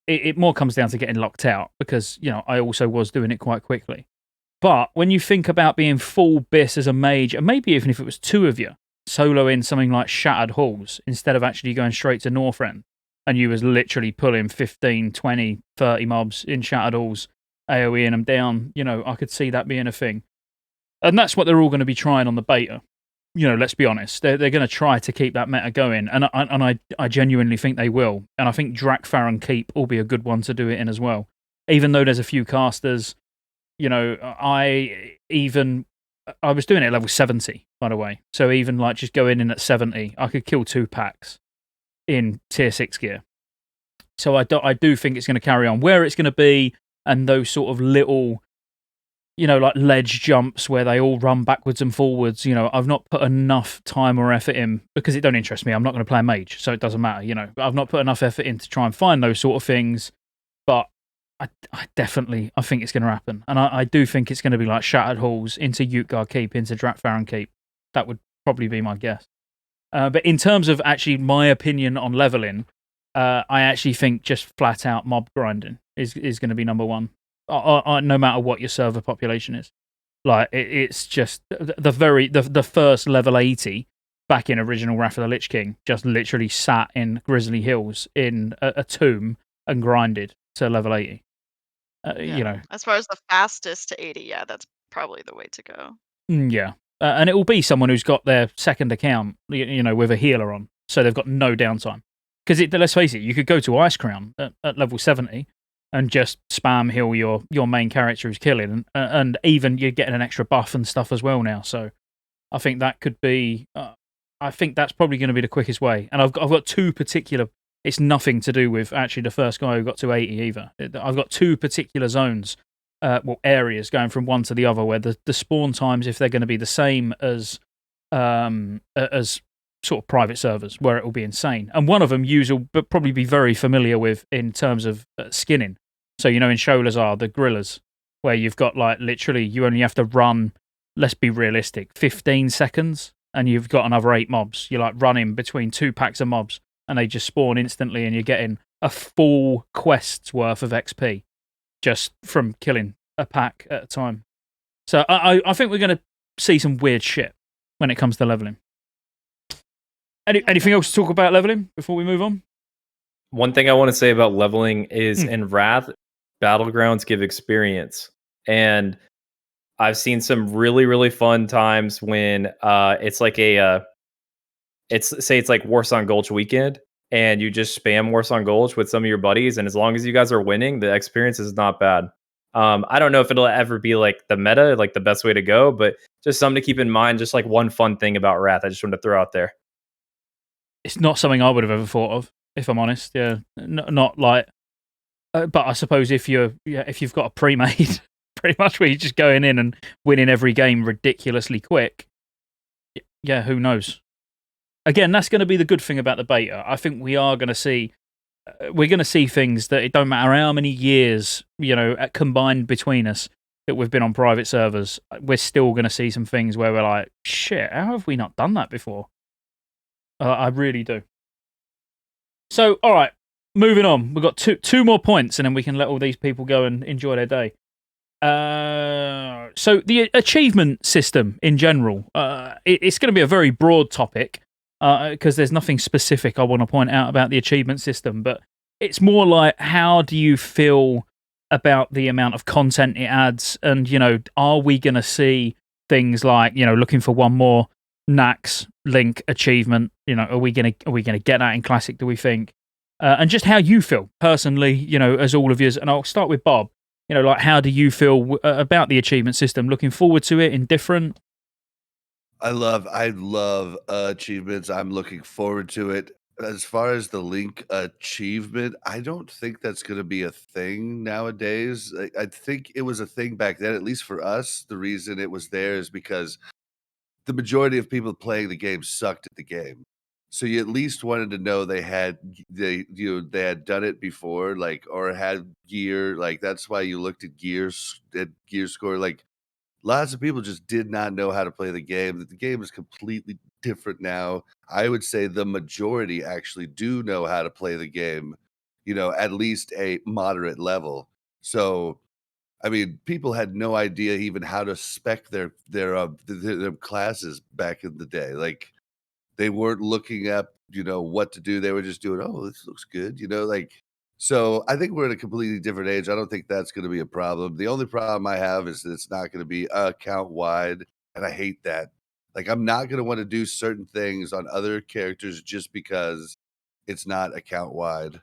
It more comes down to getting locked out because, you know, I also was doing it quite quickly. But when you think about being full bis as a mage, and maybe even if it was 2 of you, soloing something like Shattered Halls instead of actually going straight to Northrend, and you was literally pulling 15, 20, 30 mobs in Shattered Halls, AoEing them down, you know, I could see that being a thing. And that's what they're all going to be trying on the beta. You know, let's be honest. They're going to try to keep that meta going, and I genuinely think they will. And I think Drakfaron Keep will be a good one to do it in as well. Even though there's a few casters, you know, I was doing it at level 70, by the way. So even like just going in at 70, I could kill 2 packs in tier 6 gear. So I do think it's going to carry on. Where it's going to be and those sort of little like ledge jumps where they all run backwards and forwards. I've not put enough time or effort in because it don't interest me. I'm not going to play a mage, so it doesn't matter. I've not put enough effort in to try and find those sort of things, but I definitely think it's going to happen, and I do think it's going to be like Shattered Halls into Utgard Keep into Dratfaran Keep. That would probably be my guess. But in terms of actually my opinion on leveling, I actually think just flat out mob grinding is going to be number one. No matter what your server population is. Like, it's just the first level 80 back in original Wrath of the Lich King just literally sat in Grizzly Hills in a tomb and grinded to level 80. As far as the fastest to 80, yeah, that's probably the way to go. Yeah. And it will be someone who's got their second account, with a healer on. So they've got no downtime. Because let's face it, you could go to Ice Crown at level 70 and just spam heal your main character who's killing, and even you're getting an extra buff and stuff as well now. So I think that could be. I think that's probably going to be the quickest way. And I've got two particular. It's nothing to do with actually the first guy who got to 80 either. I've got two particular zones, areas going from one to the other where the spawn times, if they're going to be the same as sort of private servers, where it will be insane. And one of them you'll probably be very familiar with in terms of skinning. So, in Sholazar, the Gorillas, where you've got like literally you only have to run, let's be realistic, 15 seconds, and you've got another 8 mobs. You're like running between 2 packs of mobs, and they just spawn instantly, and you're getting a full quest's worth of XP just from killing a pack at a time. So I think we're going to see some weird shit when it comes to leveling. Anything else to talk about leveling before we move on? One thing I want to say about leveling is in Wrath, Battlegrounds give experience. And I've seen some really, really fun times when it's like it's like Warsong Gulch weekend, and you just spam Warsong Gulch with some of your buddies, and as long as you guys are winning, the experience is not bad. I don't know if it'll ever be like the meta, like the best way to go, but just something to keep in mind, just like one fun thing about Wrath I just wanted to throw out there. It's not something I would have ever thought of, if I'm honest. Yeah, not like. But I suppose if you've got a pre-made, pretty much where you're just going in and winning every game ridiculously quick. Yeah, who knows? Again, that's going to be the good thing about the beta. I think we are going to see. We're going to see things that it don't matter how many years combined between us that we've been on private servers. We're still going to see some things where we're like, shit, how have we not done that before? I really do. So, all right, moving on. We've got two more points, and then we can let all these people go and enjoy their day. So, the achievement system in general, it's going to be a very broad topic because there's nothing specific I want to point out about the achievement system, but it's more like, how do you feel about the amount of content it adds? And, are we going to see things like, looking for one more Nax Link achievement? Are we gonna get that in Classic, do we think? And just how you feel personally, as all of yous. And I'll start with Bob. Like, how do you feel about the achievement system? Looking forward to it? Indifferent? I love achievements. I'm looking forward to it. As far as the Link achievement, I don't think that's going to be a thing nowadays. I think it was a thing back then, at least for us. The reason it was there is because the majority of people playing the game sucked at the game. So you at least wanted to know they had done it before, like, or had gear. Like, that's why you looked at gear score. Like, lots of people just did not know how to play the game. The game is completely different now. I would say the majority actually do know how to play the game, at least a moderate level. So, I mean, people had no idea even how to spec their classes back in the day. Like, they weren't looking up, what to do. They were just doing, oh, this looks good, like. So I think we're in a completely different age. I don't think that's going to be a problem. The only problem I have is that it's not going to be account wide, and I hate that. Like, I'm not going to want to do certain things on other characters just because it's not account wide.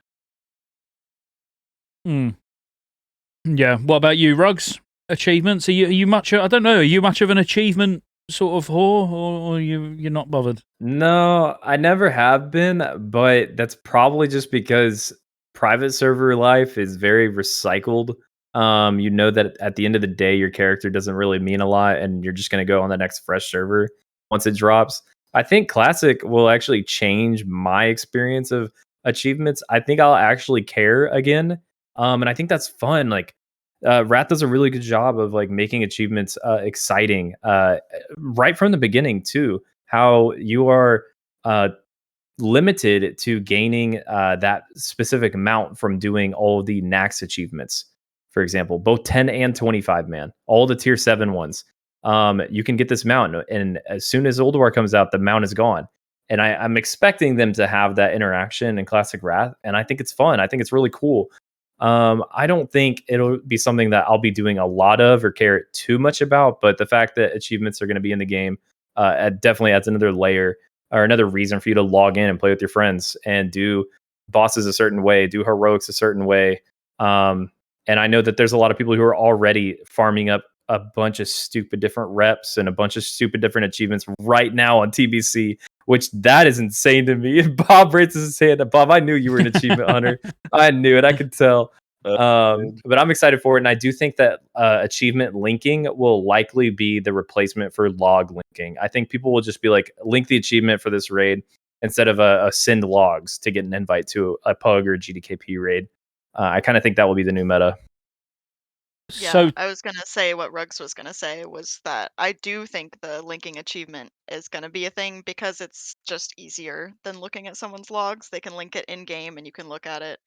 Yeah. What about you, Ruggs? Achievements? Are you much? I don't know. Are you much of an achievement sort of whore, or you're not bothered? No, I never have been, but that's probably just because private server life is very recycled. You know that at the end of the day, your character doesn't really mean a lot, and you're just going to go on the next fresh server once it drops. I think Classic will actually change my experience of achievements. I think I'll actually care again, and I think that's fun. Like, Wrath does a really good job of like making achievements exciting right from the beginning too. How you are uh, limited to gaining that specific amount from doing all of the Nax achievements, for example, both 10 and 25 man, all the tier 7 ones. You can get this mount, and as soon as Ulduar comes out, the mount is gone. And I'm expecting them to have that interaction in Classic Wrath, and I think it's fun. I think it's really cool. I don't think it'll be something that I'll be doing a lot of or care too much about, but the fact that achievements are going to be in the game definitely adds another layer or another reason for you to log in and play with your friends and do bosses a certain way, do heroics a certain way. And I know that there's a lot of people who are already farming up a bunch of stupid different reps and a bunch of stupid different achievements right now on TBC, which that is insane to me. Bob raises his hand. Bob, I knew you were an achievement hunter. I knew it. I could tell. But I'm excited for it, and I do think that achievement linking will likely be the replacement for log linking. I think people will just be like, link the achievement for this raid instead of a send logs to get an invite to a pug or a GDKP raid. I kind of think that will be the new meta. Yeah, So I was gonna say what Ruggs was gonna say was that I do think the linking achievement is gonna be a thing because it's just easier than looking at someone's logs. They can link it in game and you can look at it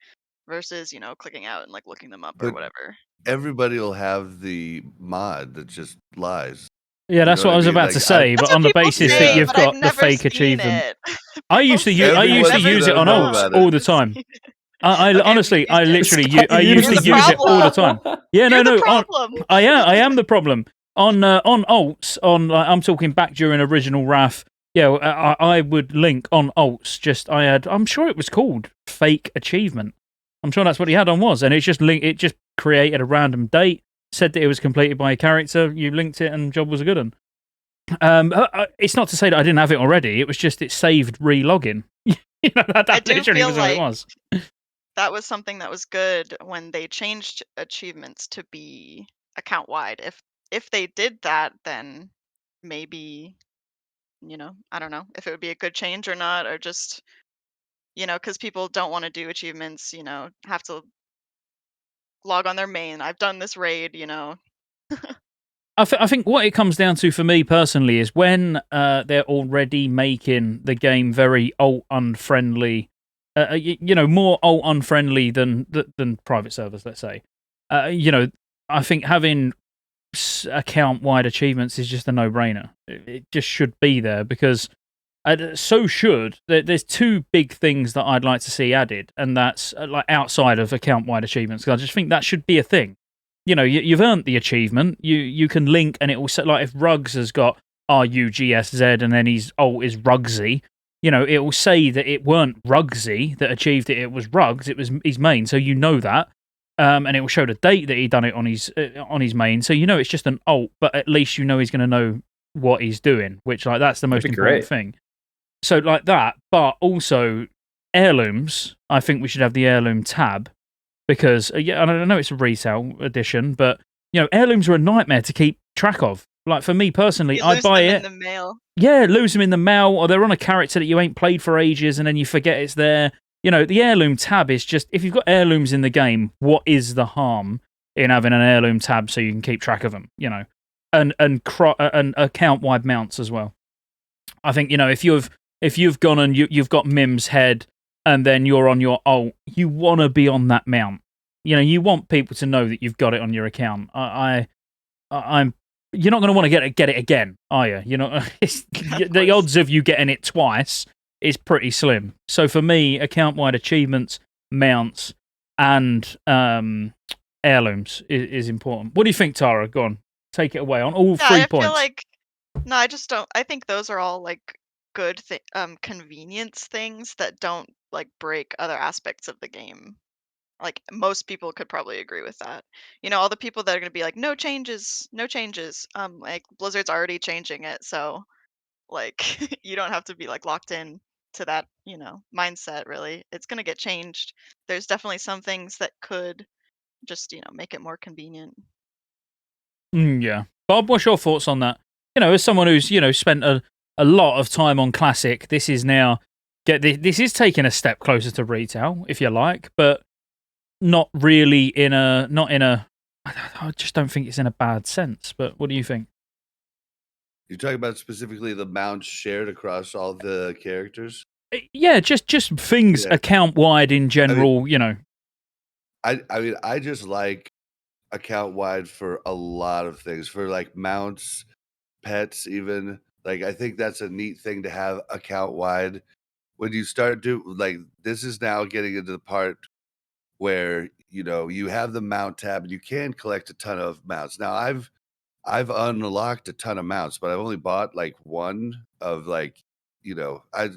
versus, clicking out and like looking them up or But whatever. everybody will have the mod that just lies. yeah, that's know what I was mean? about Like, to say. That's But what on the people basis say, that you've but I've got the never fake seen achievement, it. I People used to say, I but I've used to never use it on know alts about it. all the time. I Okay, honestly, you I used it. literally, I You're used to the use it all the time. problem. Yeah, no, You're the no. problem. I am the problem. On alts, I'm talking back during original Wrath. Yeah, I would link on alts. I'm sure it was called fake achievement. I'm sure that's what he had on was, and it's just it just created a random date, said that it was completed by a character. You linked it, and job was a good one. It's not to say that I didn't have it already. It was just it saved re-logging. I do literally feel was what it like was. that was something that was good when they changed achievements to be account wide. If they did that, then maybe, I don't know if it would be a good change or not, or just, because people don't want to do achievements, have to log on their main. I've done this raid. I think what it comes down to for me personally is when they're already making the game very alt unfriendly, more alt unfriendly than private servers, let's say. I think having account wide achievements is just a no brainer. It just should be there because so should. There's two big things that I'd like to see added, and that's like outside of account wide achievements. Because I just think that should be a thing. You've earned the achievement. You can link, and it will say, like, if Ruggs has got RUGSZ and then his alt is Rugsy, it will say that it weren't Rugsy that achieved it. It was Ruggs. It was his main, so you know that. And it will show the date that he done it on his main, so it's just an alt. But at least he's going to know what he's doing, which that's the most important thing. So like that, but also heirlooms. I think we should have the heirloom tab. Because, I know it's a resale edition, but, heirlooms are a nightmare to keep track of. Like, for me personally, I buy it. In the mail. Yeah, lose them in the mail, or they're on a character that you ain't played for ages, and then you forget it's there. The heirloom tab is just, if you've got heirlooms in the game, what is the harm in having an heirloom tab so you can keep track of them, And account-wide mounts as well. I think, if you've gone and you've got Mim's head, and then you're on your alt, you want to be on that mount. You want people to know that you've got it on your account. You're not going to want to get it again, are you? The odds of you getting it twice is pretty slim. So for me, account-wide achievements, mounts, and heirlooms is important. What do you think, Tara? Go on, take it away on all 3 points. I feel like no, I just don't. I think those are all like good convenience things that don't like break other aspects of the game. Like most people could probably agree with that. All the people that are going to be like no changes, no changes. Like Blizzard's already changing it, so like you don't have to be like locked in to that, mindset really. It's going to get changed. There's definitely some things that could just make it more convenient. Yeah. Bob, what's your thoughts on that? As someone who's, spent a lot of time on Classic, this is now this is taking a step closer to retail, if you like, but not really I just don't think it's in a bad sense. But what do you think? You're talking about specifically the mounts shared across all the characters? Yeah, just things account wide in general, I just like account wide for a lot of things, for like mounts, pets, even. Like, I think that's a neat thing to have account wide. When you start this is now getting into the part where you have the mount tab and you can collect a ton of mounts. Now I've unlocked a ton of mounts, but I've only bought like one of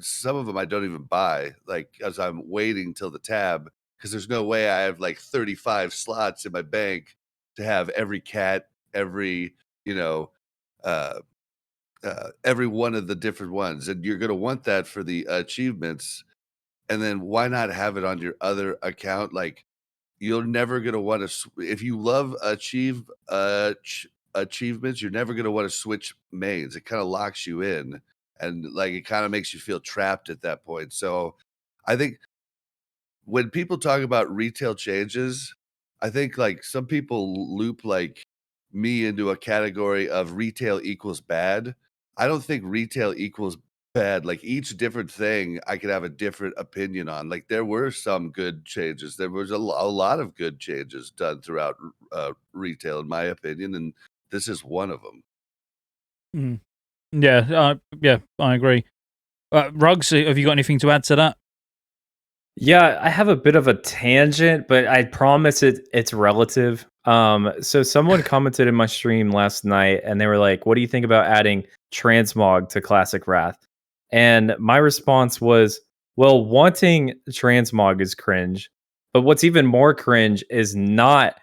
some of them I don't even buy, like, as I'm waiting till the tab, because there's no way I have like 35 slots in my bank to have every cat, every every one of the different ones, and you're going to want that for the achievements. And then why not have it on your other account? Like, you're never going to want to, if you love achievements, you're never going to want to switch mains. It kind of locks you in, and like, it kind of makes you feel trapped at that point. So I think when people talk about retail changes, I think like some people loop like me into a category of retail equals bad. I don't think retail equals bad. Like, each different thing I could have a different opinion on. Like, there were some good changes. There was a lot of good changes done throughout retail, in my opinion, and this is one of them. Yeah, I agree. Rugs, have you got anything to add to that? Yeah, I have a bit of a tangent, but I promise it's relative. So someone commented in my stream last night and they were like, "What do you think about adding Transmog to Classic Wrath?" And my response was, "Well, wanting Transmog is cringe, but what's even more cringe is not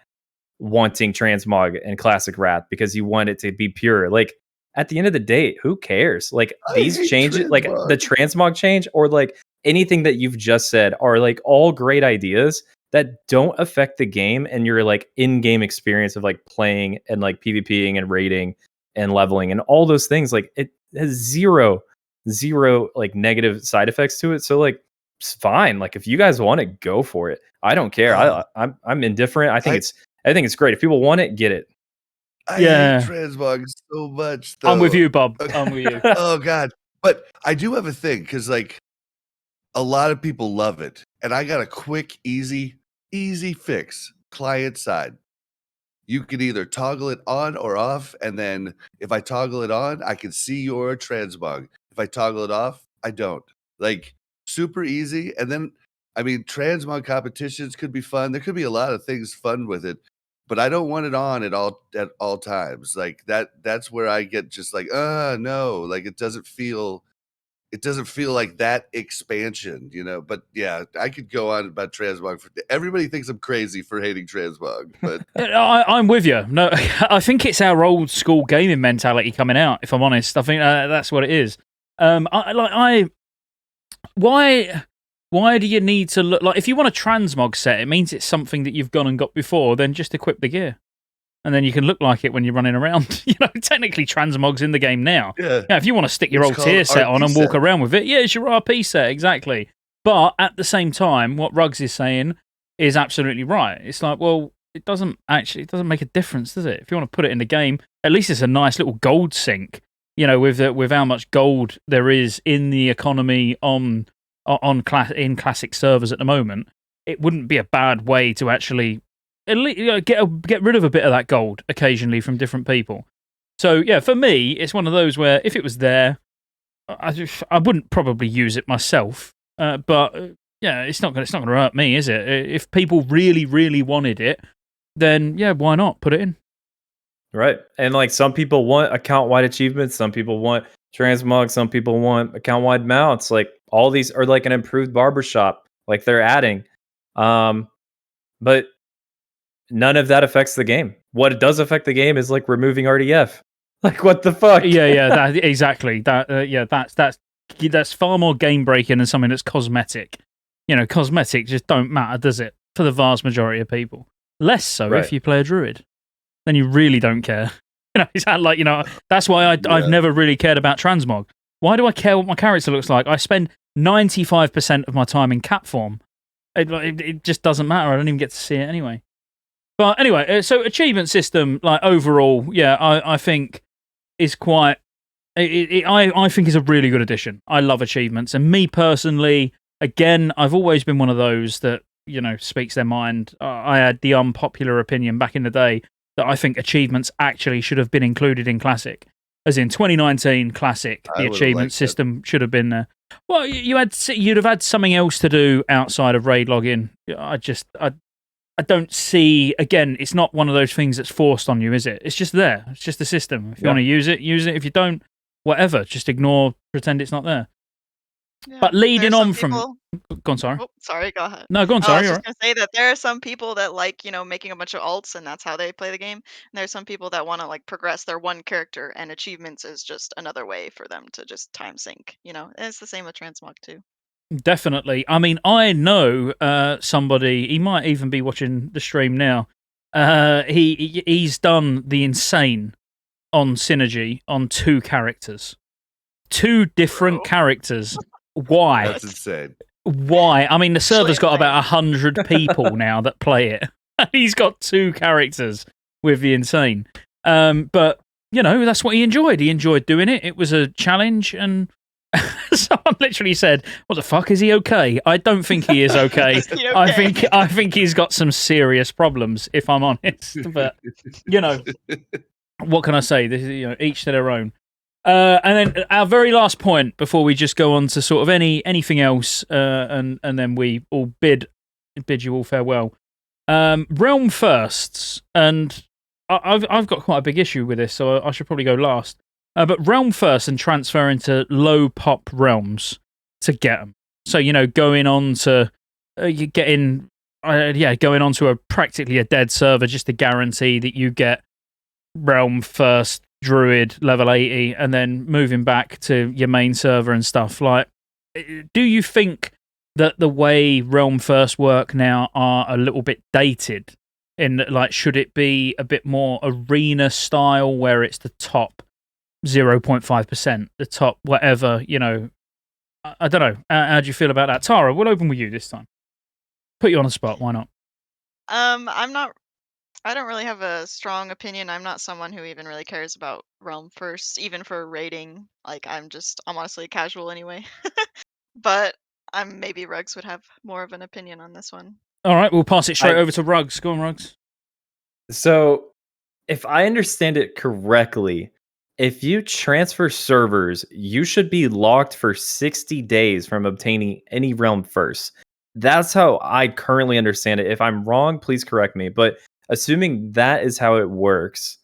wanting Transmog in Classic Wrath because you want it to be pure." Like, at the end of the day, who cares? Like, these changes, like the Transmog change or like anything that you've just said, are like all great ideas that don't affect the game and your like in-game experience of like playing and like PvPing and raiding and leveling and all those things. Like, it has zero like negative side effects to it. So like, it's fine. Like, if you guys want it, go for it. I don't care. I'm indifferent. I think it's great. If people want it, get it. I hate Transmog so much, though. I'm with you, Bob. I'm with you. Oh God. But I do have a thing, because like, a lot of people love it, and I got a quick, easy fix client side. You can either toggle it on or off, and then if I toggle it on, I can see your Transmog. If I toggle it off, I don't. Like, super easy. And then, I mean, Transmog competitions could be fun. There could be a lot of things fun with it, but I don't want it on at all times. Like, that's where I get just like, no, like, it doesn't feel like that expansion, But yeah, I could go on about Transmog. Everybody thinks I'm crazy for hating Transmog, but I'm with you. No, I think it's our old school gaming mentality coming out. If I'm honest, I think that's what it is. Why do you need to look like, if you want a Transmog set, it means it's something that you've gone and got before. Then just equip the gear. And then you can look like it when you're running around. Technically, Transmog's in the game now. Yeah. If you want to stick your old tier set on and walk around with it, yeah, it's your RP set, exactly. But at the same time, what Ruggs is saying is absolutely right. It's like, well, it doesn't make a difference, does it? If you want to put it in the game, at least it's a nice little gold sink, with how much gold there is in the economy in classic servers at the moment. It wouldn't be a bad way to actually at least, get rid of a bit of that gold occasionally from different people. So yeah, for me, it's one of those where if it was there, I wouldn't probably use it myself. But yeah, it's not going to hurt me, is it? If people really, really wanted it, then yeah, why not put it in? Right, and like, some people want account-wide achievements, some people want Transmog, some people want account-wide mounts. Like, all these are like an improved barbershop, like they're adding, but none of that affects the game. What it does affect the game is like removing RDF. Like, what the fuck? Yeah, exactly. That's far more game breaking than something that's cosmetic. Cosmetic just don't matter, does it? For the vast majority of people. Less so Right. if you play a druid. Then you really don't care. It's like, that's why I've never really cared about Transmog. Why do I care what my character looks like? I spend 95% of my time in cat form. It just doesn't matter. I don't even get to see it anyway. But anyway, so achievement system, like overall, yeah, I think is quite. I think is a really good addition. I love achievements, and me personally, again, I've always been one of those that speaks their mind. I had the unpopular opinion back in the day that I think achievements actually should have been included in Classic. As in 2019 Classic, the achievement system should have been there. Well, you'd have had something else to do outside of raid login. I don't see, again, it's not one of those things that's forced on you, is it? It's just there. It's just the system. If you want to use it, use it. If you don't, whatever. Just ignore, pretend it's not there. Yeah, but leading on from... Go on, sorry. Oh, sorry, go ahead. No, go on, sorry. I was just going to say that there are some people that like, making a bunch of alts, and that's how they play the game. And there's some people that want to like progress their one character, and achievements is just another way for them to just time sync, And it's the same with Transmog too. Definitely. I mean, I know somebody, he might even be watching the stream now. He's done the insane on Synergy on 2 characters. 2 different characters. Why? That's insane. Why? I mean, the server's got about 100 people now that play it. He's got 2 characters with the insane. But, that's what he enjoyed. He enjoyed doing it. It was a challenge, and someone literally said, "What the fuck, is he okay?" I don't think he is okay. Is he okay? I think he's got some serious problems, if I'm honest. But what can I say? This is, each to their own. And then our very last point before we just go on to sort of anything else, and then we all bid you all farewell. Realm firsts, and I've got quite a big issue with this, so I should probably go last. But realm first and transfer into low pop realms to get them. So, going on to going on to practically a dead server just to guarantee that you get realm first druid level 80 and then moving back to your main server and stuff. Like, do you think that the way realm first work now are a little bit dated? Should it be a bit more arena style where it's the top 0.5%, the top whatever, I don't know. How do you feel about that? Tara, we'll open with you this time. Put you on the spot, why not? I don't really have a strong opinion. I'm not someone who even really cares about realm first, even for raiding. Like, I'm honestly casual anyway. But maybe Rugs would have more of an opinion on this one. All right, we'll pass it straight over to Rugs. Go on, Rugs. So, if I understand it correctly, if you transfer servers, you should be locked for 60 days from obtaining any realm first. That's how I currently understand it. If I'm wrong, please correct me. But assuming that is how it works,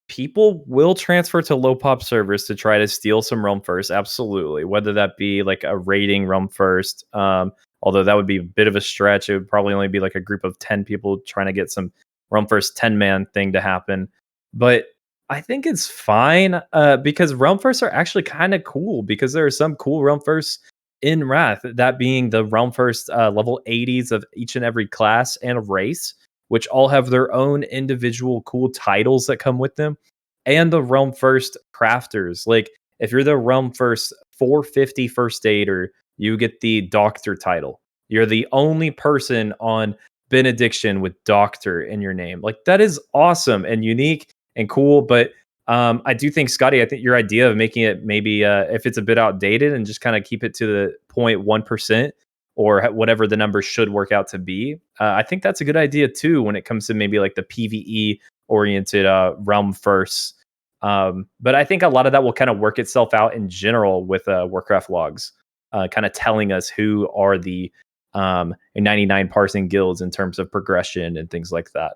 people will transfer to low pop servers to try to steal some realm first. Absolutely. Whether that be like a raiding realm first, although that would be a bit of a stretch. It would probably only be like a group of 10 people trying to get some realm first 10-man thing to happen. But I think it's fine because realm firsts are actually kind of cool because there are some cool realm firsts in Wrath, that being the realm first level 80s of each and every class and race, which all have their own individual cool titles that come with them, and the realm first crafters. Like, if you're the realm first 450 first aider, you get the doctor title. You're the only person on benediction with doctor in your name. Like, that is awesome and unique and cool. But I do think, Scotty, I think your idea of making it maybe if it's a bit outdated and just kind of keep it to the 0.1% or whatever the number should work out to be, I think that's a good idea too when it comes to maybe like the PvE oriented realm first. But I think a lot of that will kind of work itself out in general with Warcraft logs, kind of telling us who are the 99 parsing guilds in terms of progression and things like that.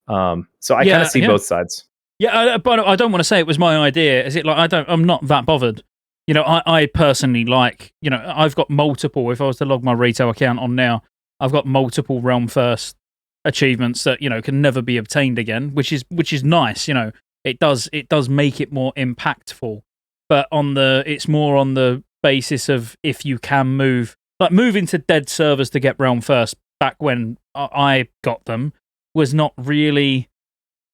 So I kind of see both sides. Yeah, but I don't want to say it was my idea. Is it like I'm not that bothered. I personally like, I've got multiple. If I was to log my retail account on now, I've got multiple realm first achievements that can never be obtained again, which is nice. It does make it more impactful. But it's more on the basis of if you can move into dead servers to get realm first. Back when I got them, was not really.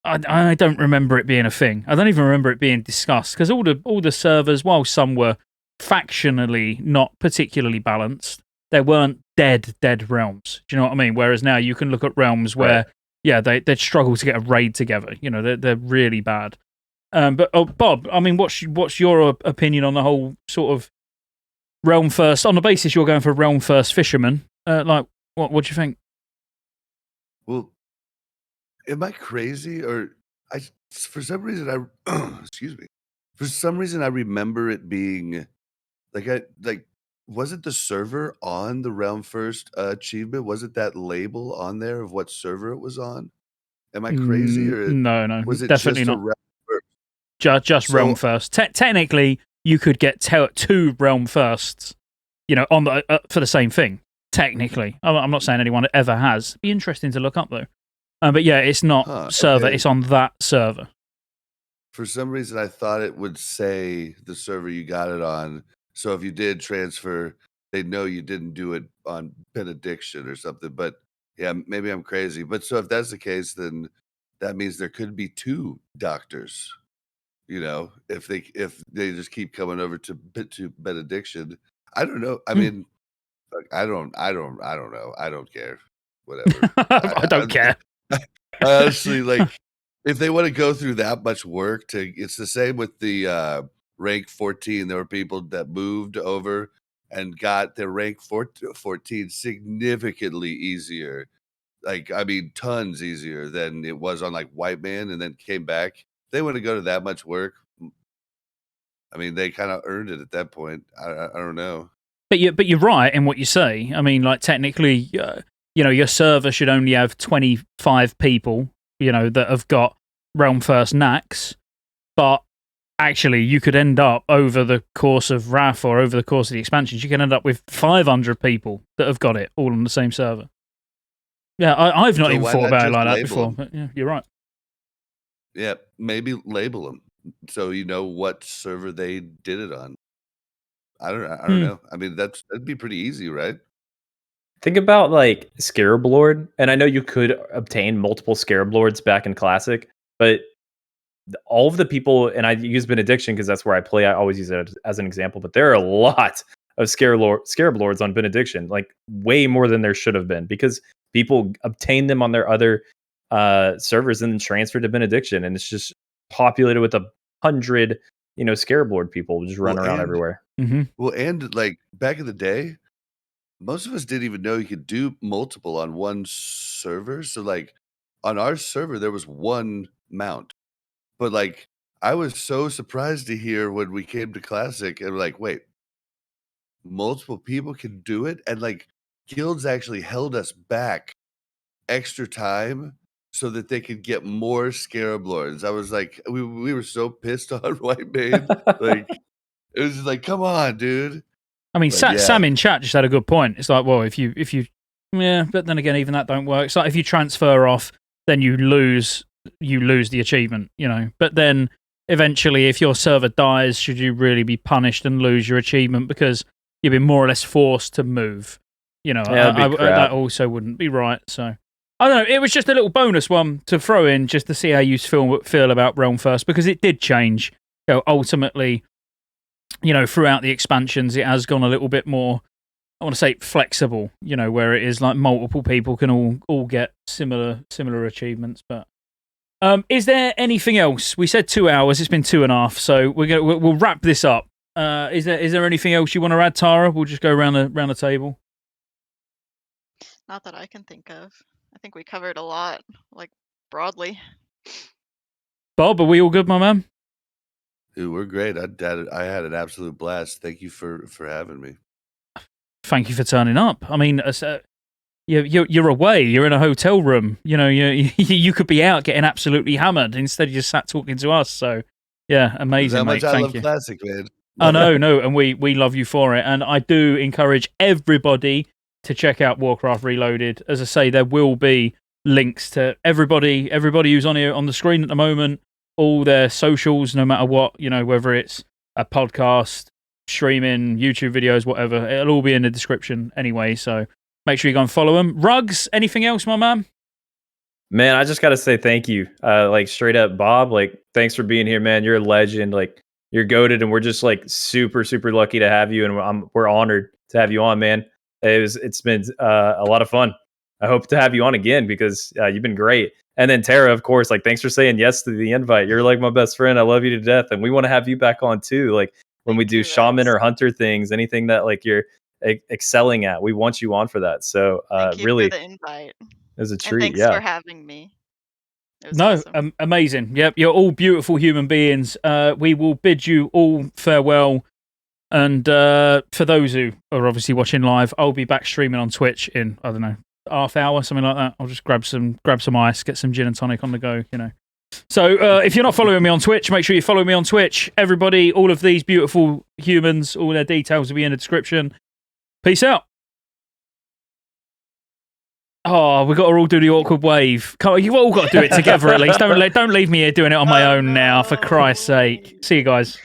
I don't remember it being a thing. I don't even remember it being discussed because all the servers, while some were factionally not particularly balanced, they weren't dead realms. Do you know what I mean? Whereas now you can look at realms where, yeah, they'd struggle to get a raid together. You know, they're really bad. But Bob, I mean, what's your opinion on the whole sort of realm first? On the basis you're going for realm first fisherman, like what do you think? Well, am I crazy or for some reason excuse me. For some reason I remember it being wasn't the server on the Realm First achievement? Wasn't that label on there of what server it was on? Am I crazy or No, was it definitely just a not. Realm First? Just realm first. Technically, you could get 2 realm firsts, you know, on the for the same thing. Technically, I'm not saying anyone ever has. It'd be interesting to look up though. But yeah, it's not server. Okay. It's on that server. For some reason, I thought it would say the server you got it on. So if you did transfer, they'd know you didn't do it on Benediction or something. But yeah, maybe I'm crazy. But so if that's the case, then that means there could be 2 doctors. You know, if they just keep coming over to Benediction. I don't know. I mean, I don't know. I don't care. Whatever. I don't care. I honestly, like, if they want to go through that much work it's the same with the rank 14. There were people that moved over and got their rank 14 significantly easier. Like, I mean, tons easier than it was on like White Man, and then came back. If they want to go to that much work, I mean, they kind of earned it at that point. I don't know. But you're right in what you say. I mean, like technically, you know, your server should only have 25 people, you know, that have got Realm First Nax. But actually, you could end up over the course of Wrath or over the course of the expansions, you can end up with 500 people that have got it all on the same server. Yeah, I've not even thought about it like that before. But yeah, you're right. Yeah, maybe label them so you know what server they did it on. I don't know. I mean, that'd be pretty easy, right? Think about like Scarab Lord, and I know you could obtain multiple Scarab Lords back in Classic, but all of the people, and I use Benediction because that's where I play. I always use it as an example, but there are a lot of Scarab Lords on Benediction, like way more than there should have been, because people obtain them on their other servers and then transfer to Benediction, and it's just populated with 100, you know, Scarab Lord people just run around everywhere. Well, and like back in the day, most of us didn't even know you could do multiple on one server. So like on our server, there was 1 mount. But like I was so surprised to hear when we came to Classic and like, wait, multiple people can do it? And like guilds actually held us back extra time so that they could get more Scarab Lords. I was like, we were so pissed on White Mage. Like, it was just like, come on, dude. I mean, Sam in chat just had a good point. It's like, well, if you, yeah, but then again, even that don't work. It's like if you transfer off, then you lose the achievement, you know. But then eventually, if your server dies, should you really be punished and lose your achievement because you've been more or less forced to move? You know, that also wouldn't be right. So I don't know. It was just a little bonus one to throw in just to see how you feel about Realm First, because it did change. You know, ultimately, you know, throughout the expansions, it has gone a little bit more, I want to say, flexible, you know, where it is like multiple people can all get similar achievements. But is there anything else? We said 2 hours. It's been 2.5, so we'll wrap this up. Is there anything else you want to add, Tara? We'll just go around the table. Not that I can think of. I think we covered a lot, like broadly. Bob, are we all good, my man? Dude, we're great. I had an absolute blast. Thank you for having me. Thank you for turning up. I mean, you're away. You're in a hotel room. You know, you could be out getting absolutely hammered. Instead, you just sat talking to us. So, yeah, amazing, mate. Thank you. Classic, man. I know, and we love you for it. And I do encourage everybody to check out Warcraft Reloaded. As I say, there will be links to everybody who's on here on the screen at the moment, all their socials, no matter what, you know, whether it's a podcast, streaming, YouTube videos, whatever. It'll all be in the description anyway, so make sure you go and follow them. Rugs, anything else, my man? Man, I just got to say thank you. Like straight up, Bob, like thanks for being here, man. You're a legend. Like you're goated, and we're just like super, super lucky to have you. And we're honored to have you on, man. It's been a lot of fun. I hope to have you on again because you've been great. And then Tara, of course, like thanks for saying yes to the invite. You're like my best friend. I love you to death, and we want to have you back on too. Like when we do shaman or hunter things, anything that like you're excelling at, we want you on for that. So Thank you really, for the invite. it was a And treat. thanks Yeah. for having me. It was No, awesome. amazing. Yep, you're all beautiful human beings. We will bid you all farewell. And for those who are obviously watching live, I'll be back streaming on Twitch in, I don't know, half hour, something like that. I'll just grab some ice, get some gin and tonic on the go, you know. So if you're not following me on Twitch, make sure you follow me on Twitch. Everybody, all of these beautiful humans, all their details will be in the description. Peace out. Oh, we've got to all do the awkward wave. Come on, you've all got to do it together at least. Don't leave me here doing it on my own now, for Christ's sake. See you guys.